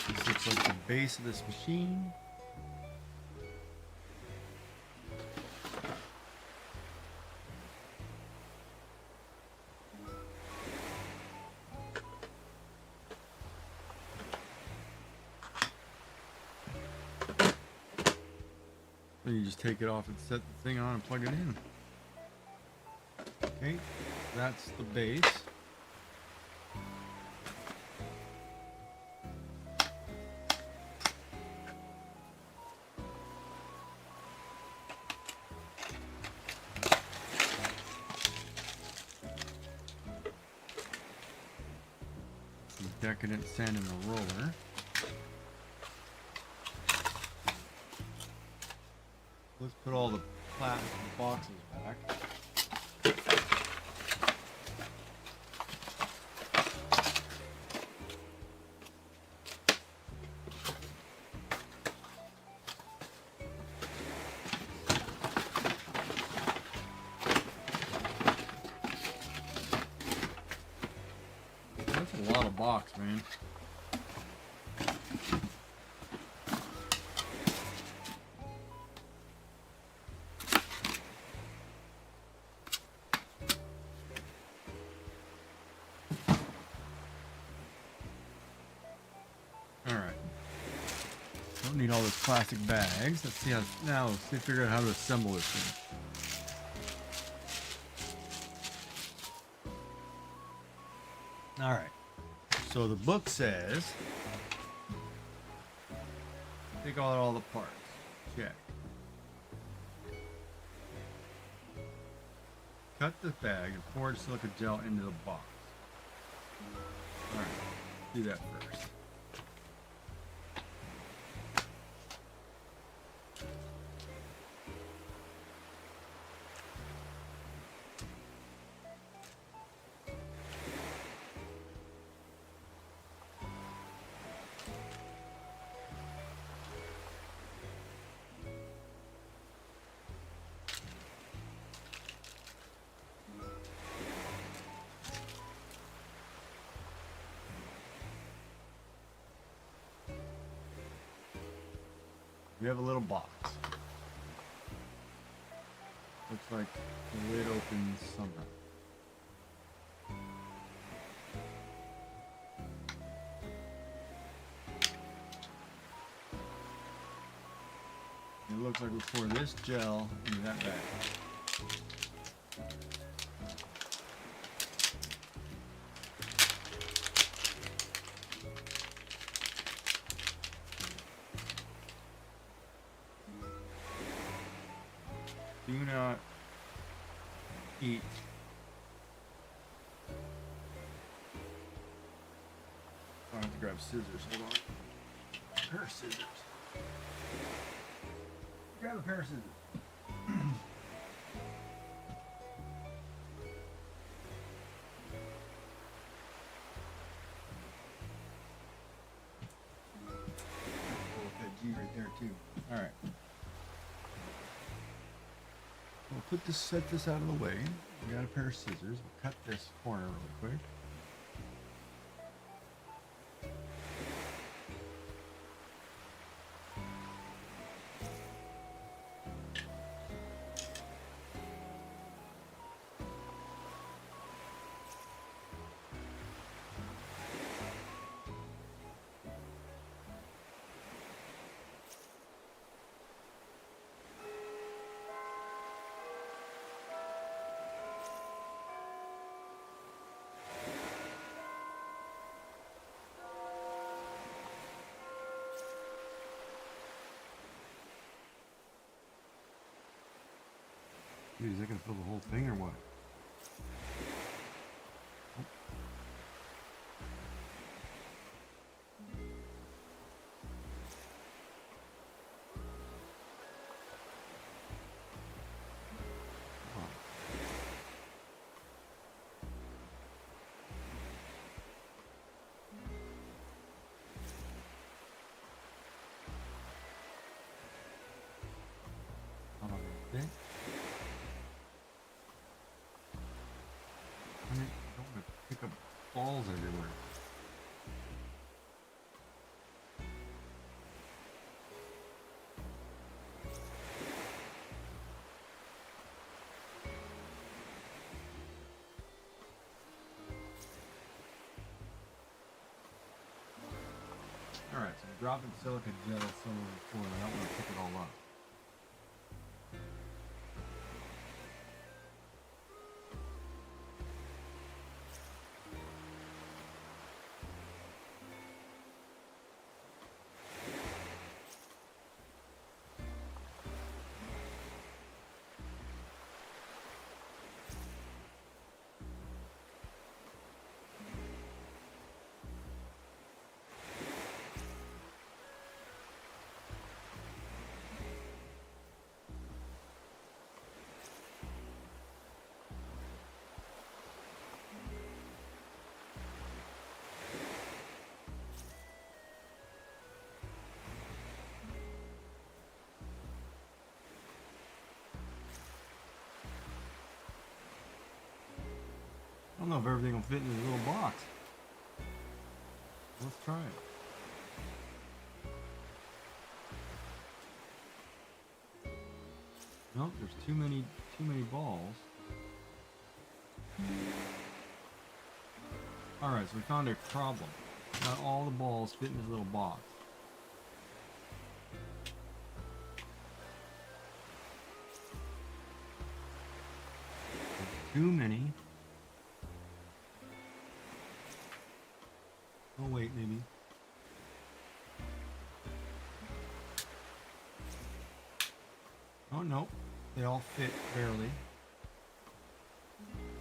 This looks like the base of this machine. Then you just take it off and set the thing on and plug it in. Okay, that's the base. Some decadent sand in the roller. Let's put all the plastic boxes back. That's a lot of box, man. Don't need all those plastic bags. Let's see how now. Let's see, figure out how to assemble this thing. All right. So the book says take out all the parts. Check. cut the bag and pour silica gel into the box. Alright, do that first. We have a little box. Looks like the lid opens somehow. It looks like we pour this gel into that bag. Do not eat. I have to grab scissors. Hold on. A pair of scissors. Grab a pair of scissors. Oh, that G right there too. All right. We'll set this out of the way. We got a pair of scissors. We'll cut this corner real quick. Dude, is that gonna fill the whole thing or what? Okay. I don't want to pick up balls everywhere. Alright, so I'm dropping silica gel some over the floor. I don't want to pick it all up. I don't know if everything will fit in this little box. Let's try it. Nope, there's too many balls. Alright, so we found a problem. Not all the balls fit in this little box. There's too many. Oh wait, maybe. Oh no, they all fit barely.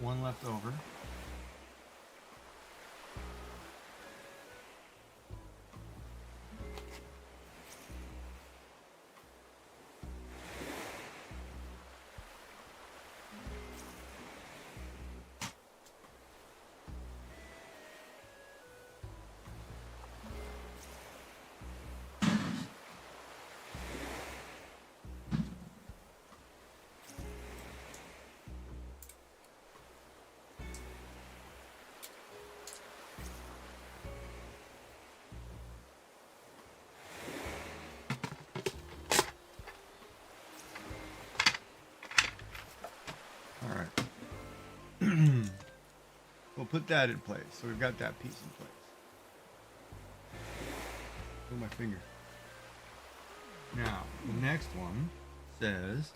one left over. We'll put that in place. So we've got that piece in place. Oh, my finger. Now, the next one says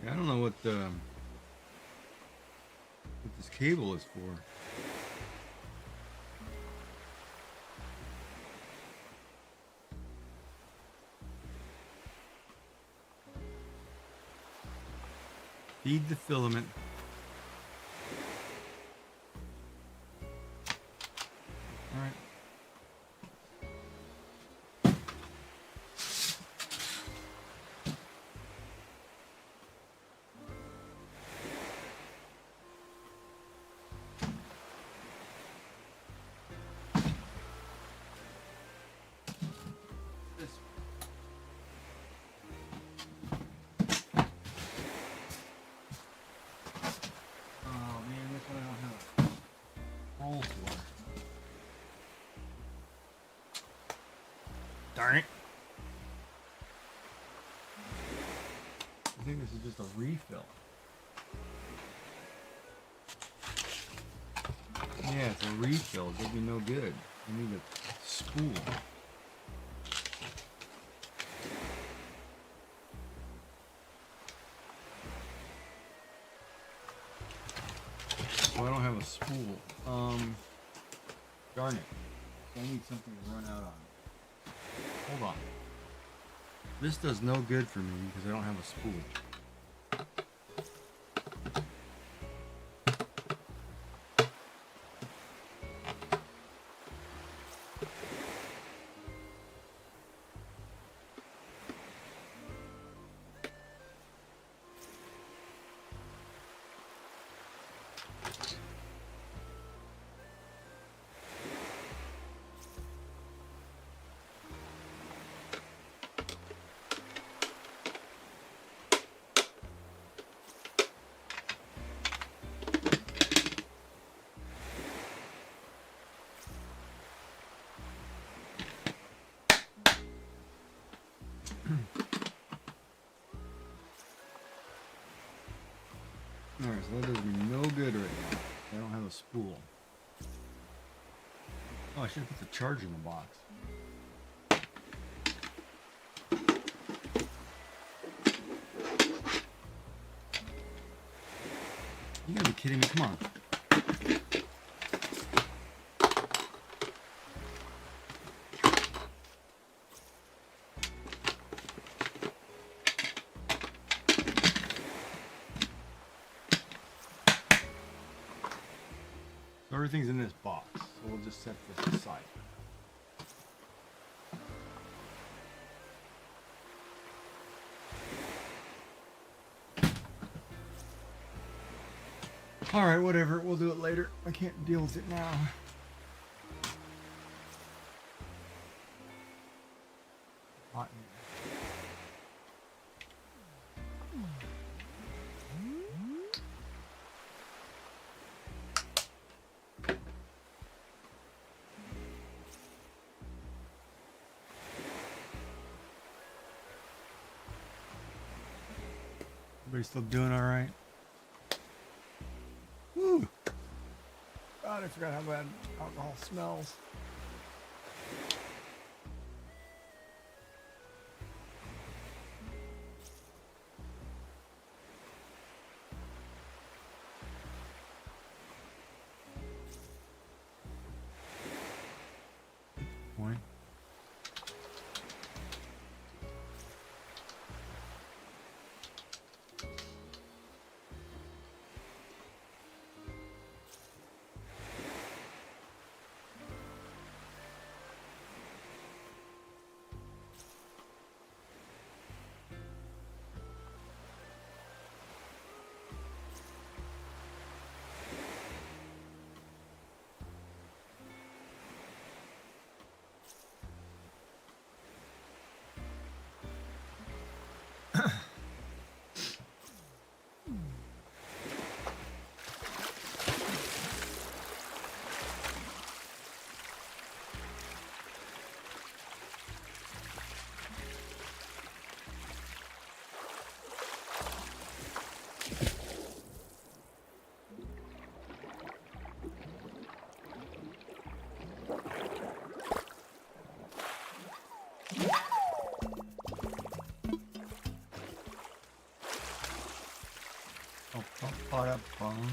I don't know what this cable is for. Feed the filament. All right. Darn it. I think this is just a refill. Yeah, it's a refill. It'll be no good. I need a spool. So I don't have a spool. Darn it. I need something to run out on. Hold on. This does no good for me because I don't have a spool. Alright, so that does me no good right now. I don't have a spool. Oh, I should have put the charger in the box. You gotta be kidding me, come on. So everything's in this box, so we'll just set this aside. Alright, whatever, we'll do it later. I can't deal with it now. Hot in here. Everybody still doing all right? Woo! God, I forgot how bad alcohol smells. Point. Ba-da-bum.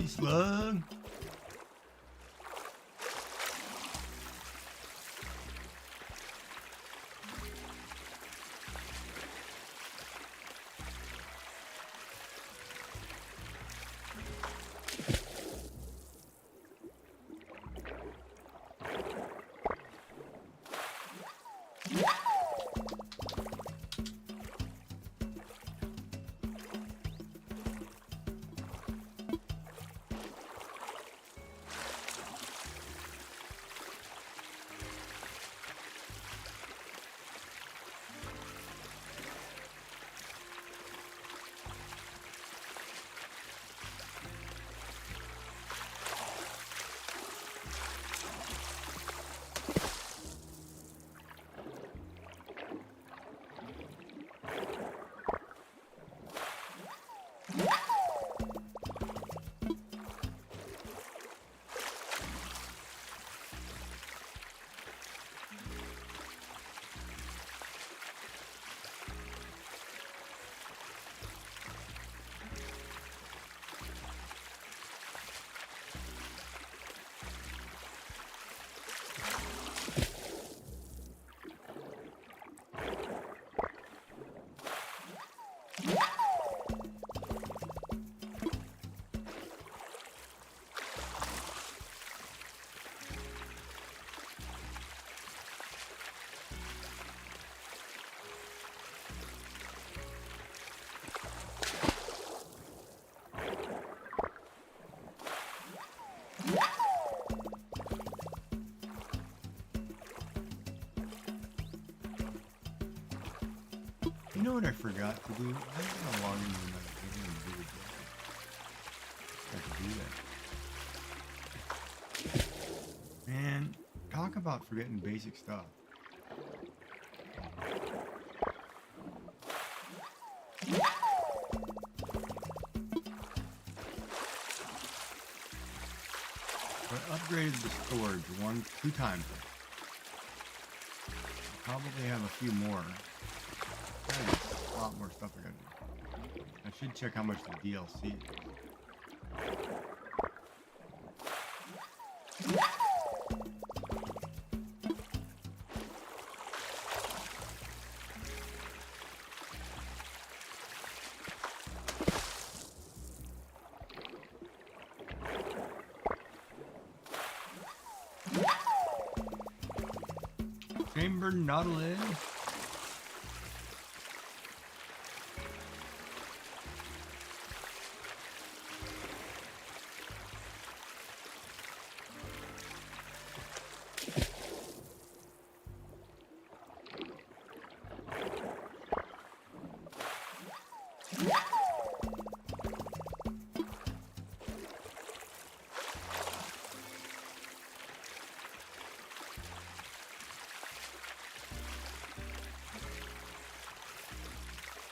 Slug. You know what I forgot to do? I don't know log into another video and do it. I could do that. Man, talk about forgetting basic stuff. I upgraded the storage two times. Probably have a few more. A lot more stuff I gotta do. I should check how much the DLC is. Amber Nautilus.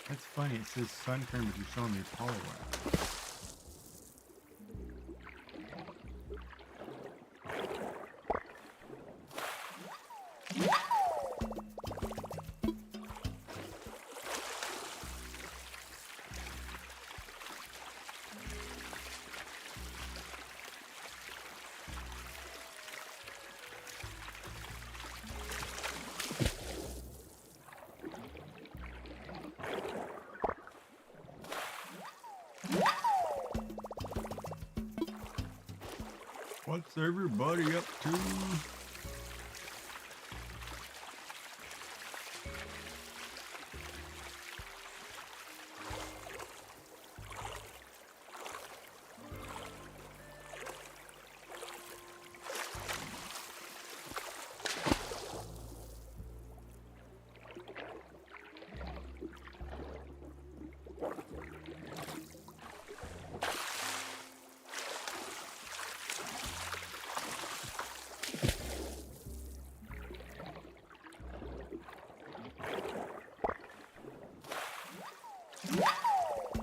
That's funny, it says sun kern, but you're showing me a polywire. What's everybody up to?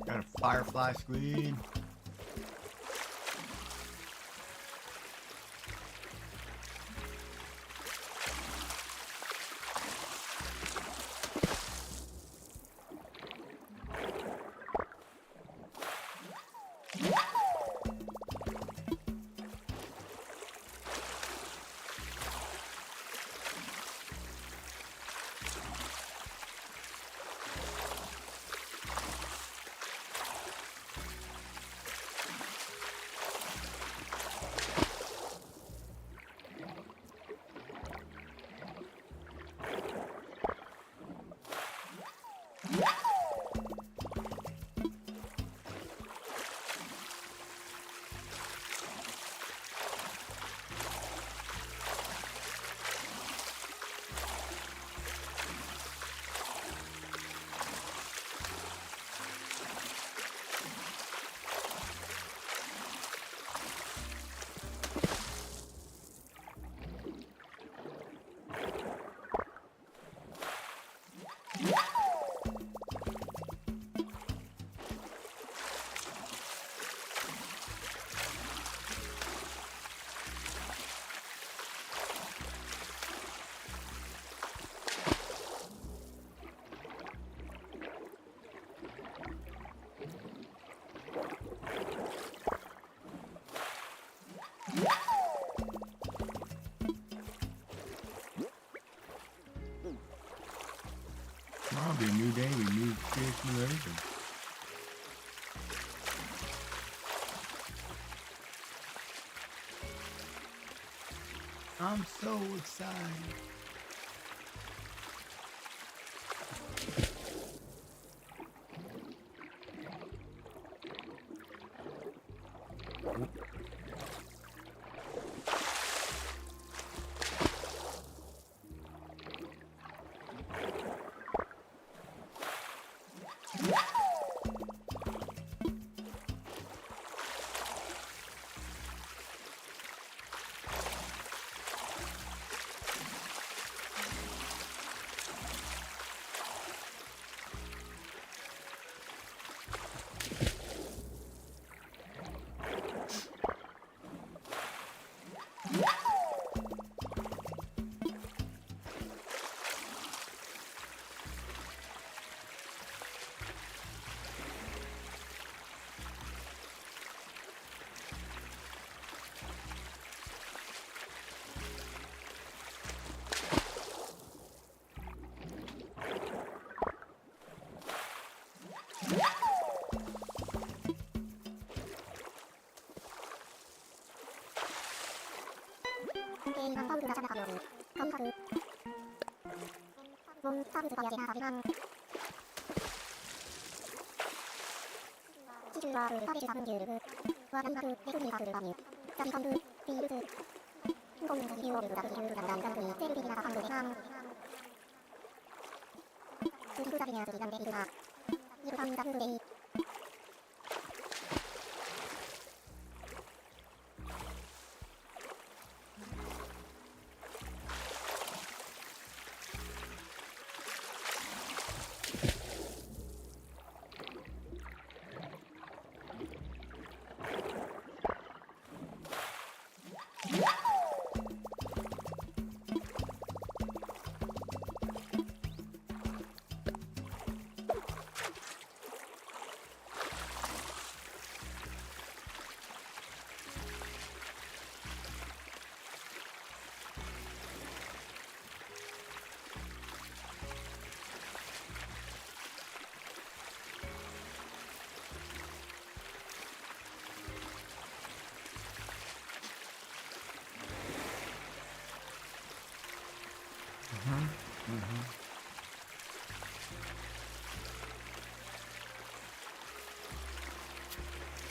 Got a firefly squid. Tomorrow will be a new day with new fish, new everything. I'm so excited.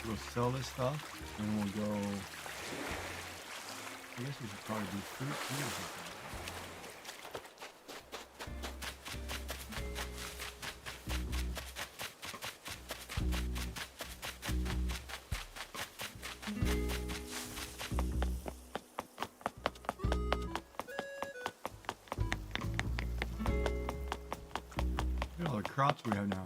We'll sell this stuff, and we'll go. I guess we should probably do fruit too. Look at all the crops we have now.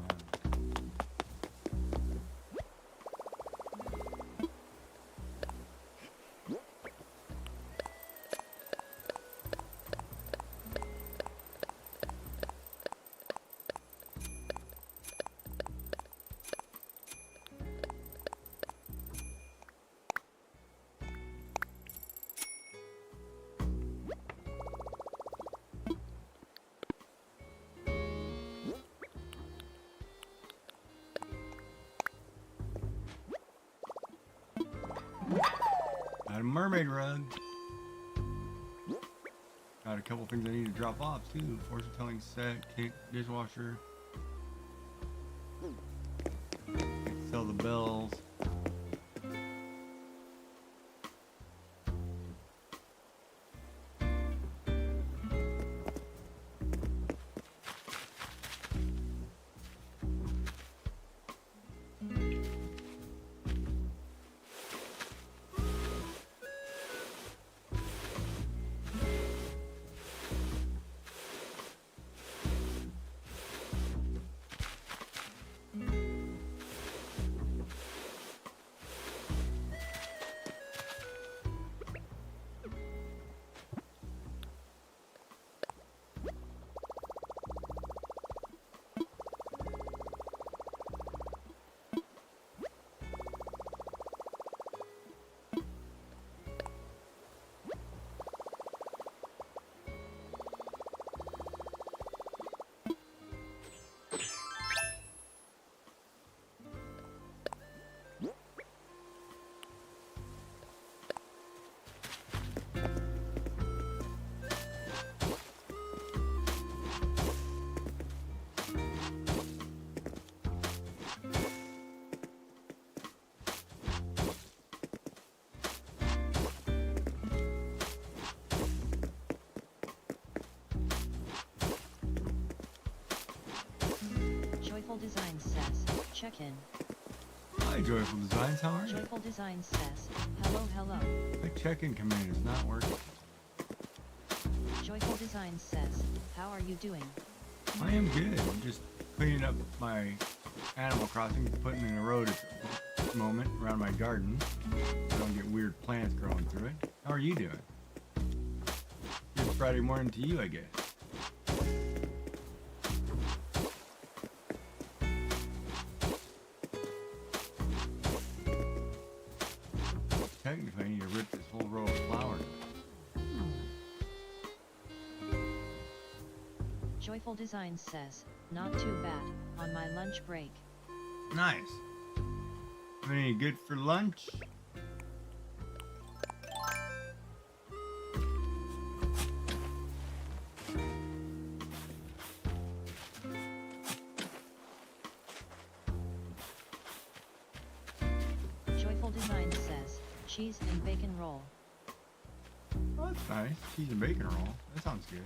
Got a mermaid rug. Got a couple things I need to drop off too. Fortune telling set, cake, dishwasher. Sell the bells. Joyful Designs says, check in. Hi, Joyful Designs. How are you? Joyful Designs says, hello, hello. My check-in command is not working. Joyful Designs says, how are you doing? I am good. I'm just cleaning up my Animal Crossing, putting in a road at the moment around my garden, so I don't get weird plants growing through it. How are you doing? Good Friday morning to you, I guess. Technically, I need to rip this whole row of flowers. Joyful Designs says, not too bad, on my lunch break. Nice. Any good for lunch? Cheese and bacon roll. Oh, that's nice. Cheese and bacon roll. That sounds good.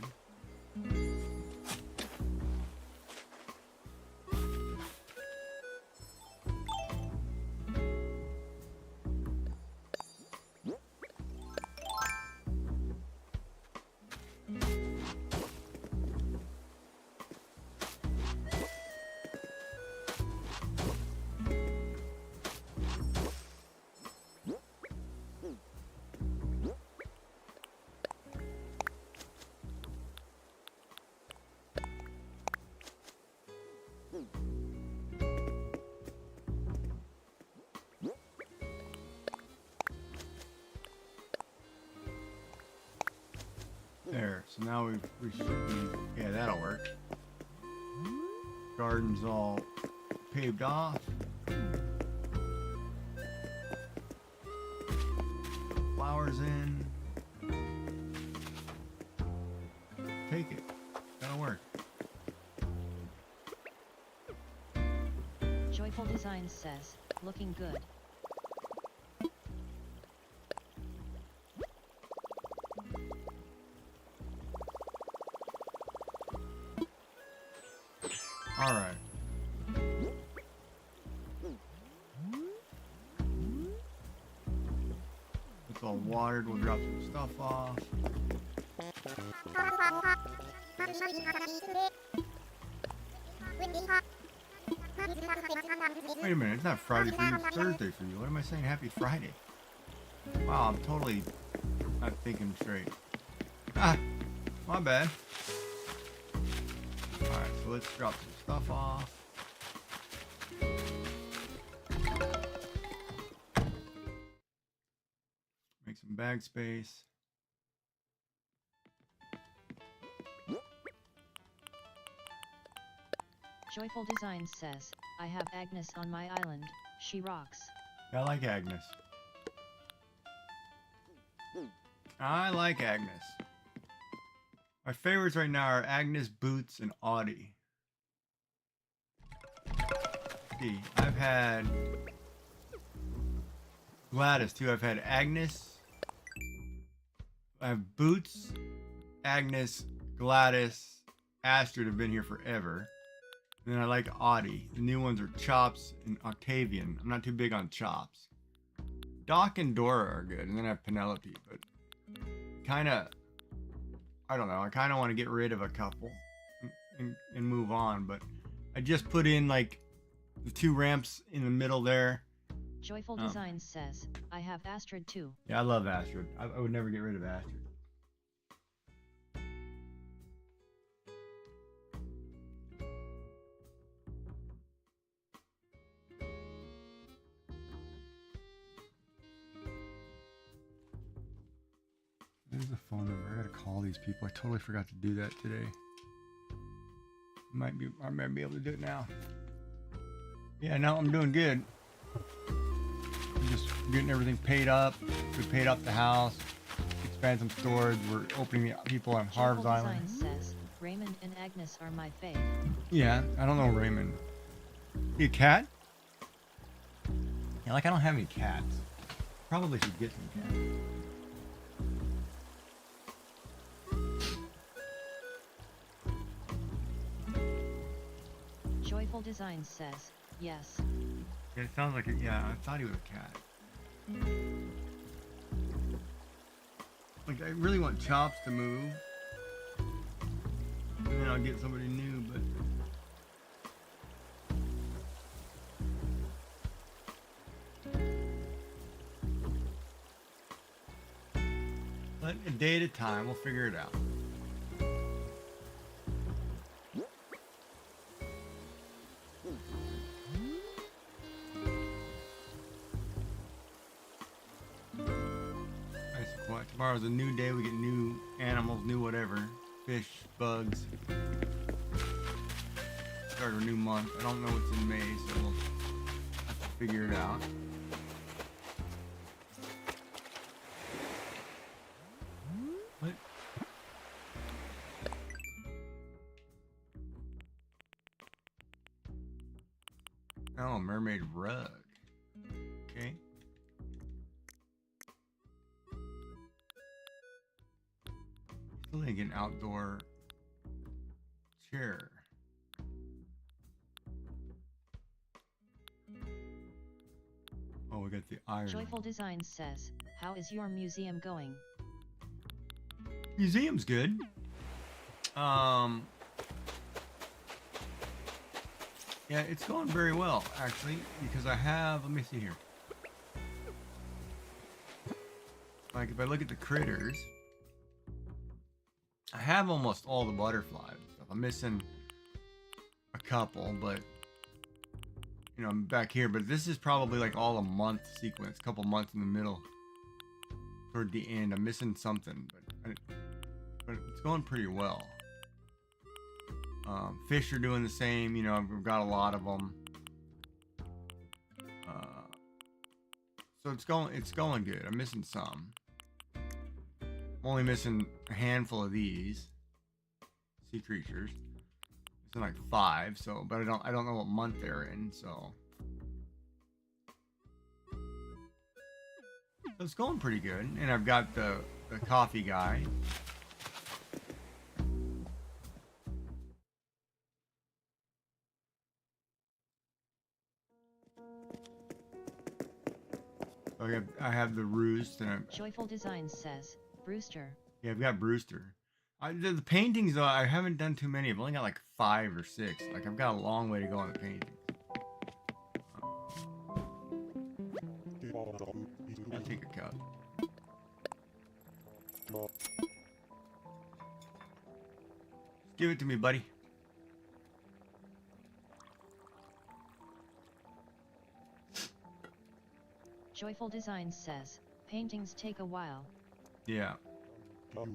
There, so now we should be, yeah, that'll work. Garden's all paved off. Flowers in. Take it. That'll work. Joyful Designs says, looking good. All right. It's all watered. We'll drop some stuff off. Wait a minute. It's not Friday for you. It's Thursday for you. What am I saying? Happy Friday. Wow, I'm totally not thinking straight. Ah, my bad. Alright, so let's drop some stuff off. Make some bag space. Joyful Designs says, I have Agnes on my island, she rocks. I like Agnes. I like Agnes. My favorites right now are Agnes, Boots, and Audie. See, I've had Gladys too. I've had Agnes. I have Boots, Agnes, Gladys, Astrid have been here forever. And then I like Audie. The new ones are Chops and Octavian. I'm not too big on Chops. Doc and Dora are good. And then I have Penelope, but I don't know. I kind of want to get rid of a couple and move on, but I just put in like the 2 ramps in the middle there. Joyful Designs says, I have Astrid too. Yeah, I love Astrid. I would never get rid of Astrid. There's the phone number. I gotta call these people. I totally forgot to do that today. I might be able to do it now. Yeah, no, I'm doing good. I'm just getting everything paid up. We paid up the house. Expand some storage. We're opening the people on Harv's Joyful Island. Designs says, Raymond and Agnes are my fave. Yeah, I don't know Raymond. You a cat? Yeah, like I don't have any cats. Probably should get some cats. Joyful Designs says, yes. Yeah, it sounds like it. Yeah, I thought he was a cat. Like, I really want Chops to move. And then I'll get somebody new, but... But a day at a time, we'll figure it out. Tomorrow's a new day. We get new animals, new whatever. Fish, bugs. Start a new month. I don't know what's in May, so we'll have to figure it out. What? Oh, mermaid rug. Okay. Still didn't get an outdoor chair. Oh, we got the iron. Joyful Designs says, how is your museum going? Museum's good. Yeah, it's going very well, actually, because I have, let me see here. Like, if I look at the critters, I have almost all the butterflies and stuff. I'm missing a couple, but, you know, I'm back here. But this is probably like all a month sequence, a couple months in the middle. Toward the end, I'm missing something, but it's going pretty well. Fish are doing the same, you know, I've got a lot of them. So it's going good. I'm missing some. I'm only missing a handful of these sea creatures. Missing like 5, so but I don't know what month they're in, so it's going pretty good. And I've got the coffee guy. I have the roost, and Joyful Designs says, Brewster. Yeah, I've got Brewster. The paintings, though, I haven't done too many. I've only got like 5 or 6. Like, I've got a long way to go on the paintings. I'll take a cup. Give it to me, buddy. Joyful Designs says, paintings take a while. Yeah. Got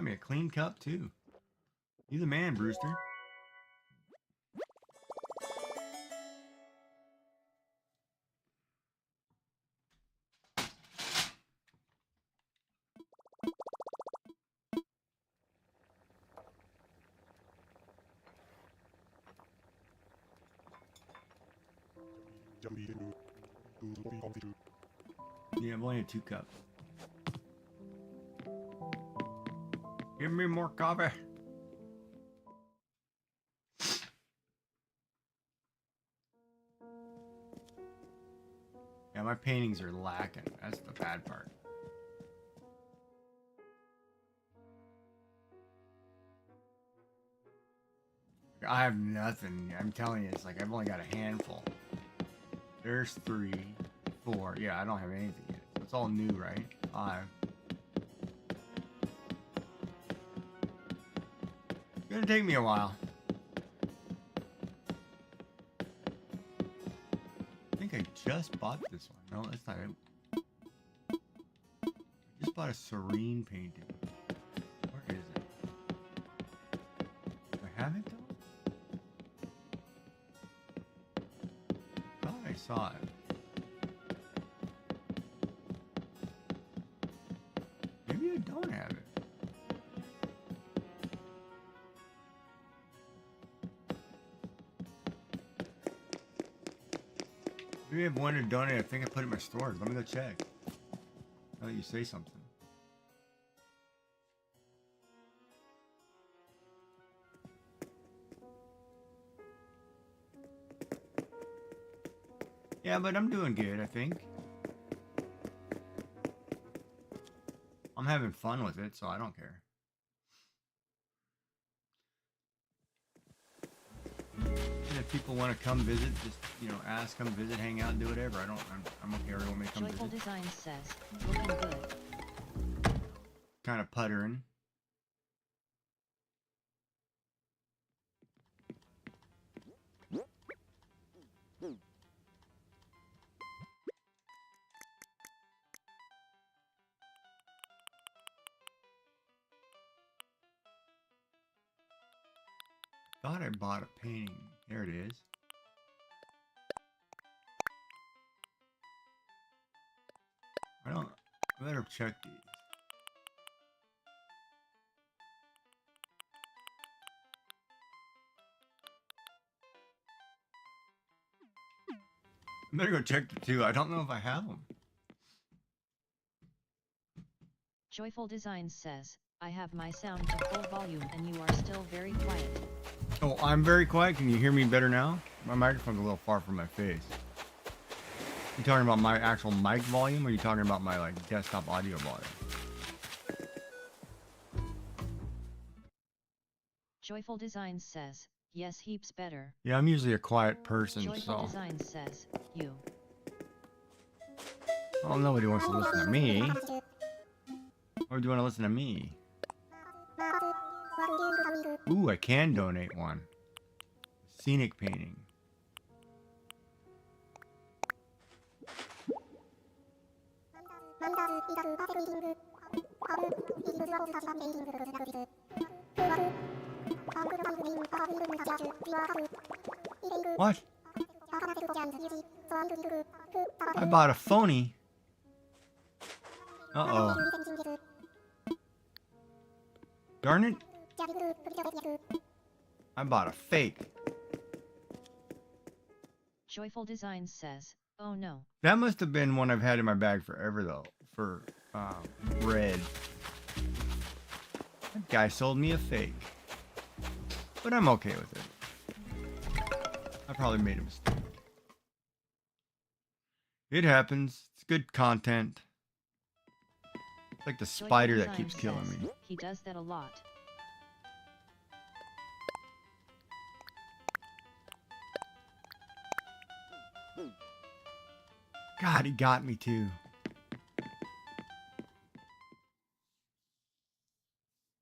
me a clean cup, too. You the man, Brewster. Yeah, I've only had 2 cups. Give me more coffee. Yeah, my paintings are lacking. That's the bad part. I have nothing. I'm telling you, it's like I've only got a handful. There's 3, 4. Yeah, I don't have anything yet. So it's all new, right? 5. It's gonna take me a while. I think I just bought this one. No, that's not it. I just bought a serene painting. Where is it? Do I have it though? I saw it. Maybe I don't have it. Maybe I have one to donate. I think I put it in my storage. Let me go check. Now that you say something. Yeah, but I'm doing good, I think. I'm having fun with it, so I don't care. And if people want to come visit, just, you know, ask, come visit, hang out, do whatever. I'm okay. Everyone may come Joyful visit. Design says, looking good. Kind of puttering. Thought I bought a painting. There it is. I better check these. I better go check the 2. I don't know if I have them. Joyful Designs says, I have my sound to full volume and you are still very quiet. Oh, I'm very quiet. Can you hear me better now? My microphone's a little far from my face. You talking about my actual mic volume, or are you talking about my like desktop audio volume? Joyful Designs says, yes, heaps better. Yeah, I'm usually a quiet person, Joyful so. Designs says, you. Well, nobody wants to listen to me. Or do you want to listen to me? Ooh, I can donate one. Scenic painting. What? I bought a phony. Uh-oh. Darn it. I bought a fake. Joyful Designs says, oh no. That must have been one I've had in my bag forever, though. For red. That guy sold me a fake. But I'm okay with it. I probably made a mistake. It happens. It's good content. It's like the spider that keeps killing me. He does that a lot. God, he got me too.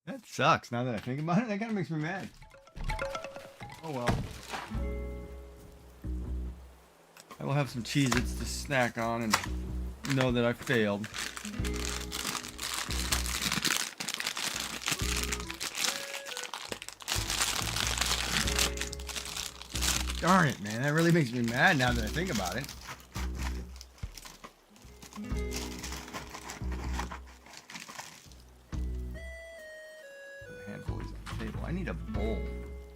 That sucks now that I think about it. That kind of makes me mad. Oh well. I will have some Cheez-Its to snack on and know that I failed. Darn it, man. That really makes me mad now that I think about it. A handful is on the table. I need a bowl.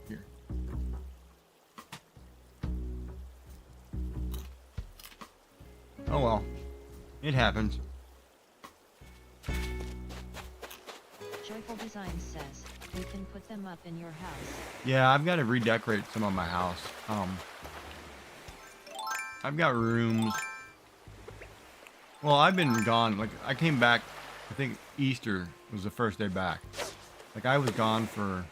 Here. Oh well. It happens. Joyful Designs says, you can put them up in your house. Yeah, I've got to redecorate some of my house. I've got rooms. Well, I've been gone. Like, I came back, I think Easter was the first day back. Like, I was gone for...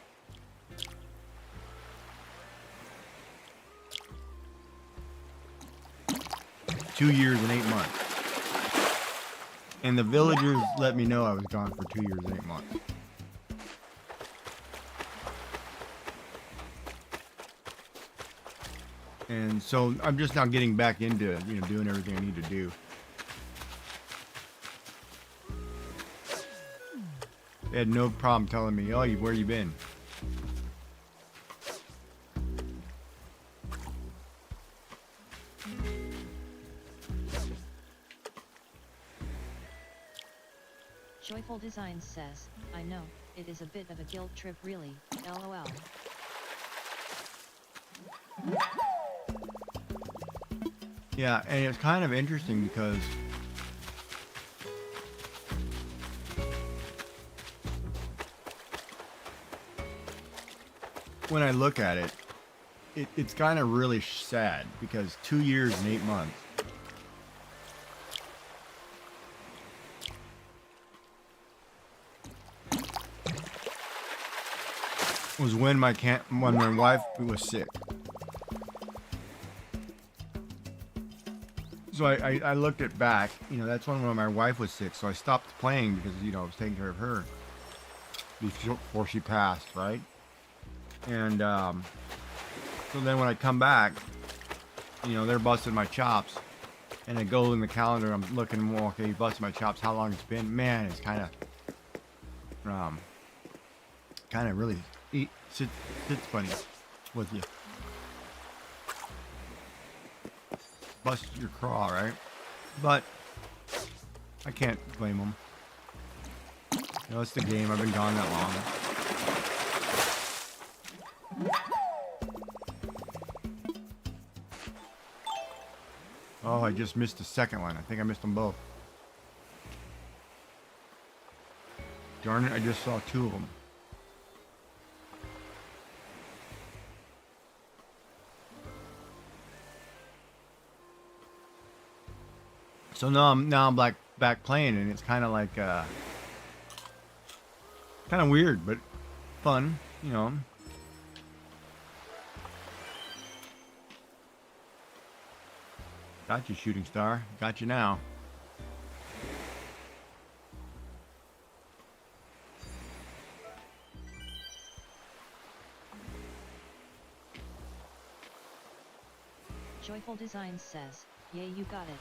...2 years and 8 months. And the villagers let me know I was gone for 2 years and 8 months. And so I'm just now getting back into, you know, doing everything I need to do. They had no problem telling me, oh, where you been? Joyful Designs says, I know, it is a bit of a guilt trip really, lol. Yeah, and it's kind of interesting because when I look at it, it's kind of really sad because 2 years and 8 months. Was when my wife was sick. So I looked at back, you know, that's when my wife was sick, so I stopped playing because, you know, I was taking care of her before she passed, right? And so then when I come back, you know, they're busting my chops, and I go in the calendar, I'm looking, well, okay, you busted my chops, how long it's been? Man, it's kind of really sits funny with you. Bust your craw, right? But I can't blame them. You know, it's the game. I've been gone that long. Oh, I just missed the second one. I think I missed them both. Darn it, I just saw 2 of them. So now I'm back playing, and it's kind of like kind of weird, but fun, you know. Got you, shooting star. Got you now. Joyful Designs says, yay, you got it.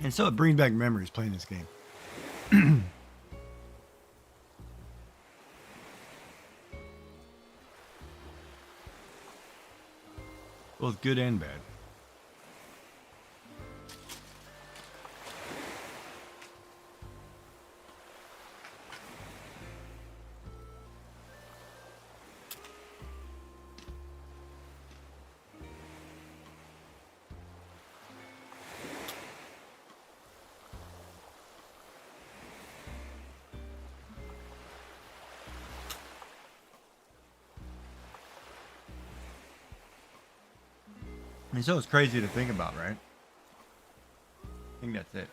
And so it brings back memories playing this game. Both good and bad. And so it's crazy to think about, right? I think that's it.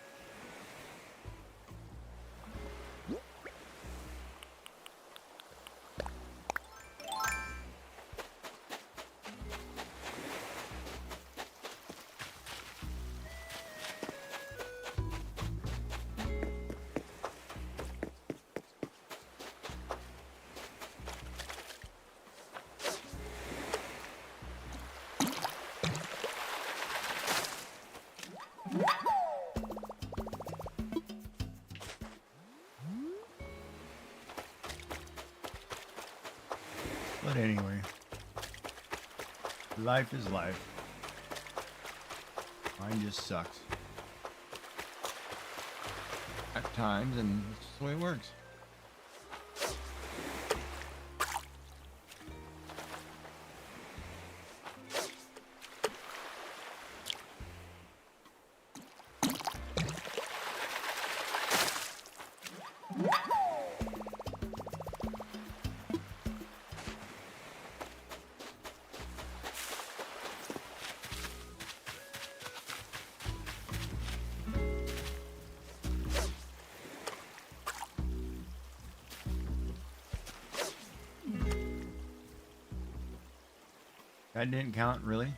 But anyway, life is life. Mine just sucks at times, and it's just the way it works. That didn't count, really?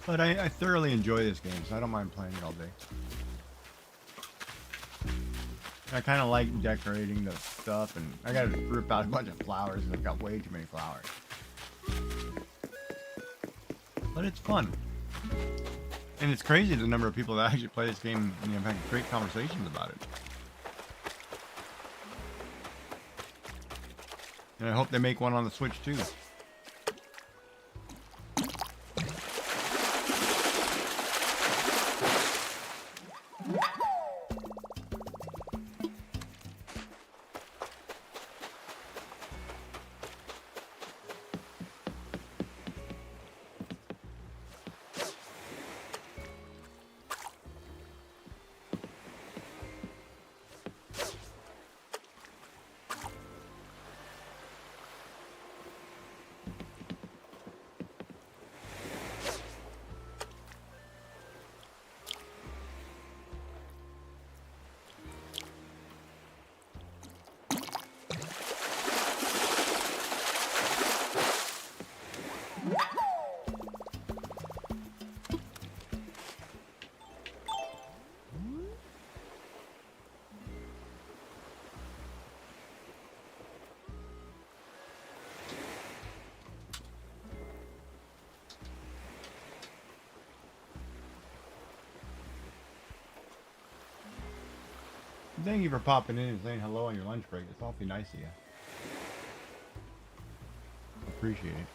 But I thoroughly enjoy this game, so I don't mind playing it all day. I kind of like decorating the stuff, and I gotta rip out a bunch of flowers, and I've got way too many flowers. But it's fun. And it's crazy the number of people that actually play this game, and I've had great conversations about it. And I hope they make one on the Switch too. Thank you for popping in and saying hello on your lunch break. It's awfully nice of you. Appreciate it.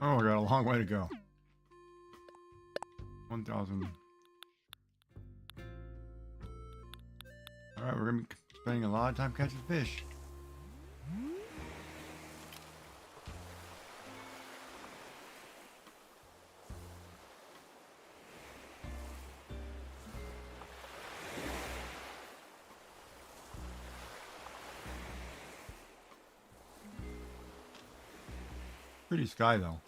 Oh, we got a long way to go. 1,000. Alright, we're going to be spending a lot of time catching fish. Pretty sky, though.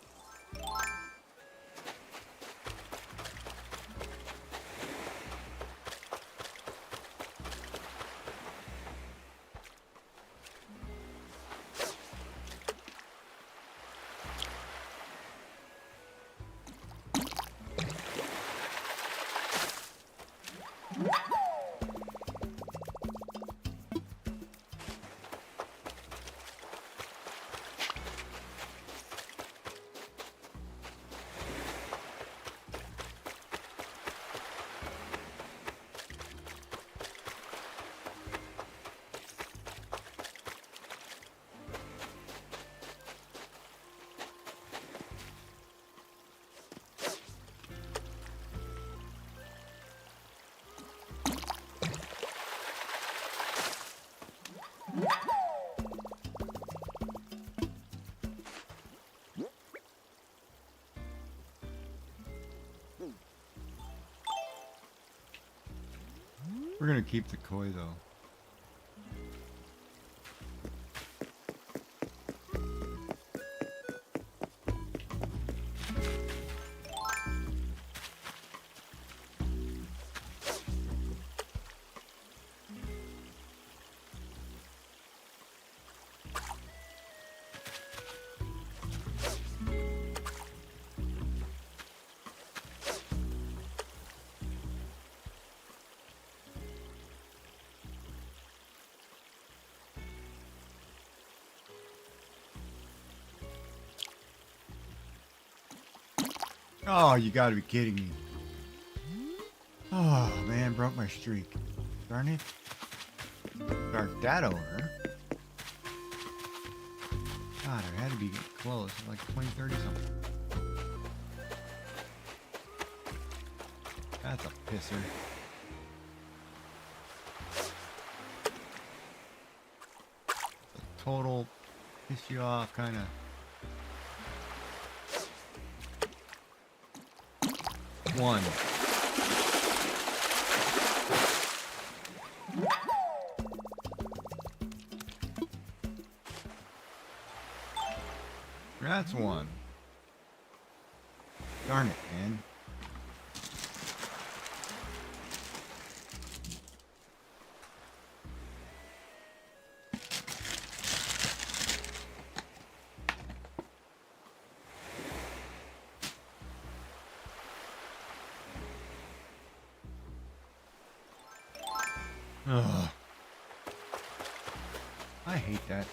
We're gonna keep the koi though. Oh, you gotta be kidding me. Oh, man, broke my streak. Darn it. Start that over. God, I had to be getting close. Like 20, 30 something. That's a pisser. A total piss you off kind of. One. That's one. Darn it, man. Ugh. I hate that.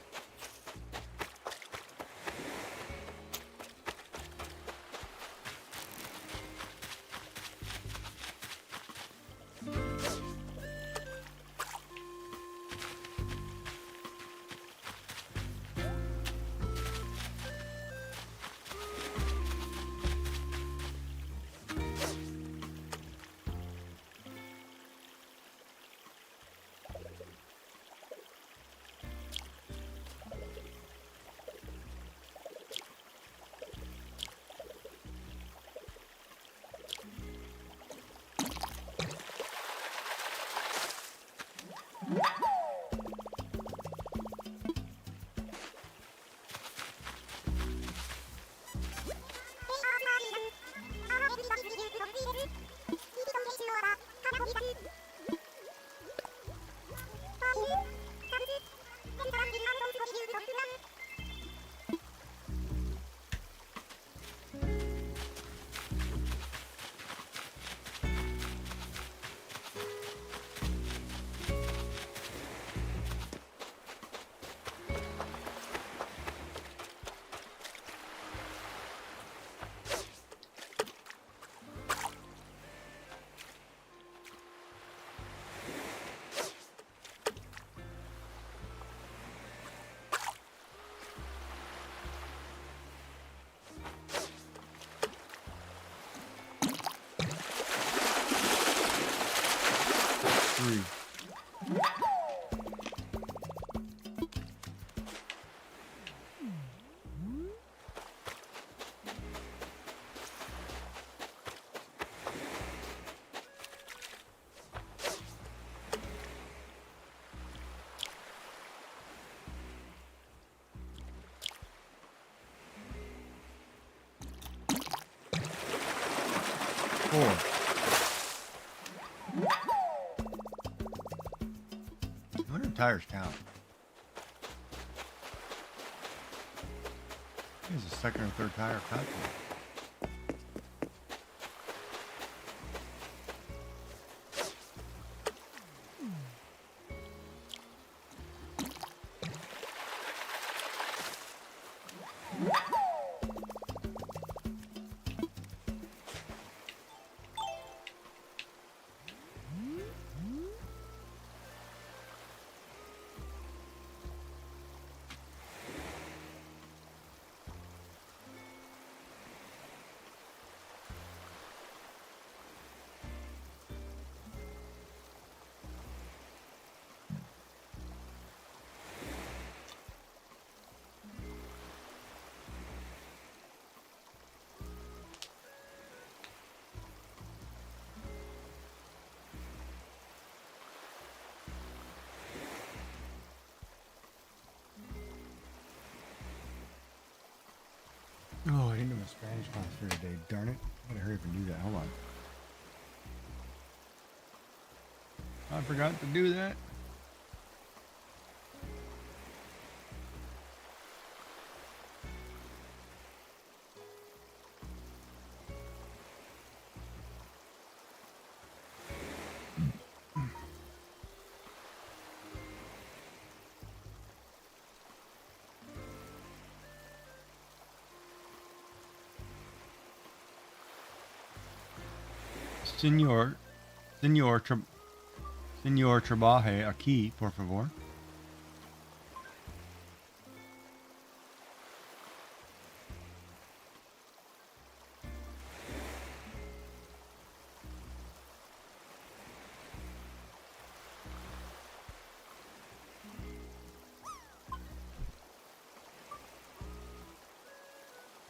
Three. Four. I wonder if tires count. There's a second or third tire cut. Oh, I didn't do my Spanish class for today. Darn it. I gotta hurry up and do that. Hold on. I forgot to do that. Señor, trabaje aquí, por favor.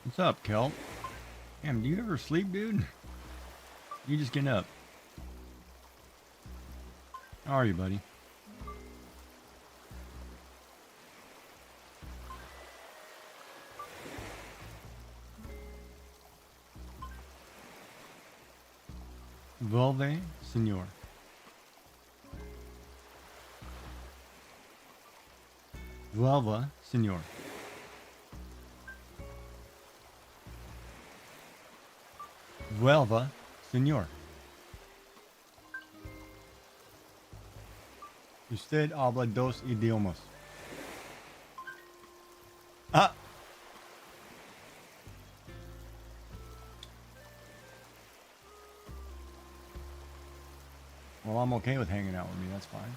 What's up, Kelp? Damn, do you ever sleep, dude? You just getting up. How are you, buddy? Volve, señor. Vuelva, señor. Vuelva, señor. Usted habla dos idiomas. Ah! Well, I'm okay with hanging out with me. That's fine.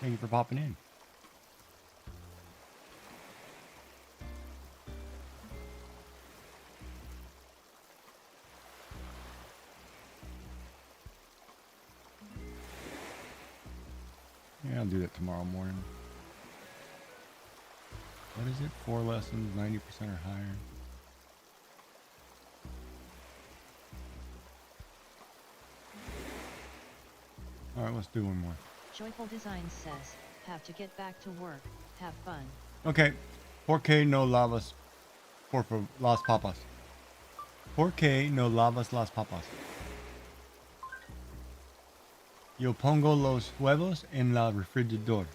Thank you for popping in. Yeah, I'll do that tomorrow morning. What is it? 4 lessons, 90% or higher. Alright, let's do one more. Joyful Designs says, have to get back to work, have fun. Okay. ¿Por qué no lavas las papas? ¿Por qué no lavas las papas? Yo pongo los huevos en la refrigerador.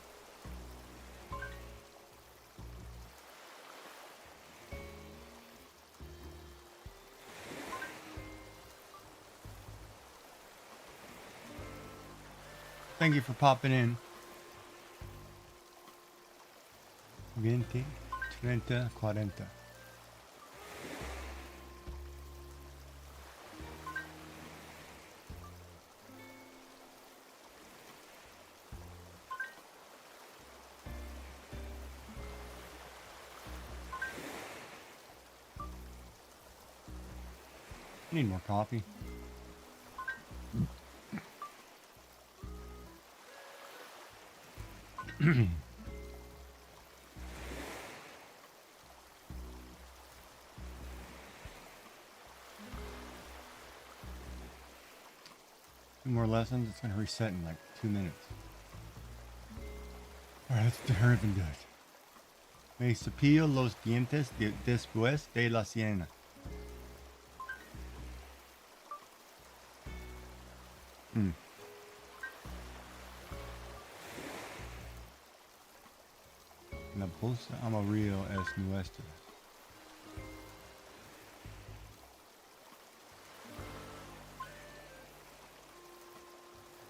Thank you for popping in. 20, 30, 40. I need more coffee. Two more lessons. It's gonna reset in like 2 minutes. Alright, let's hurry up and do it. Me cepillo los dientes después de la cena. La bolsa amarillo es nuestra.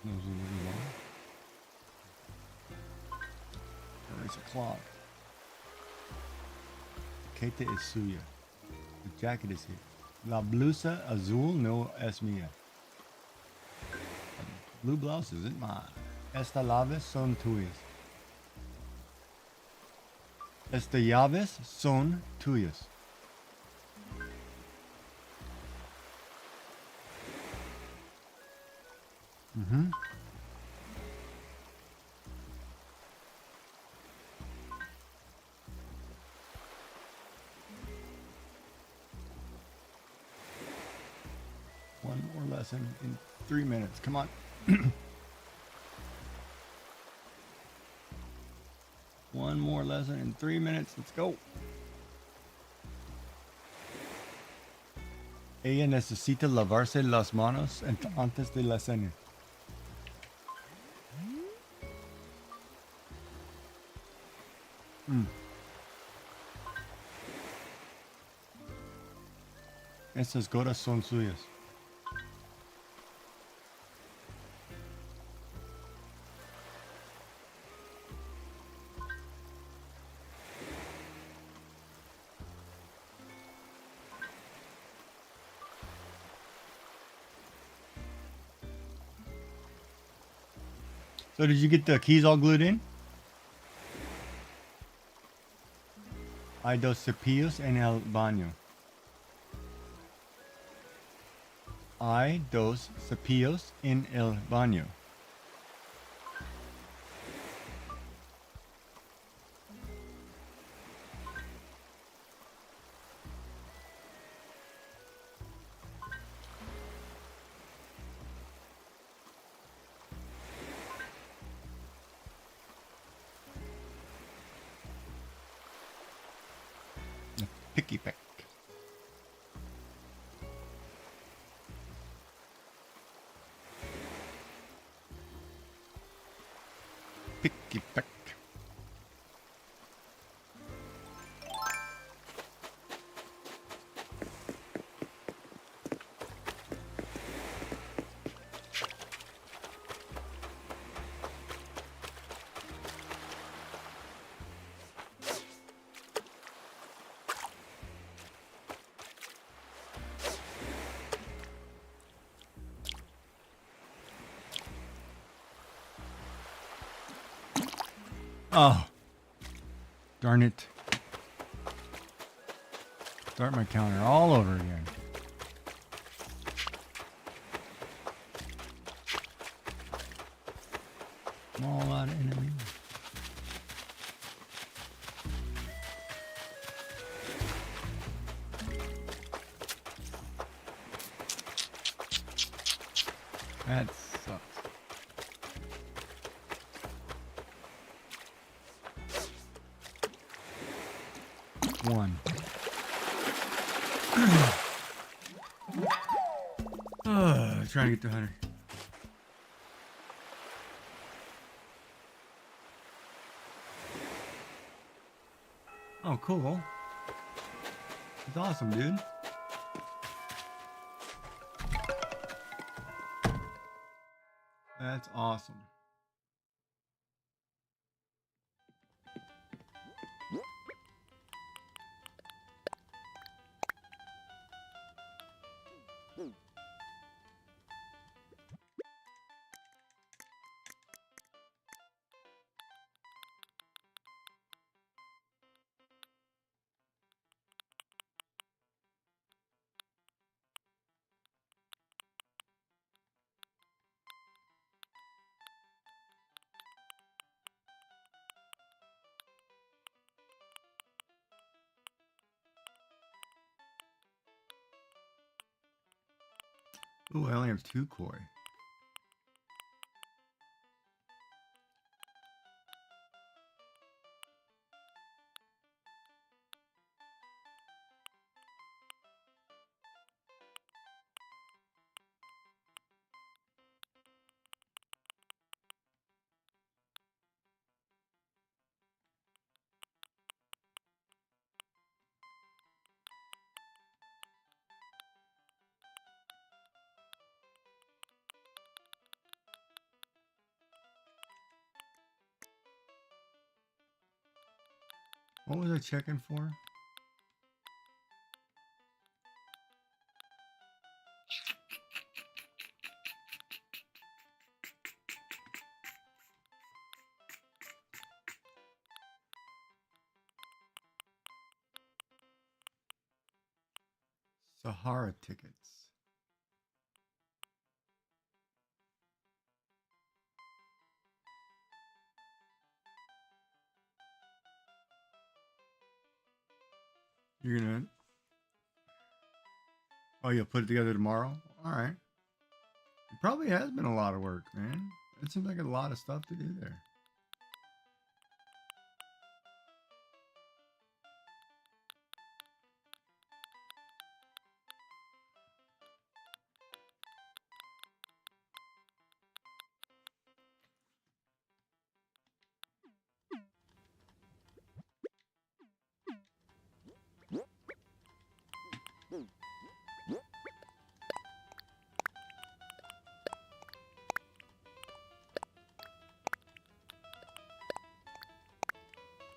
Knows what we want. There's a clock. Kate es suya. The jacket is here. La blusa azul no es mía. Blue blouse isn't mine. Estas llaves son tuyas. Estas llaves son tuyas. One more lesson in 3 minutes. Come on. One more lesson in 3 minutes. Let's go. Ella necesita lavarse las manos antes de la cena. Esas gotas son suyas. So did you get the keys all glued in? Hay dos cepillos en el baño. Hay dos cepillos en el baño. Picky peck. Picky peck. Oh, darn it. Start my counter all over again. Small lot of enemies. That sucks. One. Trying to get to 100. Oh, cool. That's awesome, dude. That's awesome. Ooh, I only have 2 koi. What was I checking for? Sahara tickets. You're gonna... Oh, you'll put it together tomorrow? Alright. It probably has been a lot of work, man. It seems like a lot of stuff to do there.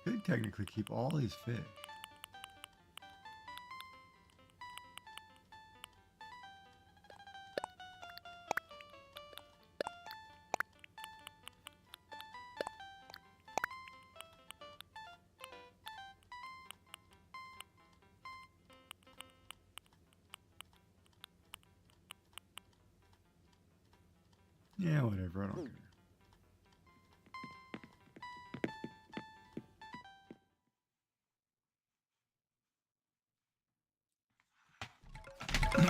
Could technically keep all these fish. Yeah, whatever, I don't care. Oh,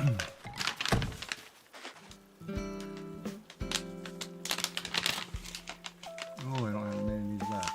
I don't have many of these left.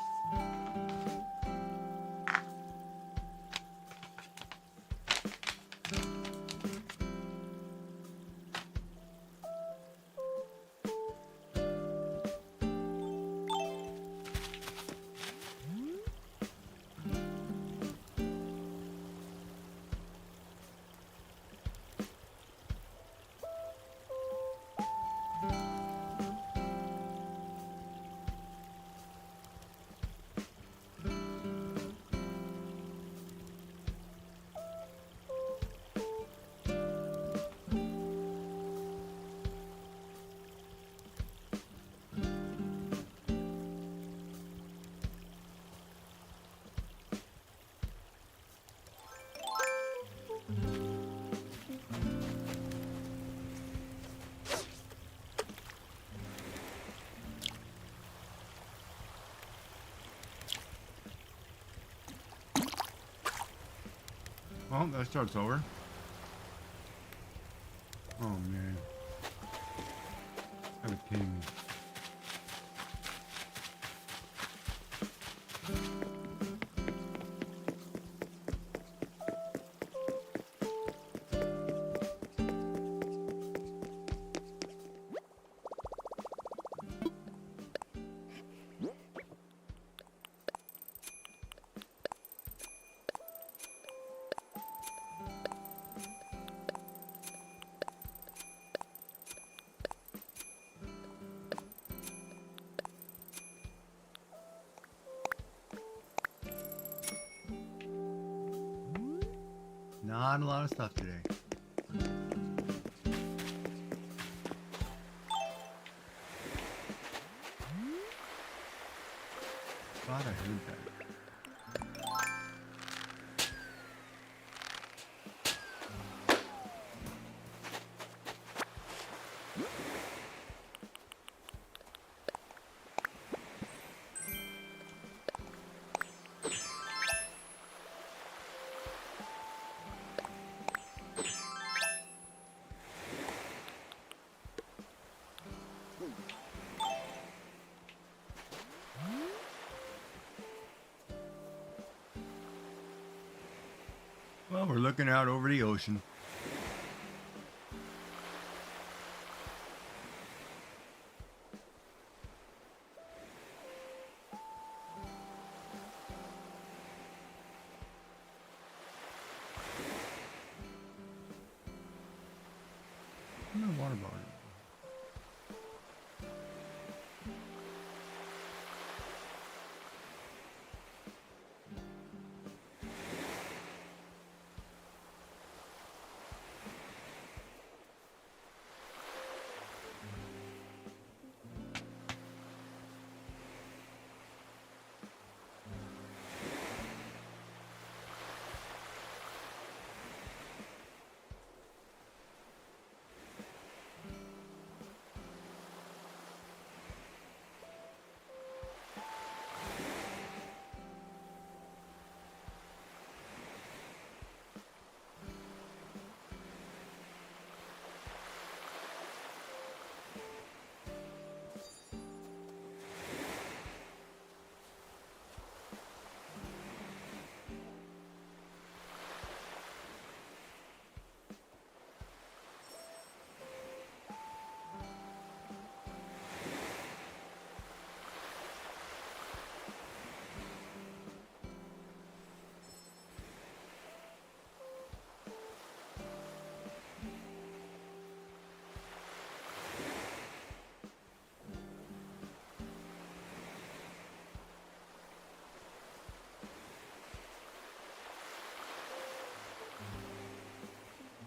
Oh, that starts over. Oh man. Gotta ping. Not a lot of stuff today. Thought I heard that. Well, we're looking out over the ocean. I'm in a water bottle.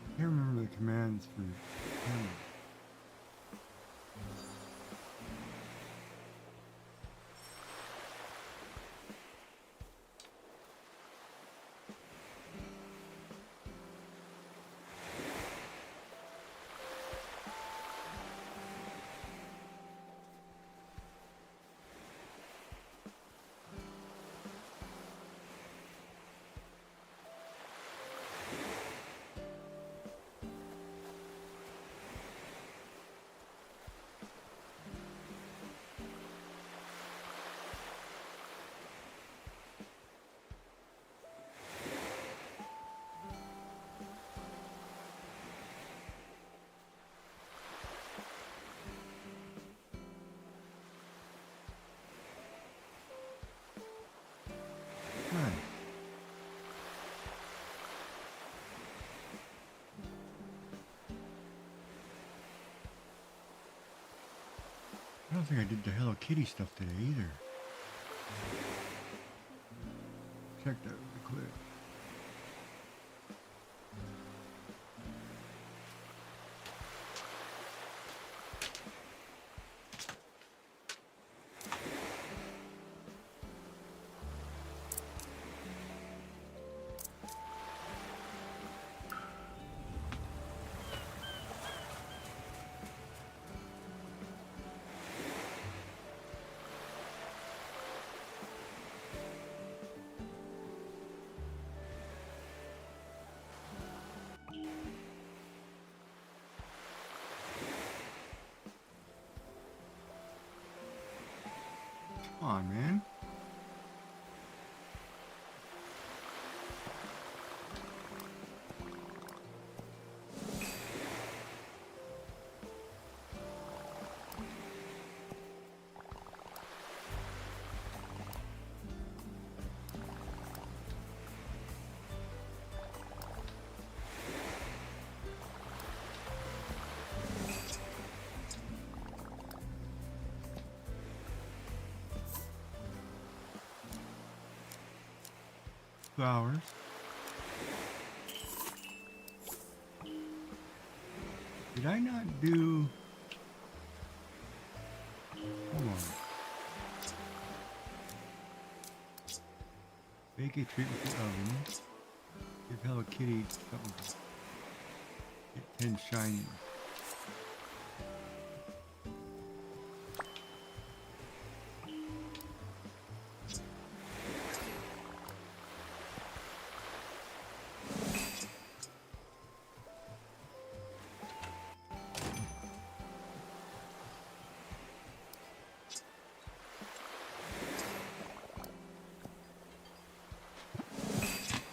I can't remember the commands for camera. Nice. I don't think I did the Hello Kitty stuff today either. Check that really quick. Come on, man. Flowers. Did I not do... Hold on. Bake a treat with the oven. Give Hello Kitty something. Get 10 shiny.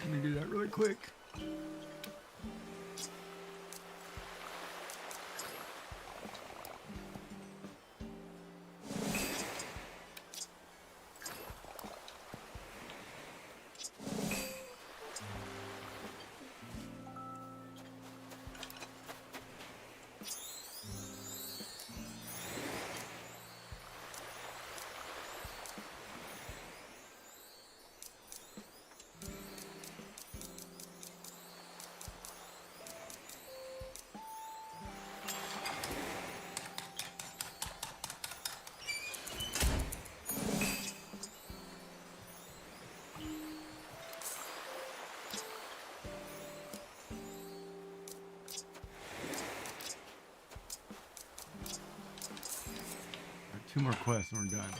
Let me do that really quick. Two more quests and we're done.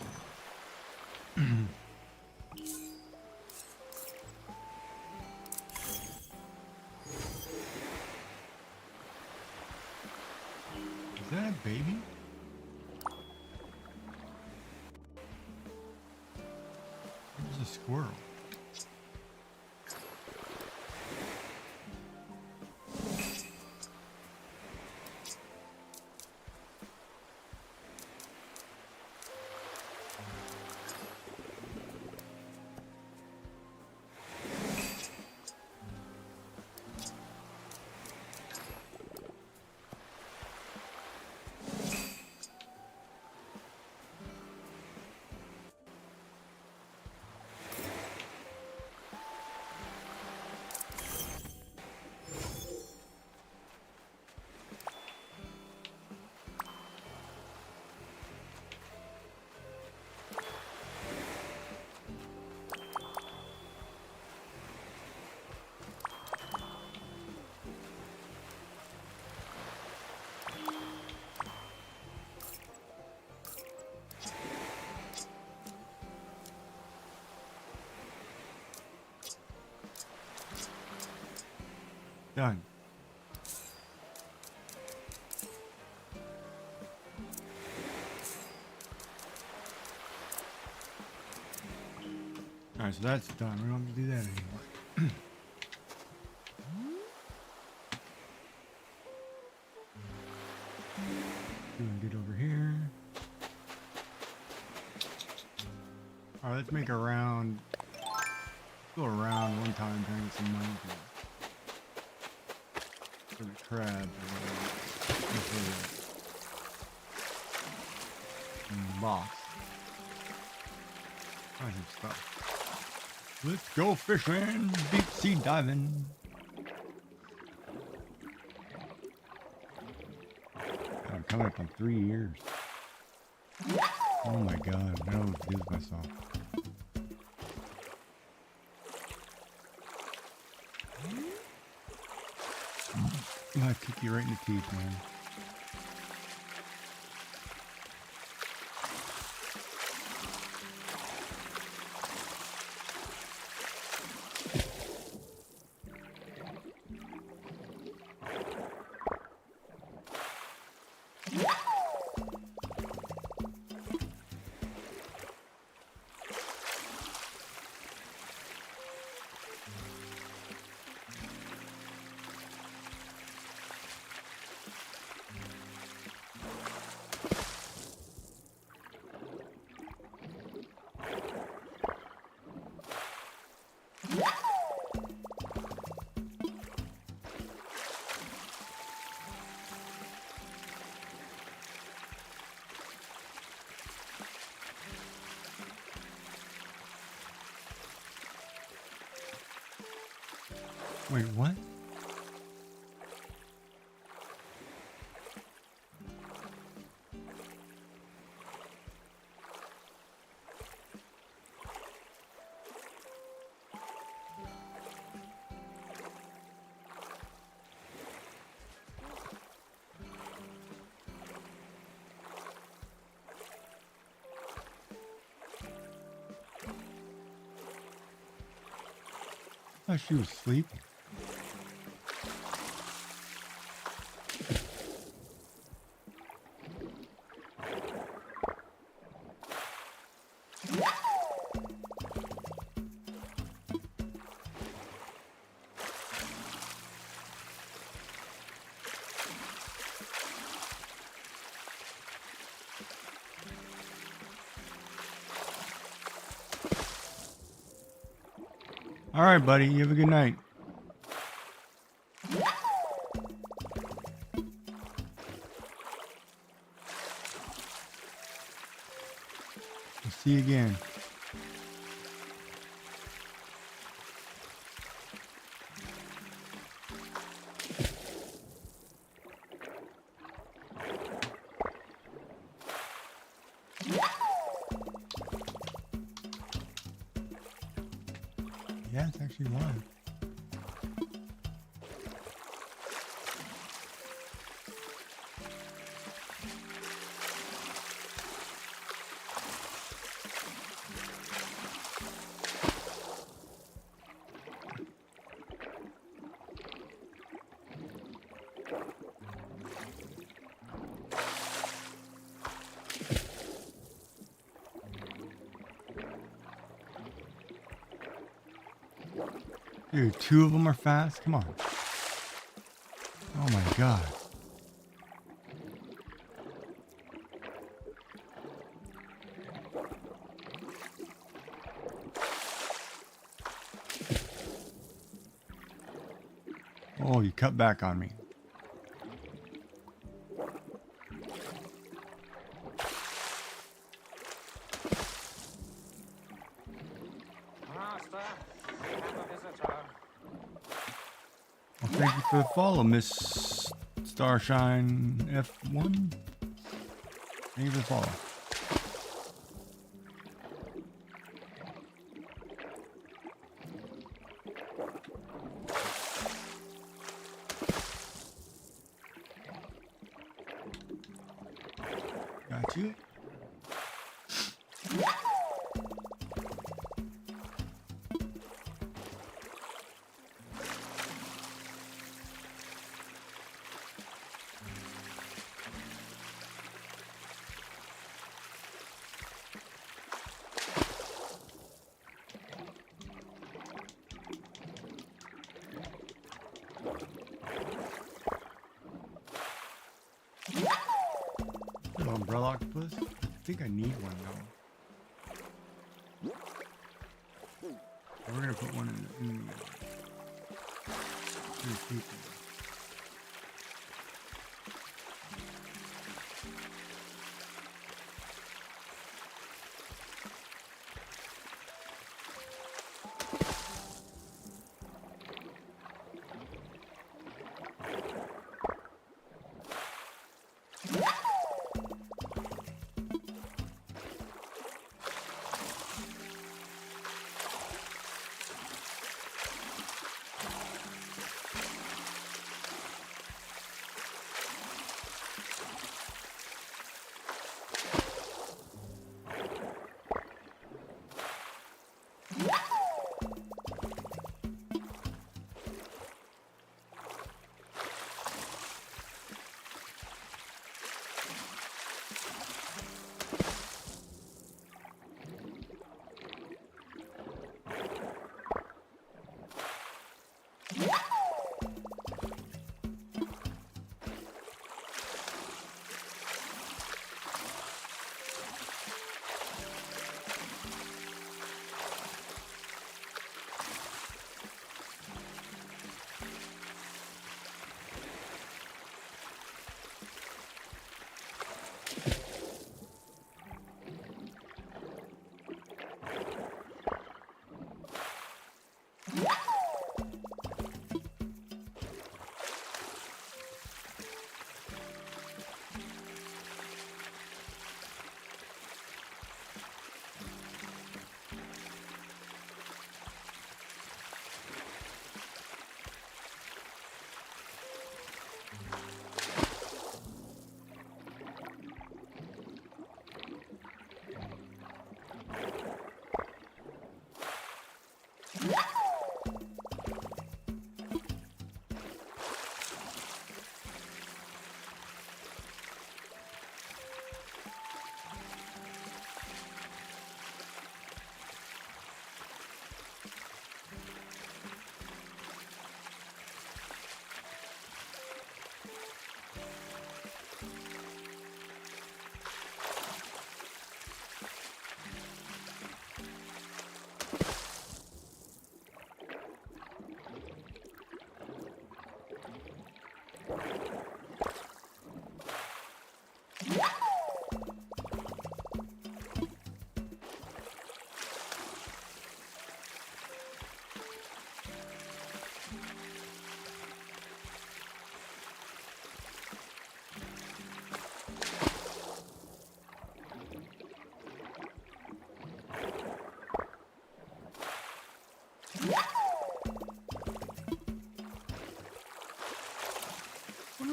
Is that a baby? There's a squirrel. Done. Alright, so that's done. We don't have to do that anymore. Doing good over here. Alright, let's make a round. Go around one time trying to get some money for the crab or whatever. Box. Find some stuff. Let's go fishing, deep sea diving. I'm coming up on 3 years. Oh my god, I don't know what to do with myself. I kick you right in the teeth, man. Wait, what? I thought she was sleeping. All right, buddy. You have a good night. We'll see you again. Yeah, it's actually live. Dude, 2 of them are fast? Come on. Oh my god. Oh, you cut back on me. Master, we have a visitor. Well, thank you for the follow, Miss Starshine F1. Thank you for the follow. Got you. Little umbrella octopus. I think I need one though. We're gonna put one in the people.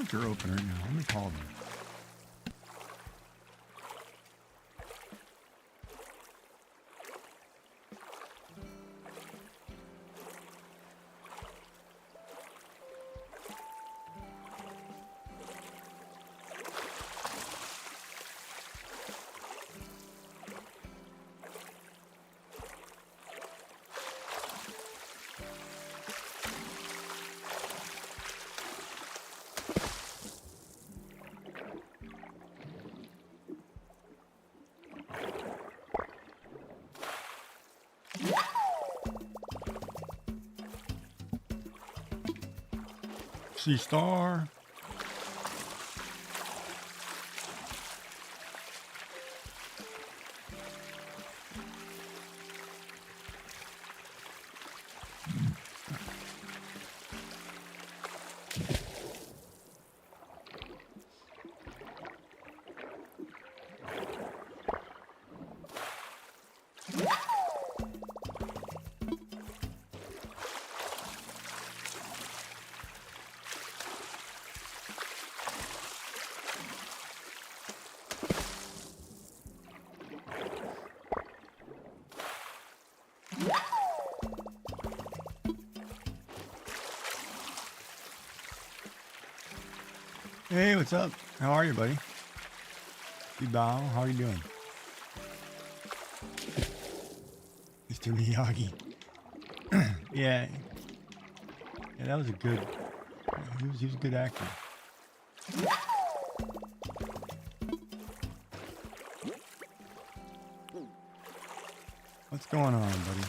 if they're open right now. Let me call them. Sea Star. Hey, what's up? How are you, buddy? Bao, how are you doing? Mr. Miyagi. Yeah. Yeah, that was a good... He was a good actor. What's going on, buddy?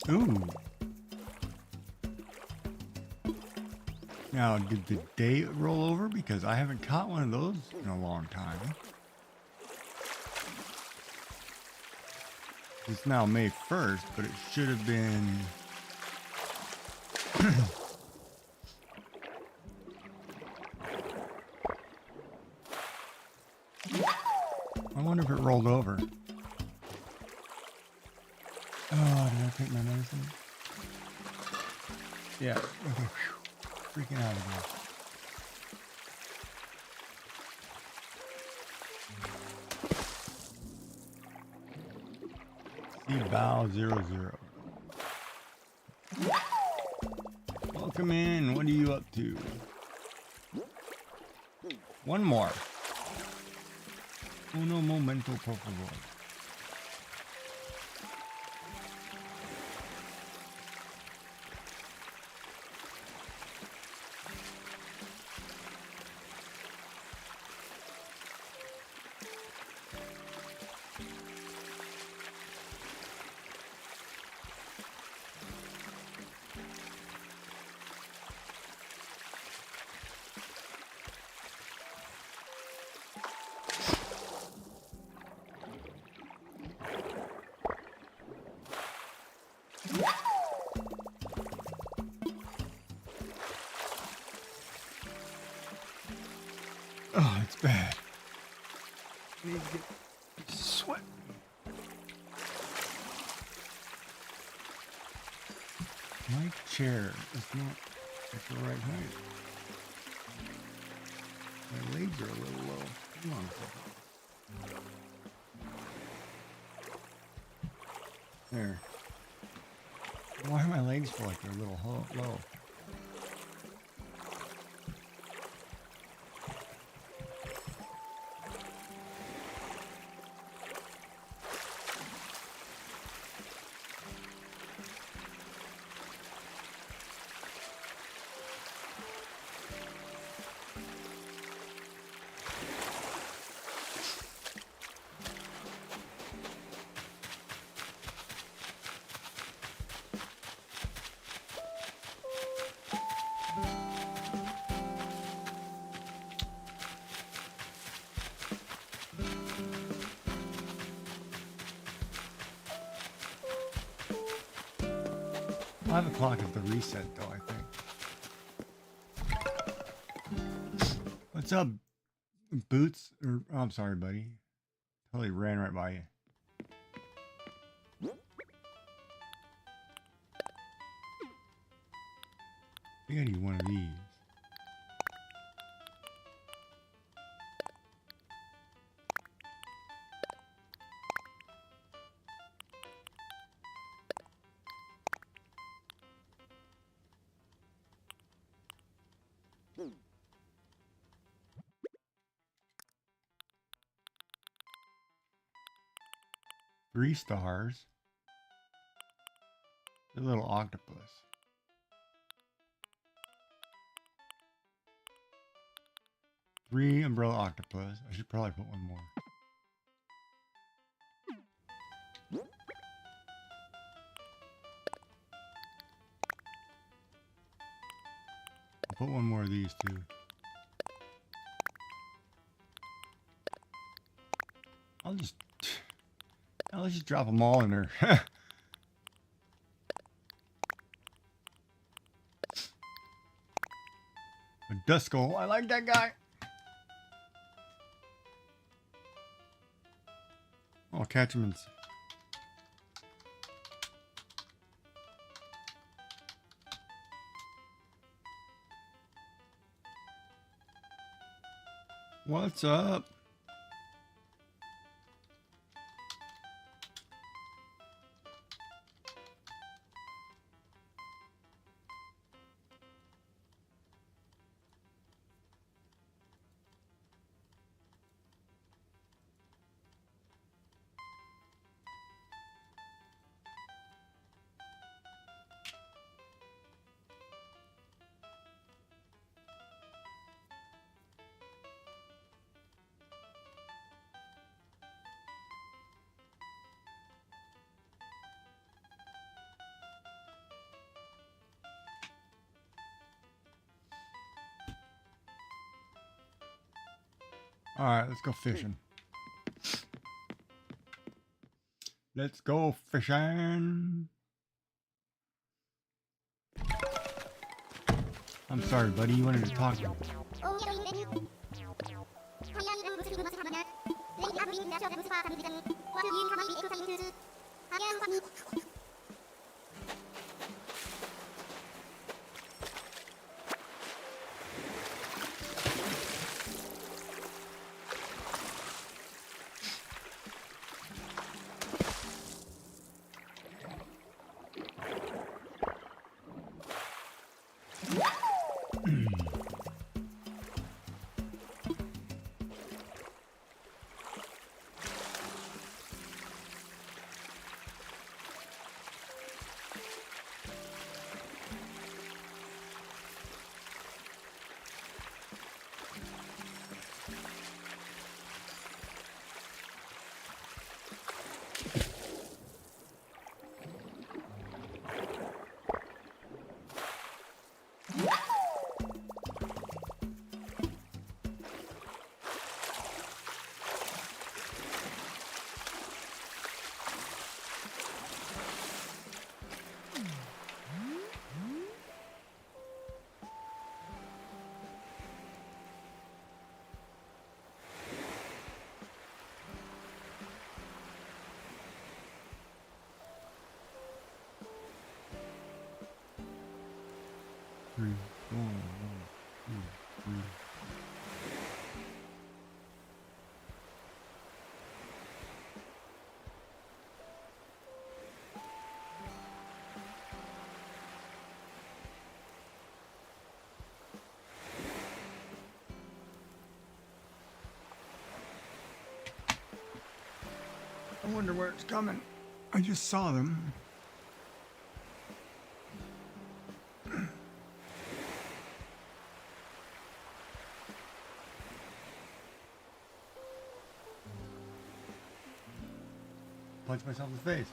Ooh. Now, did the day roll over? Because I haven't caught one of those in a long time. It's now May 1st, but it should have been... I wonder if it rolled over. Oh, did I take my medicine? Yeah. Okay. Whew. Freaking out of here. See Bow 00. Welcome in. What are you up to? One more. Uno momento, por favor. Oh, it's bad. I need to get sweat. My chair is not at the right height. My legs are a little low. Come on a second. There. Why do my legs feel like they're a little low? 5 o'clock is the reset, though, I think. What's up, Boots? Or, oh, I'm sorry, buddy. Totally ran right by you. I think I need one of these. Three stars. A little octopus. Three umbrella octopus. I should probably put one more. I'll put one more of these too. Let's just drop them all in there. A Duskull. I like that guy. I'll catch him in. What's up? All right, let's go fishing. Let's go fishing. I'm sorry, buddy. You wanted to talk to me. Three, four, one, two, three. I wonder where it's coming. I just saw them. Punch myself in the face.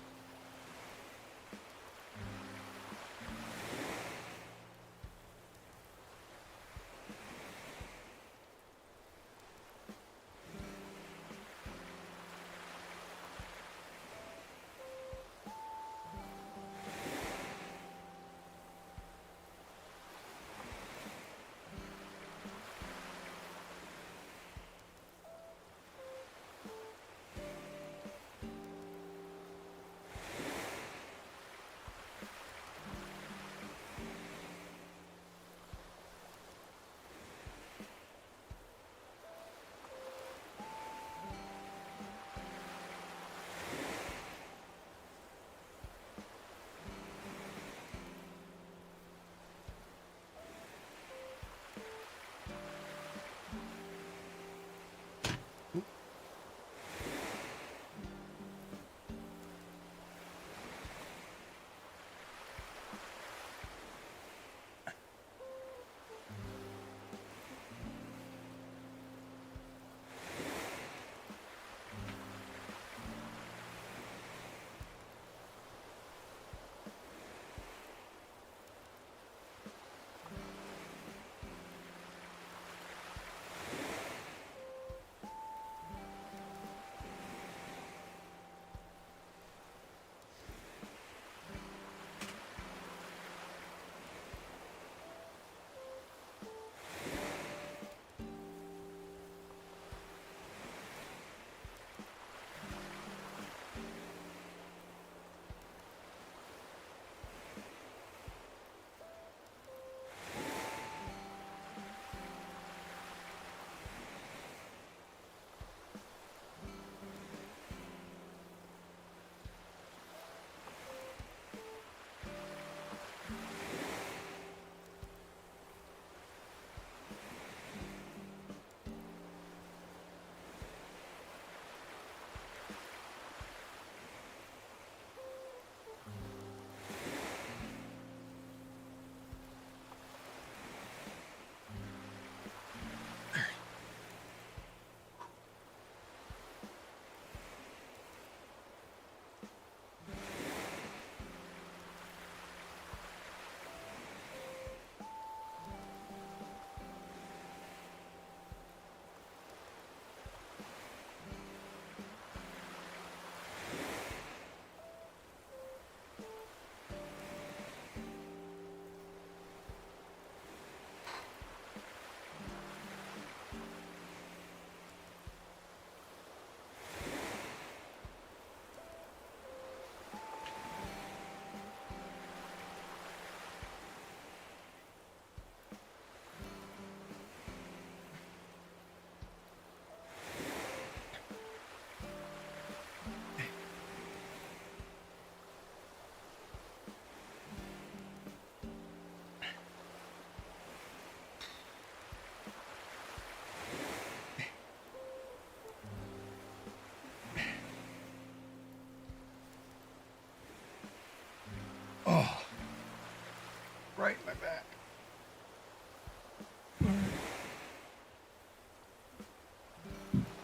right in my back.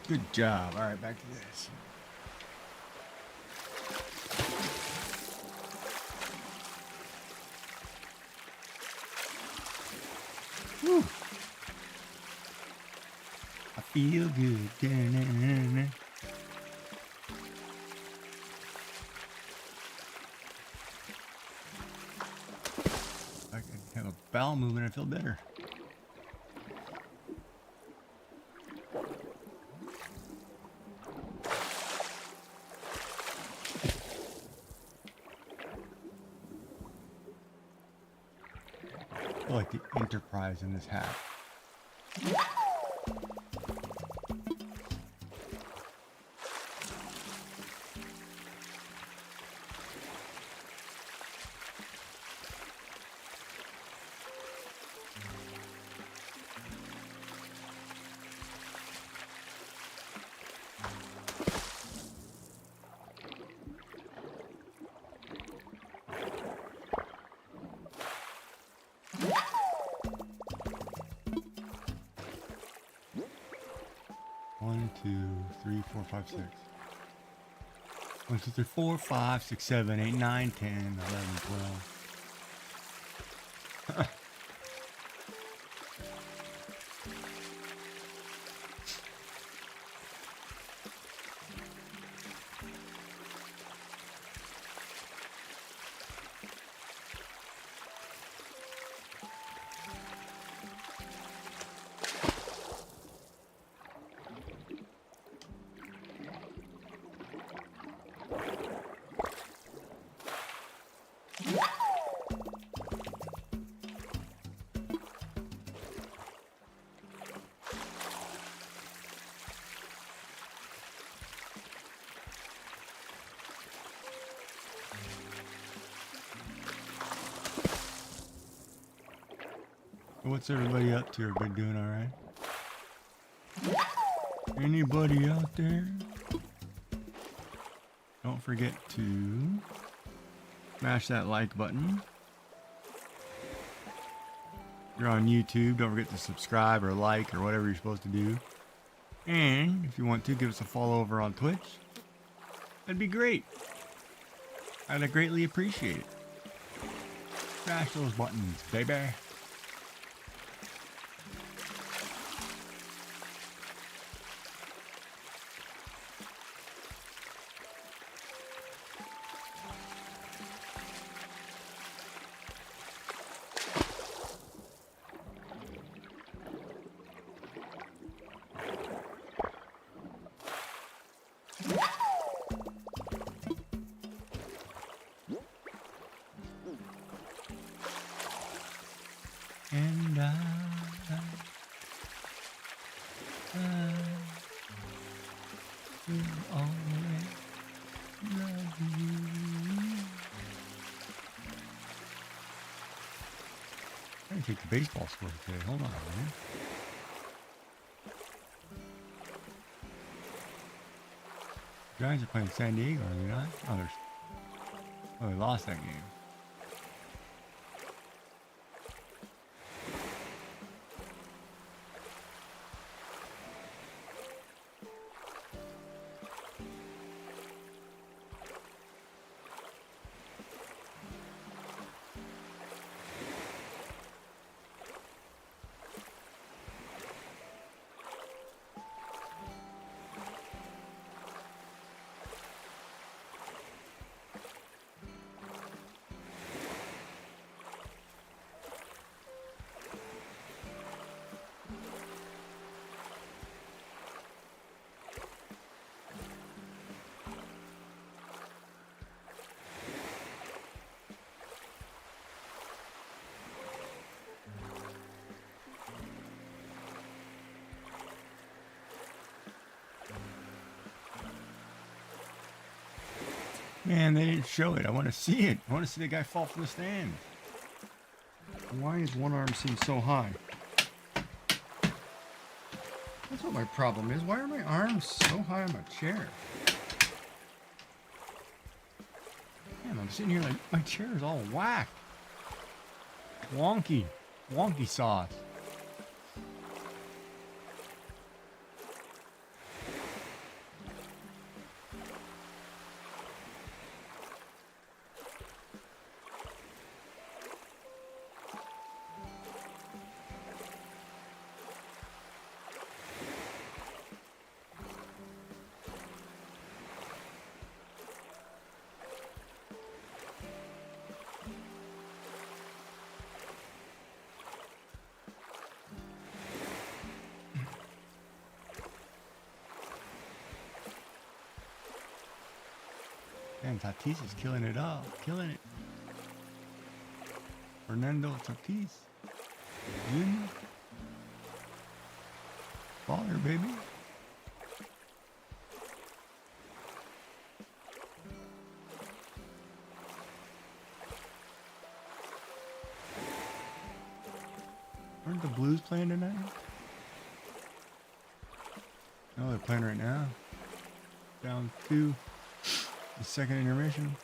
Good job. All right, back to this. Whew. I feel good. Da-na-na-na. I can have a bowel movement. I feel better. I like the Enterprise in this hat. One, two, three, four, five, six. 1, 2, 3, 4, 5, 6, 7, 8, 9, 10, 11, 12. What's everybody up to? Everybody doing all right? Anybody out there? Don't forget to smash that like button. If you're on YouTube, don't forget to subscribe or like or whatever you're supposed to do. And if you want to, give us a follow over on Twitch. That'd be great. I'd greatly appreciate it. Smash those buttons, baby. And I will always love you. I can take the baseball score today. Hold on, man. Giants are playing San Diego, are they not? Oh, they lost that game. Man, they didn't show it. I want to see it. I want to see the guy fall from the stand. Why does one arm seem so high? That's what my problem is. Why are my arms so high on my chair? Man, I'm sitting here like my chair is all whacked. Wonky. Wonky sauce. Man, Tatis is killing it up. Killing it. Fernando Tatis. Junior. Baller, baby. Aren't the Blues playing tonight? No, they're playing right now. Down 2. The second intermission.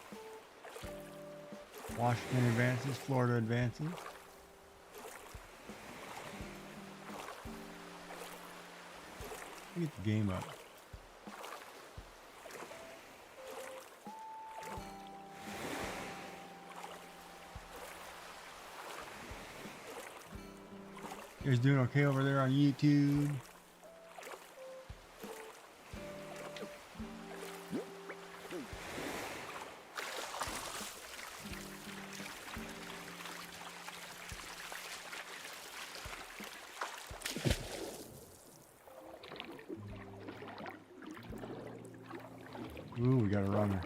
Washington advances. Florida advances. Get the game up. You guys doing okay over there on YouTube? Ooh, we got a runner.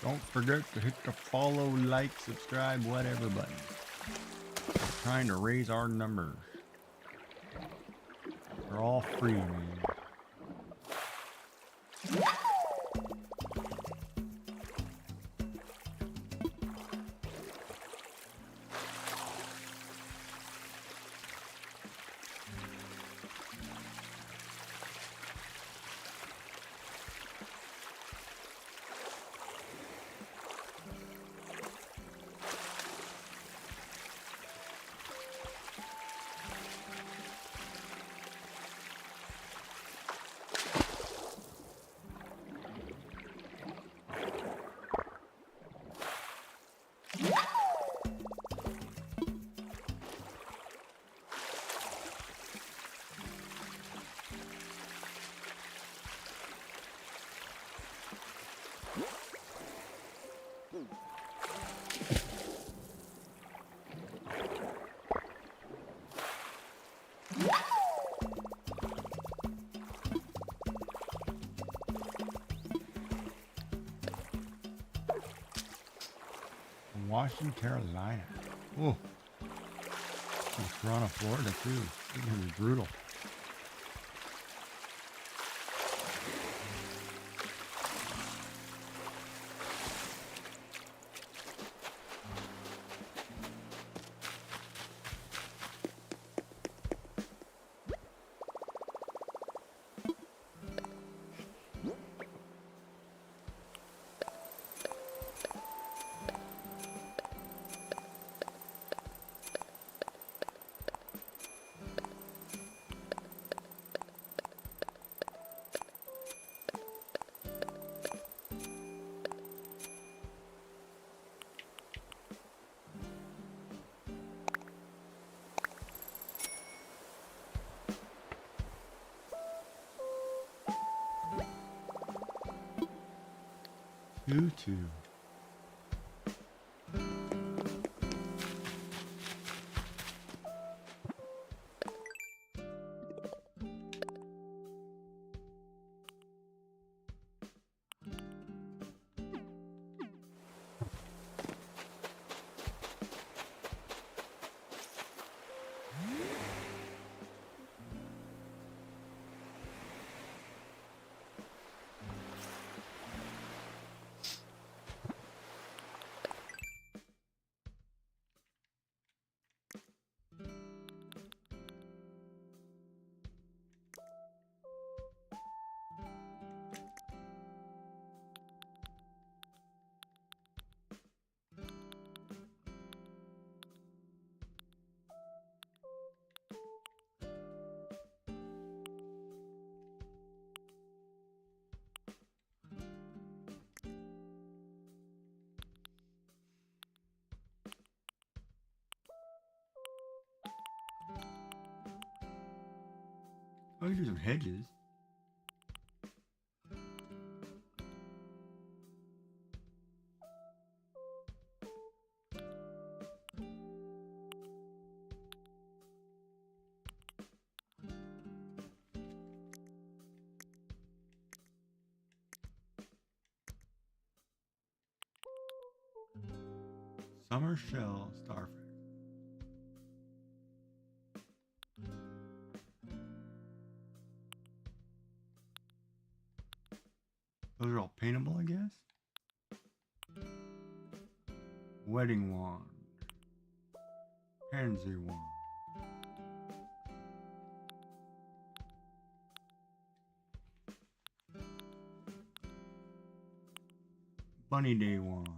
Don't forget to hit the follow, like, subscribe, whatever button. We're trying to raise our numbers. They're all free, man. Washington, Carolina. Oh, Toronto, Florida too. It's gonna be brutal. Two. Oh, you do some hedges. Summer shell starfish. Those are all paintable, I guess. Wedding wand. Pansy wand. Bunny day wand.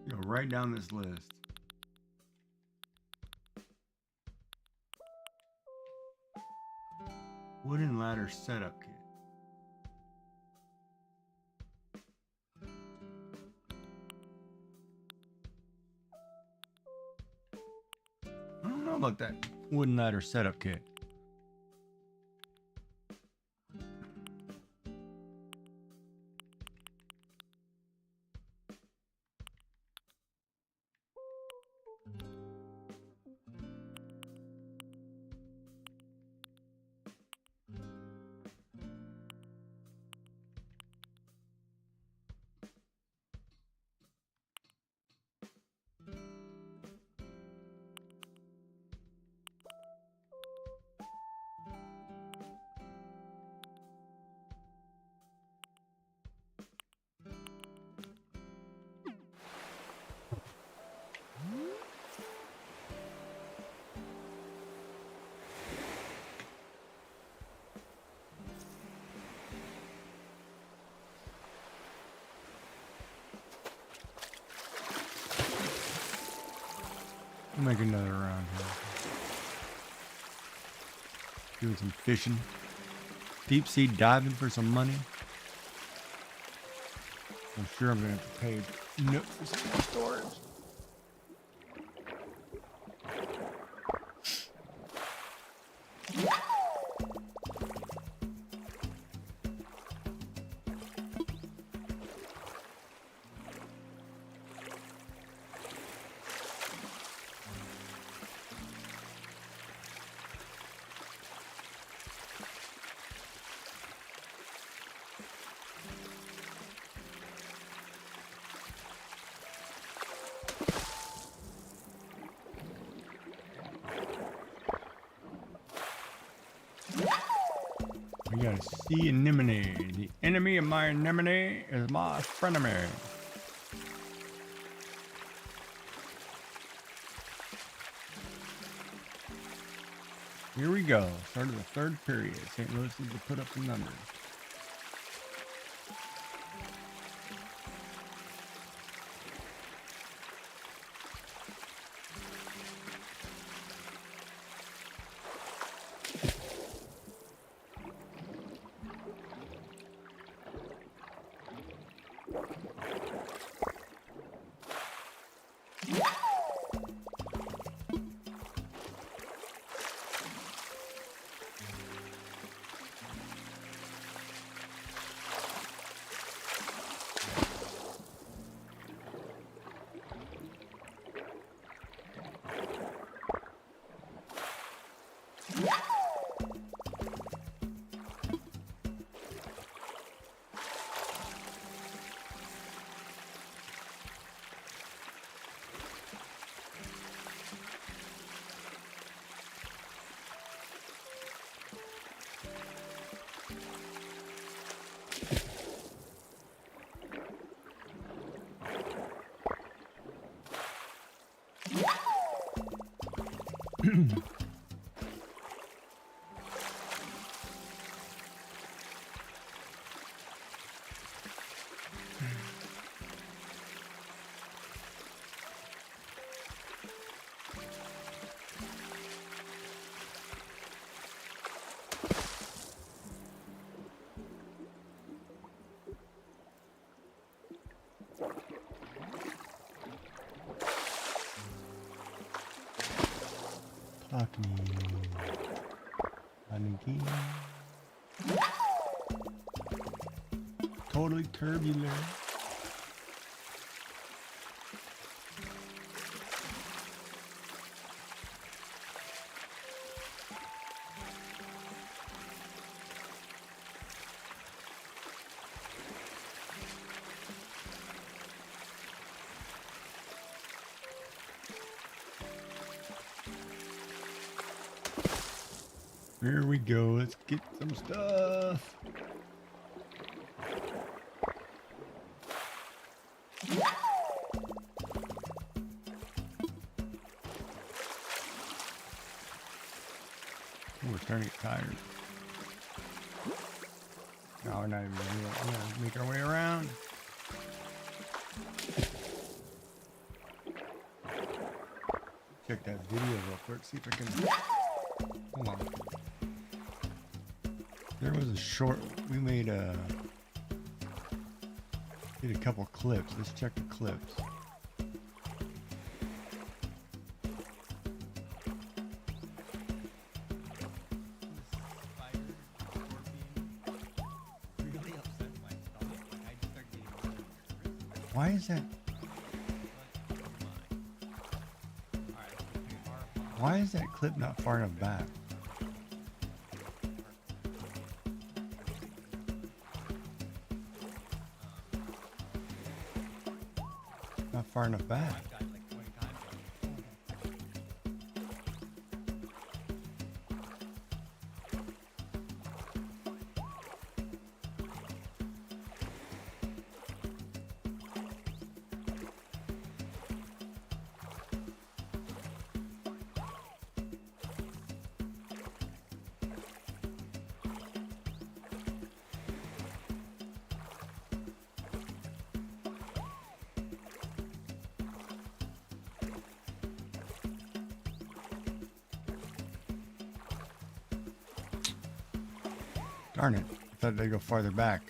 Go right down this list. Wooden ladder setup kit. I don't know about that wooden ladder setup kit. I'll make another round here. Doing some fishing. Deep sea diving for some money. I'm sure I'm going to have to pay Nook for some more storage. We got a sea anemone. The enemy of my anemone is my frenemy. Here we go. Start of the third period. St. Louis is to put up the numbers. Fuck me. Aniki. Totally turbulent. Here we go. Let's get some stuff. Ooh, we're starting to get tired. No, we're not even here. We're gonna make our way around. Check that video real quick. See if I can. Hold on. There was a short. We made did a couple clips. Let's check the clips. Why is that? Why is that clip not far enough back? Not far enough back. Darn it. I thought they'd go farther back.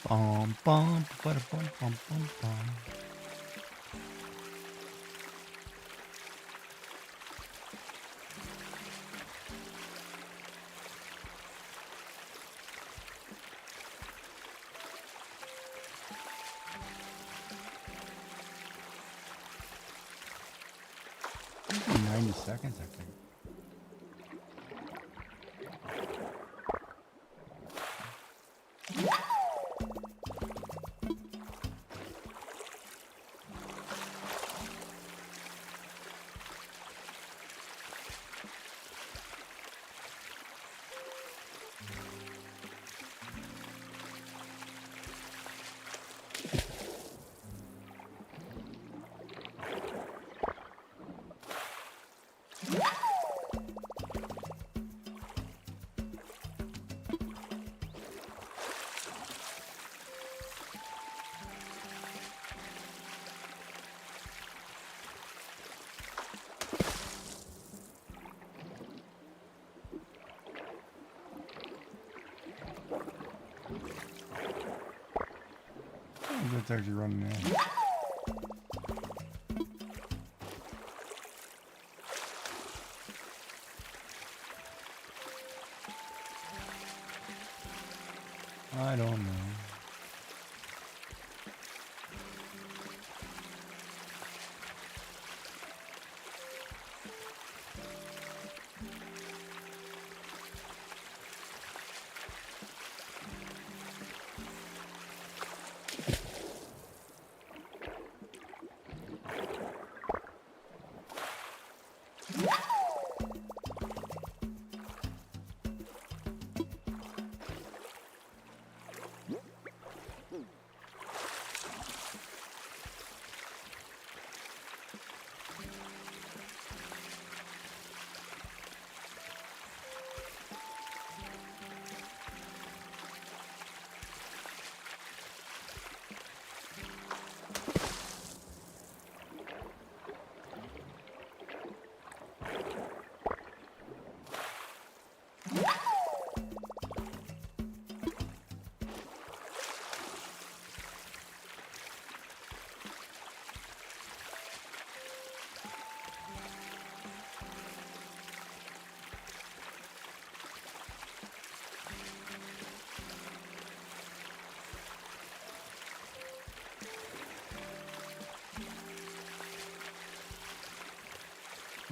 Bum bum bum bum bum bum bum. Maybe 90 seconds, I think. That's actually running in. I don't know.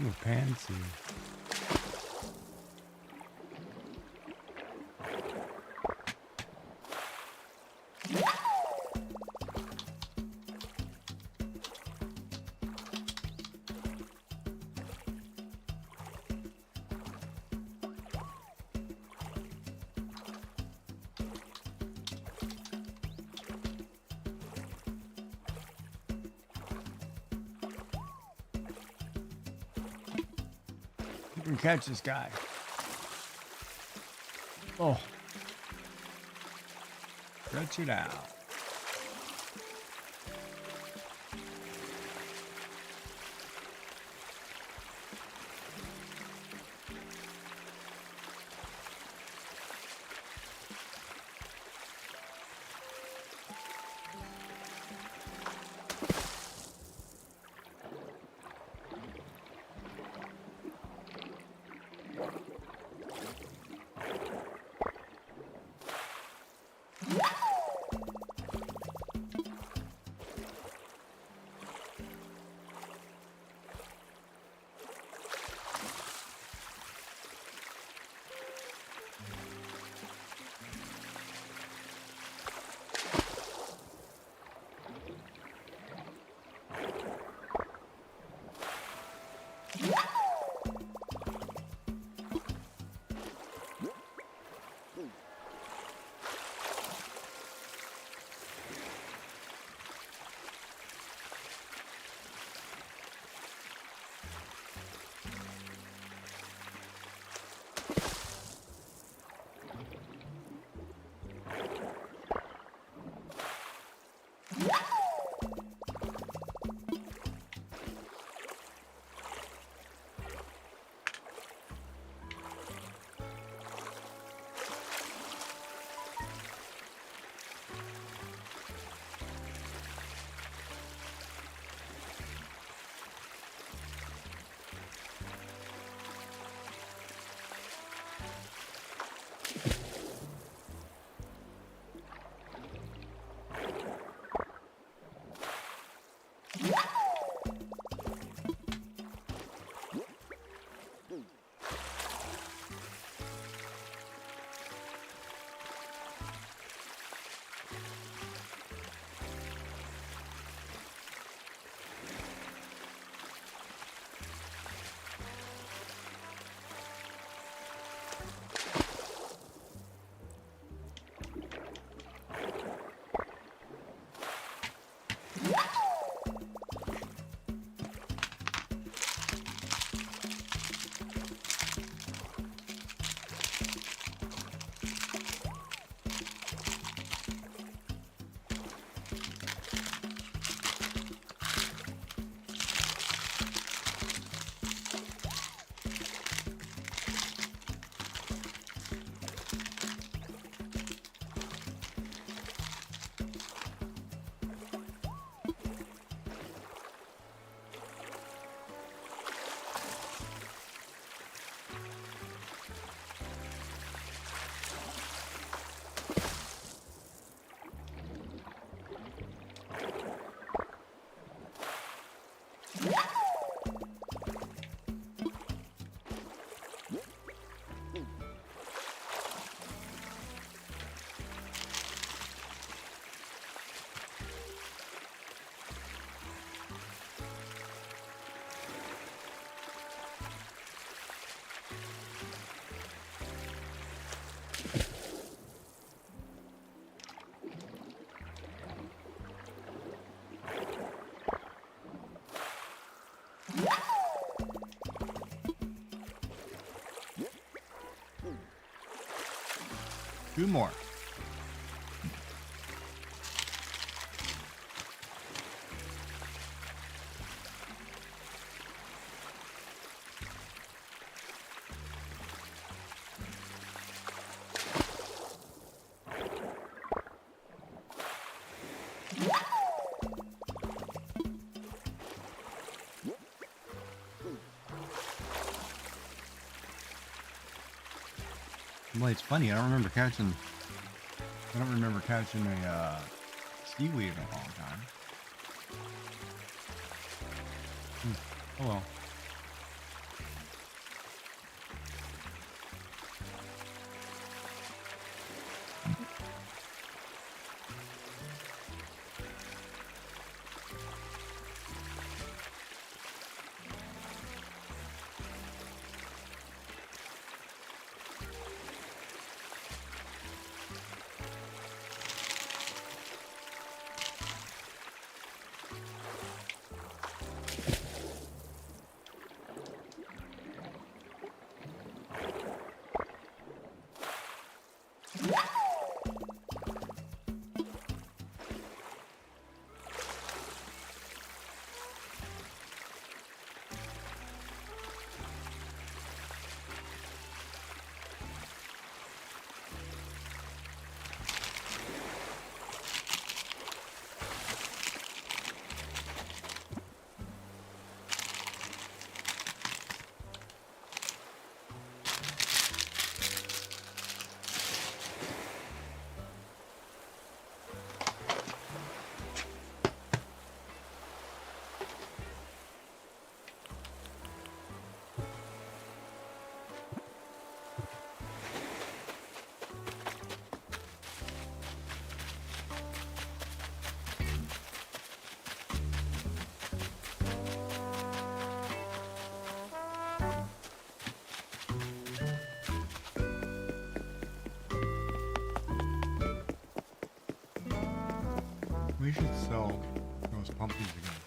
Ooh, pansy. You can catch this guy. Oh. Stretch it out. 2 more. Well, it's funny. I don't remember catching a seaweed in a long time. Oh well. We should sell those pumpkins again.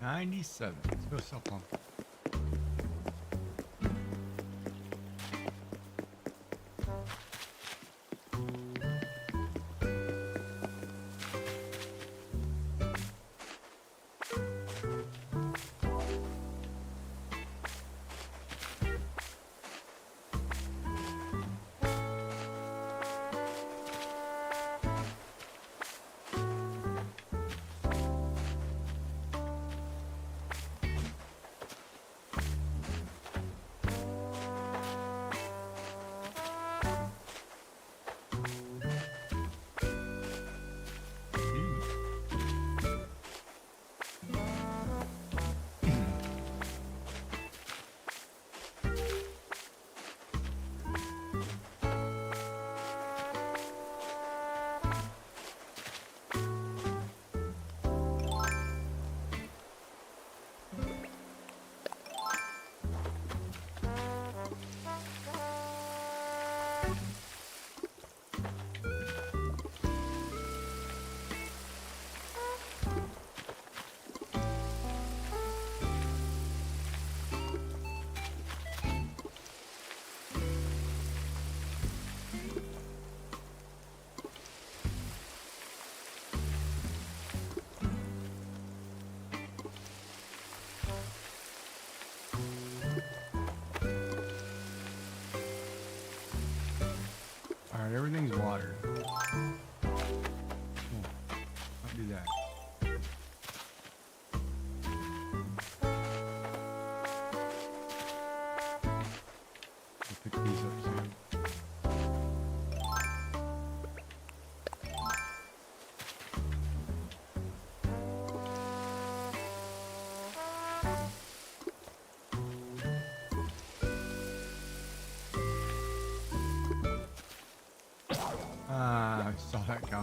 $97. Let's go sell pumpkins.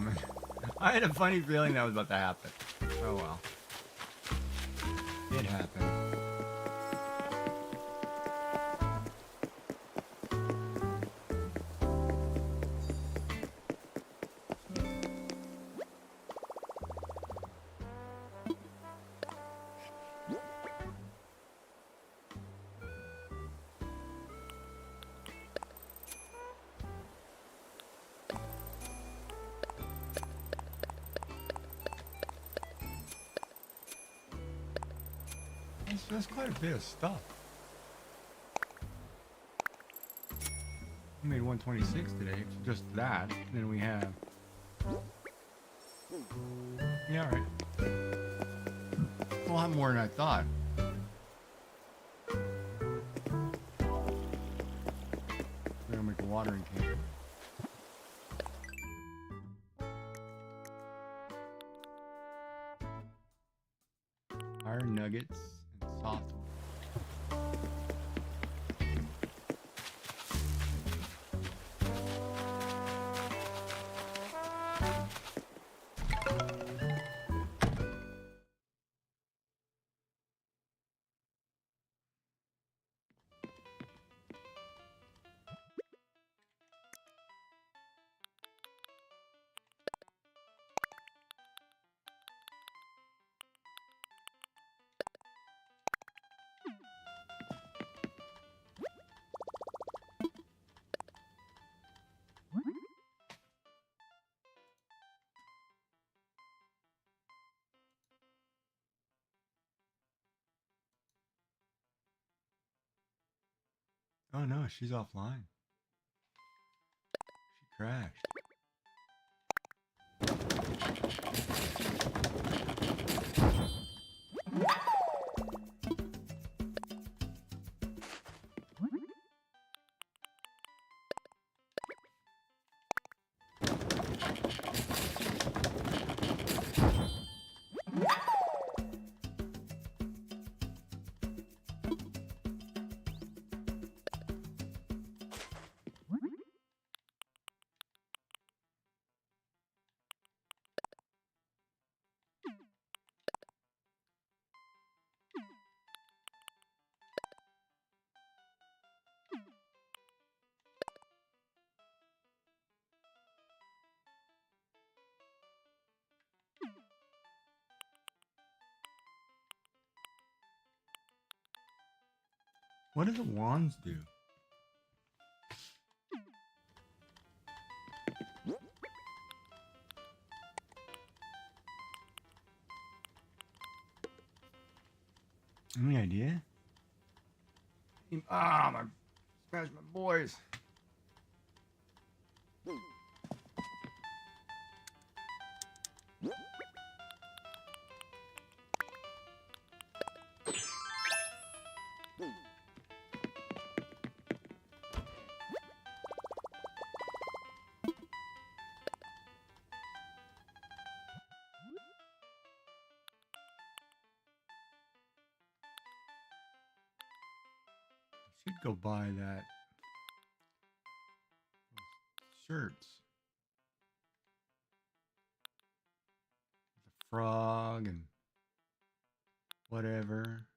coming. I had a funny feeling that was about to happen. Oh well. It happened. That's quite a bit of stuff. We made 126 today, just that. Then we have. Yeah, all right. We'll have more than I thought. We're gonna make a watering can. Iron nuggets and soft. Oh no, she's offline. She crashed. What do the wands do? Any idea? Ah, my smashed my boys. Should go buy that shirts. The frog and whatever.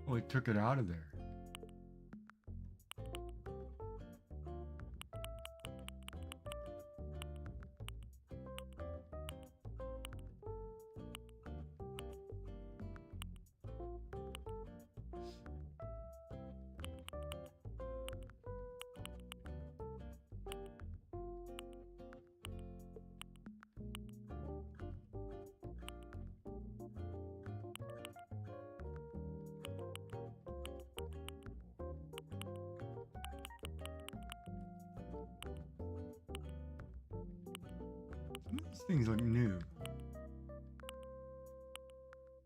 Oh, it took it out of there. These things look new.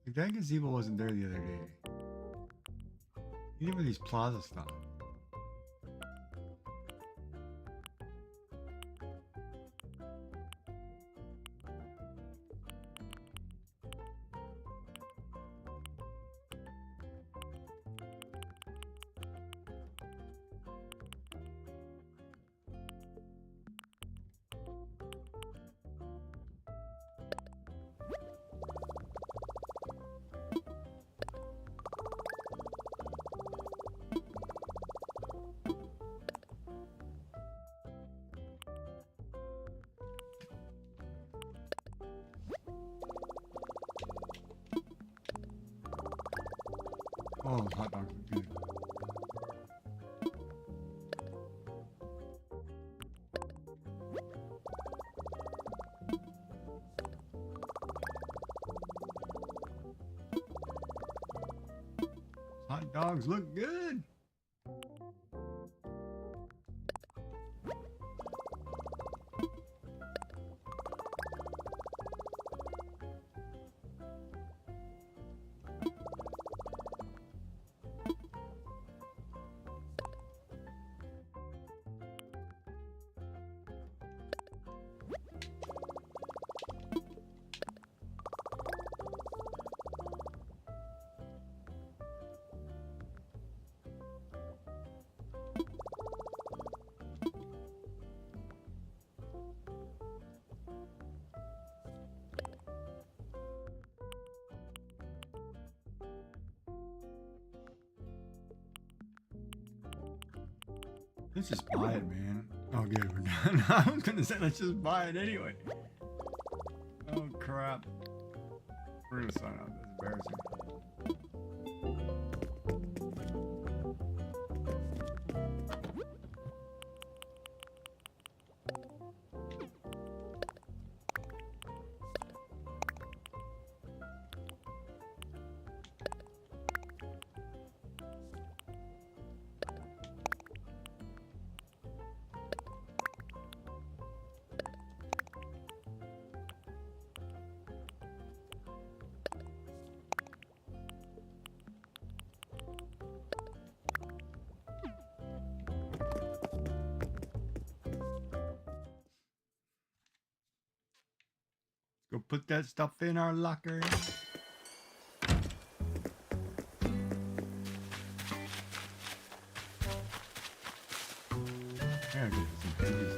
Like that gazebo wasn't there the other day. Even with these plaza stuff. Oh, those hot dogs are good. Hot dogs look good. Let's just buy it, man. Oh, good, we're done. I was gonna say let's just buy it anyway. Oh crap. We're gonna sign out. That's embarrassing. Go put that stuff in our locker. Yeah, get some babies.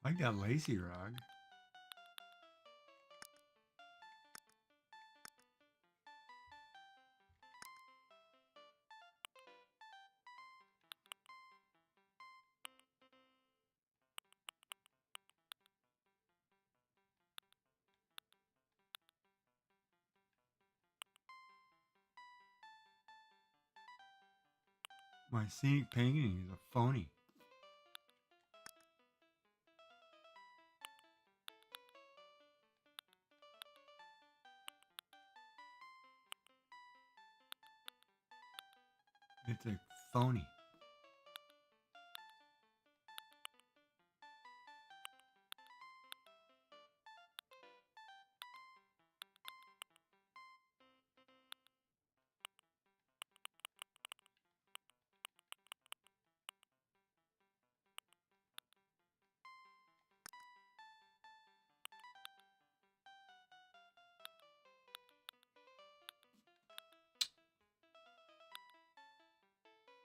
I got Lazy Rug. My scenic painting is a phony. It's a phony.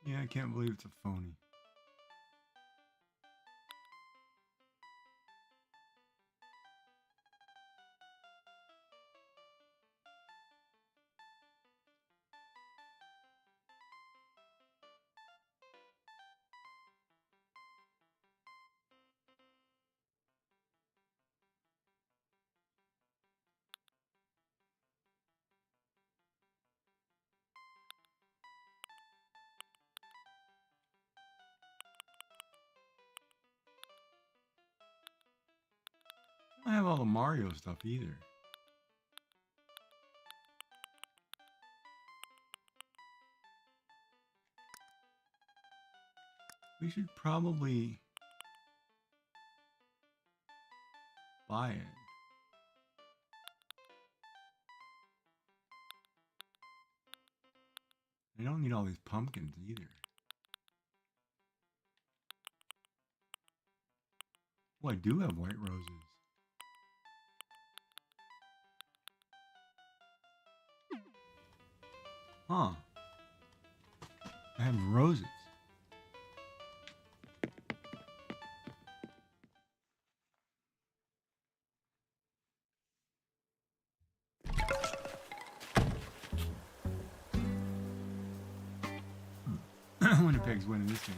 Yeah, I can't believe it's a phony. I don't have all the Mario stuff either. We should probably buy it. I don't need all these pumpkins either. Oh, I do have white roses. Huh. I have roses. Winnipeg's winning this game.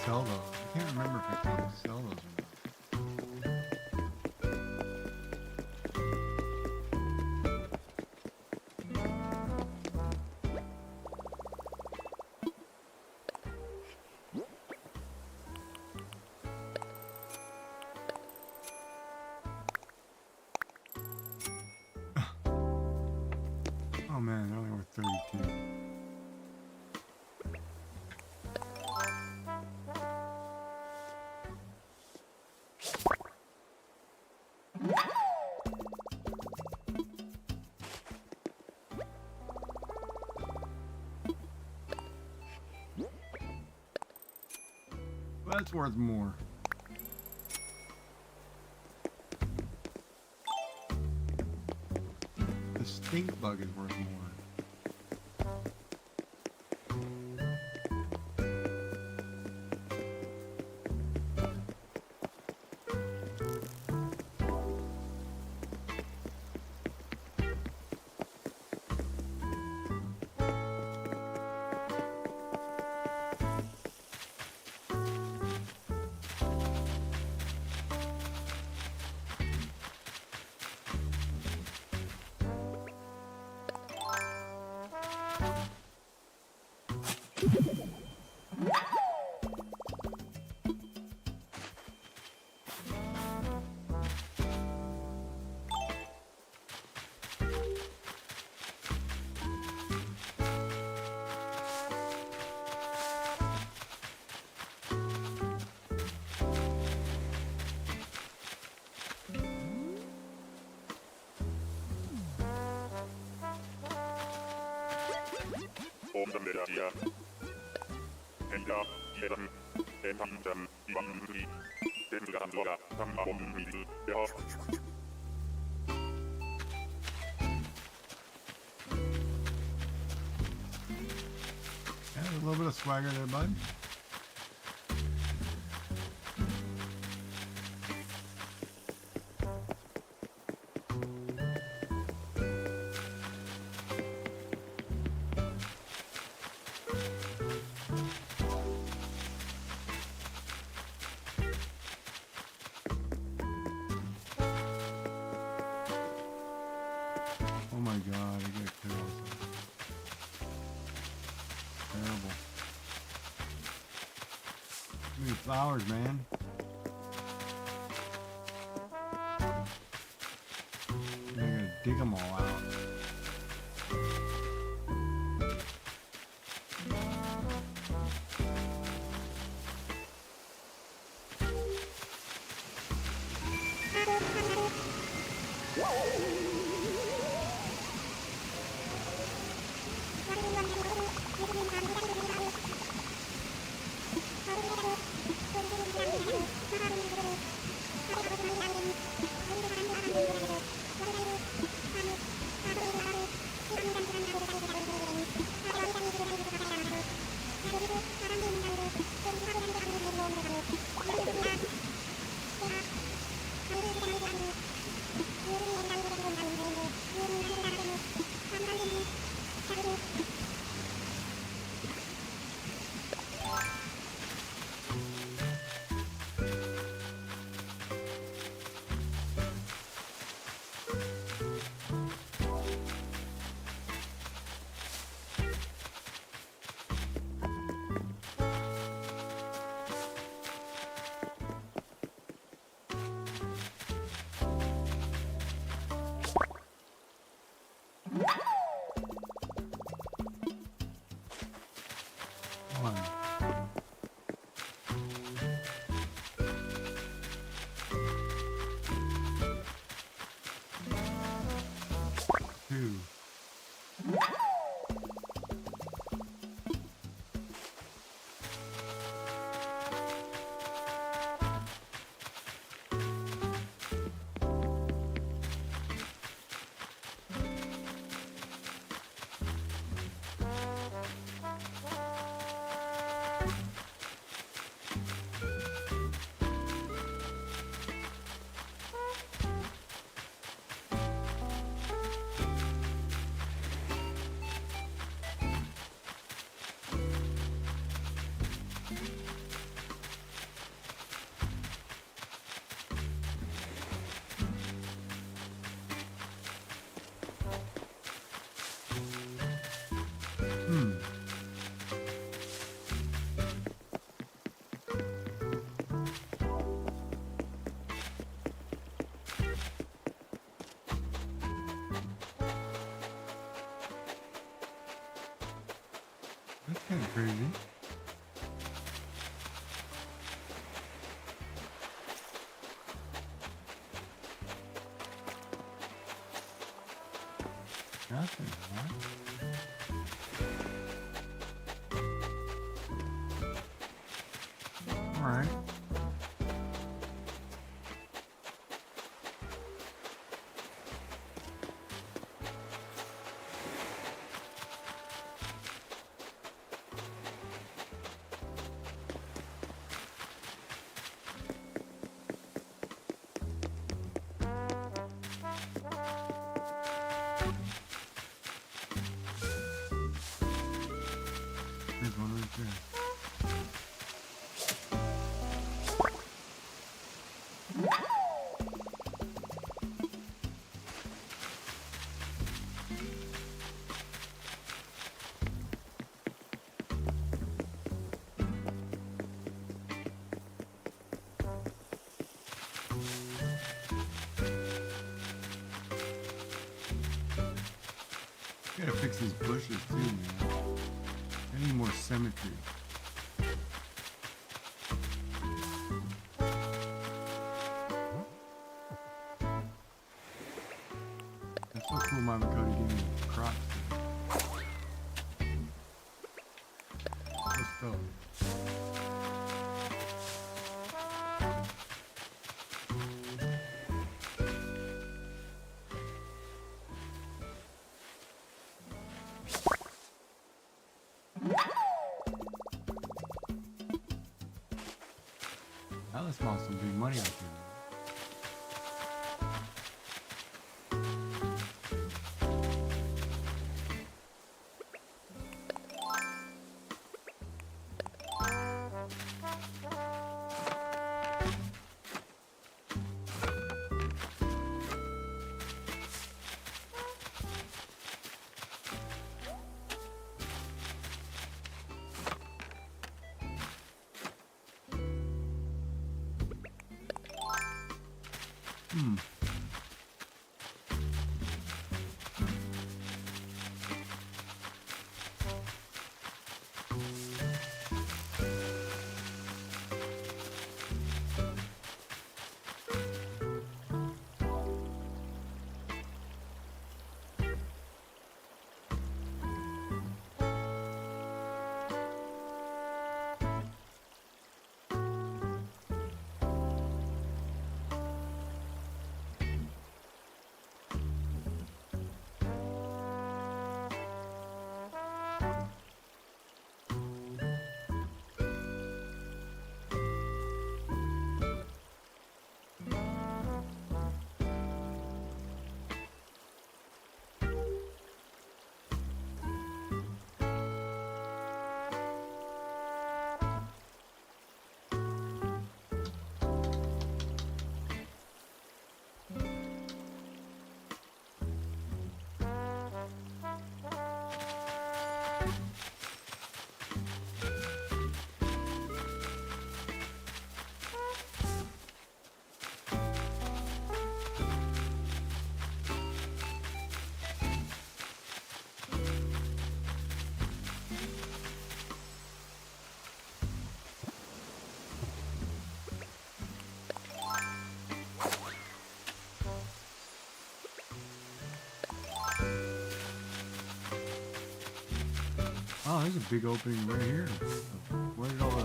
Sell those. I can't remember if I can sell those or not. Oh man, they're only worth 32. That's worth more. The stink bug is worth more. Yeah, a little bit of swagger there, bud. Oh my god, I gotta clear all this up. Terrible. Too many flowers, man. I'm gonna dig them all out. One. Two. That's kind of crazy. Nothing, huh? All right. There's one right there. Gotta fix these bushes too, man. I need more symmetry. That's so cool Mama Cody gave me crops. Go. Now let's make some big money out here. Hmm. Oh, there's a big opening right here. Where did all the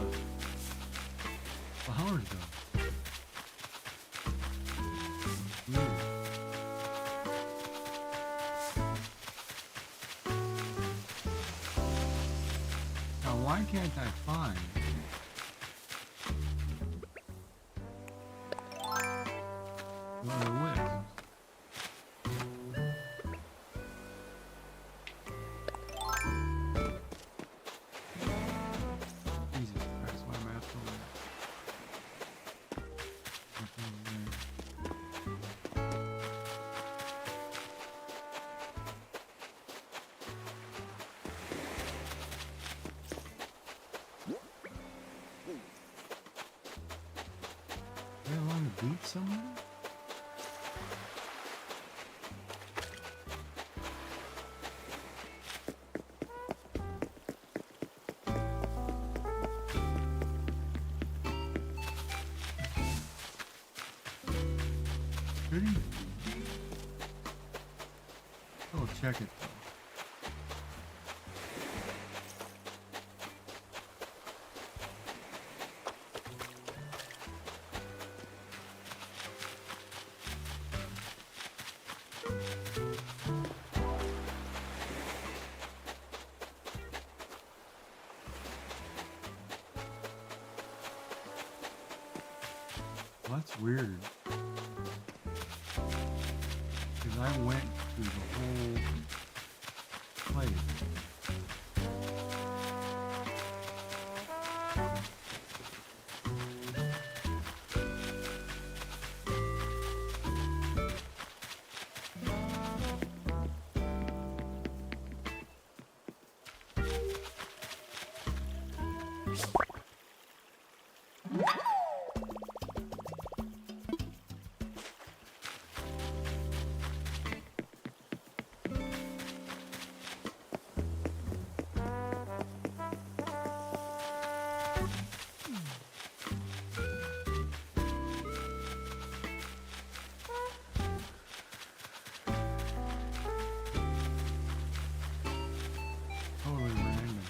flowers go? Weird. Now, why can't I find? One of the wisps? Jesus Christ, why am I up so late? Nothing there. Are they along the beach somewhere? Pretty. Oh, check it though. Well, that's weird. Because I went through the whole place. Totally random.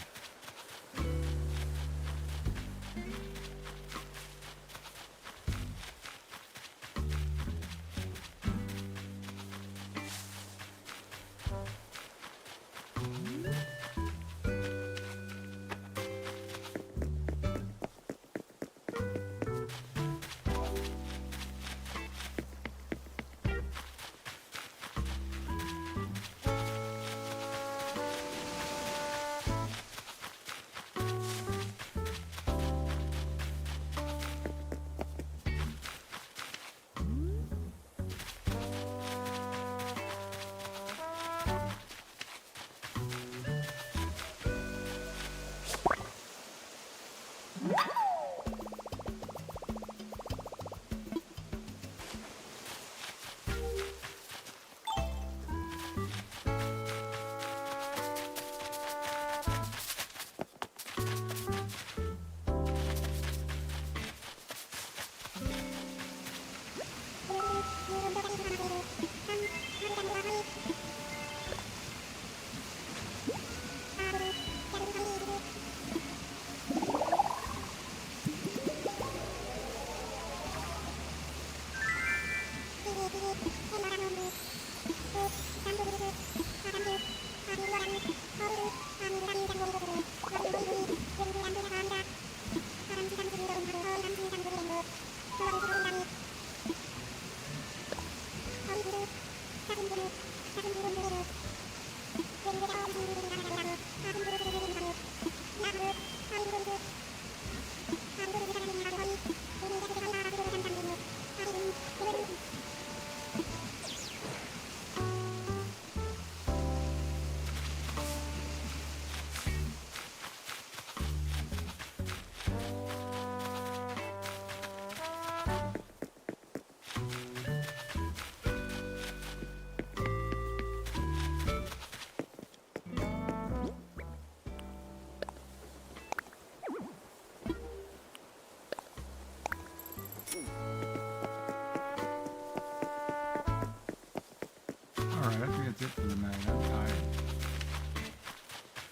Alright, I think that's it for the night. I'm tired.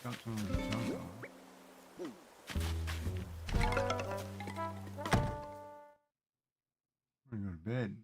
Got some of the junk on. I'm gonna go to bed.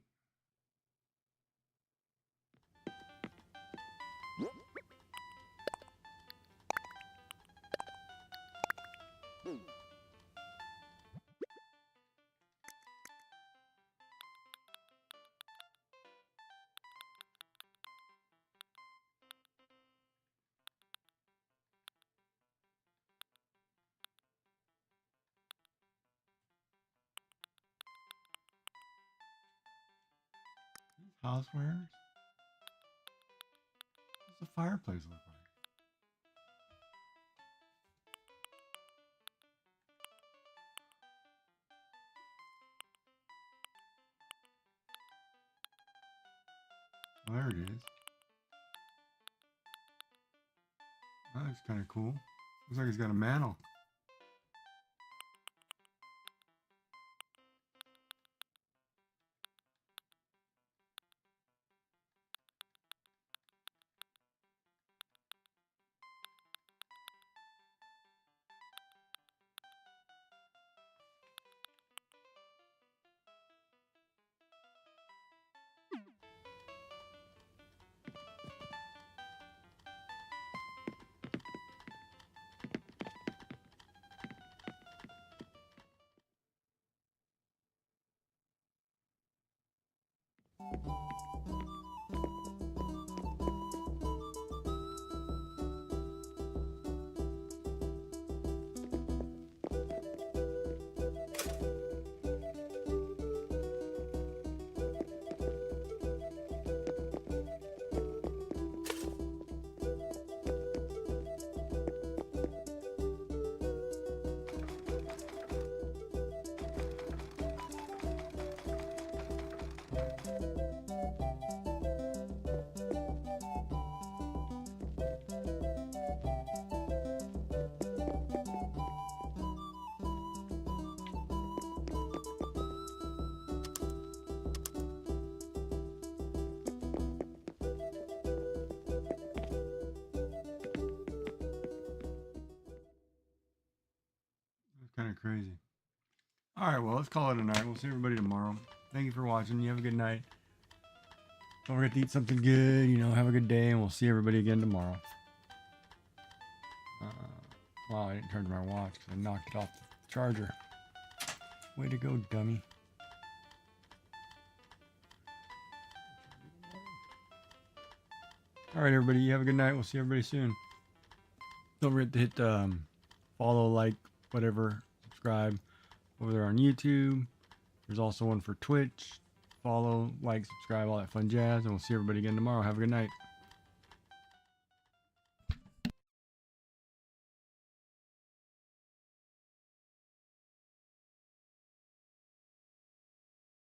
Housewares? What's the fireplace look like? Oh, there it is. That looks kind of cool. Looks like it's got a mantle. Kind of crazy. All right, well, let's call it a night. We'll see everybody tomorrow. Thank you for watching. You have a good night. Don't forget to eat something good. Have a good day, and we'll see everybody again tomorrow. Wow, I didn't turn to my watch because I knocked it off the charger. Way to go, dummy. All right, everybody. You have a good night. We'll see everybody soon. Don't forget to hit follow, like, whatever, subscribe over there on YouTube. There's also one for Twitch. Follow, like, subscribe, all that fun jazz. And we'll see everybody again tomorrow. Have a good night.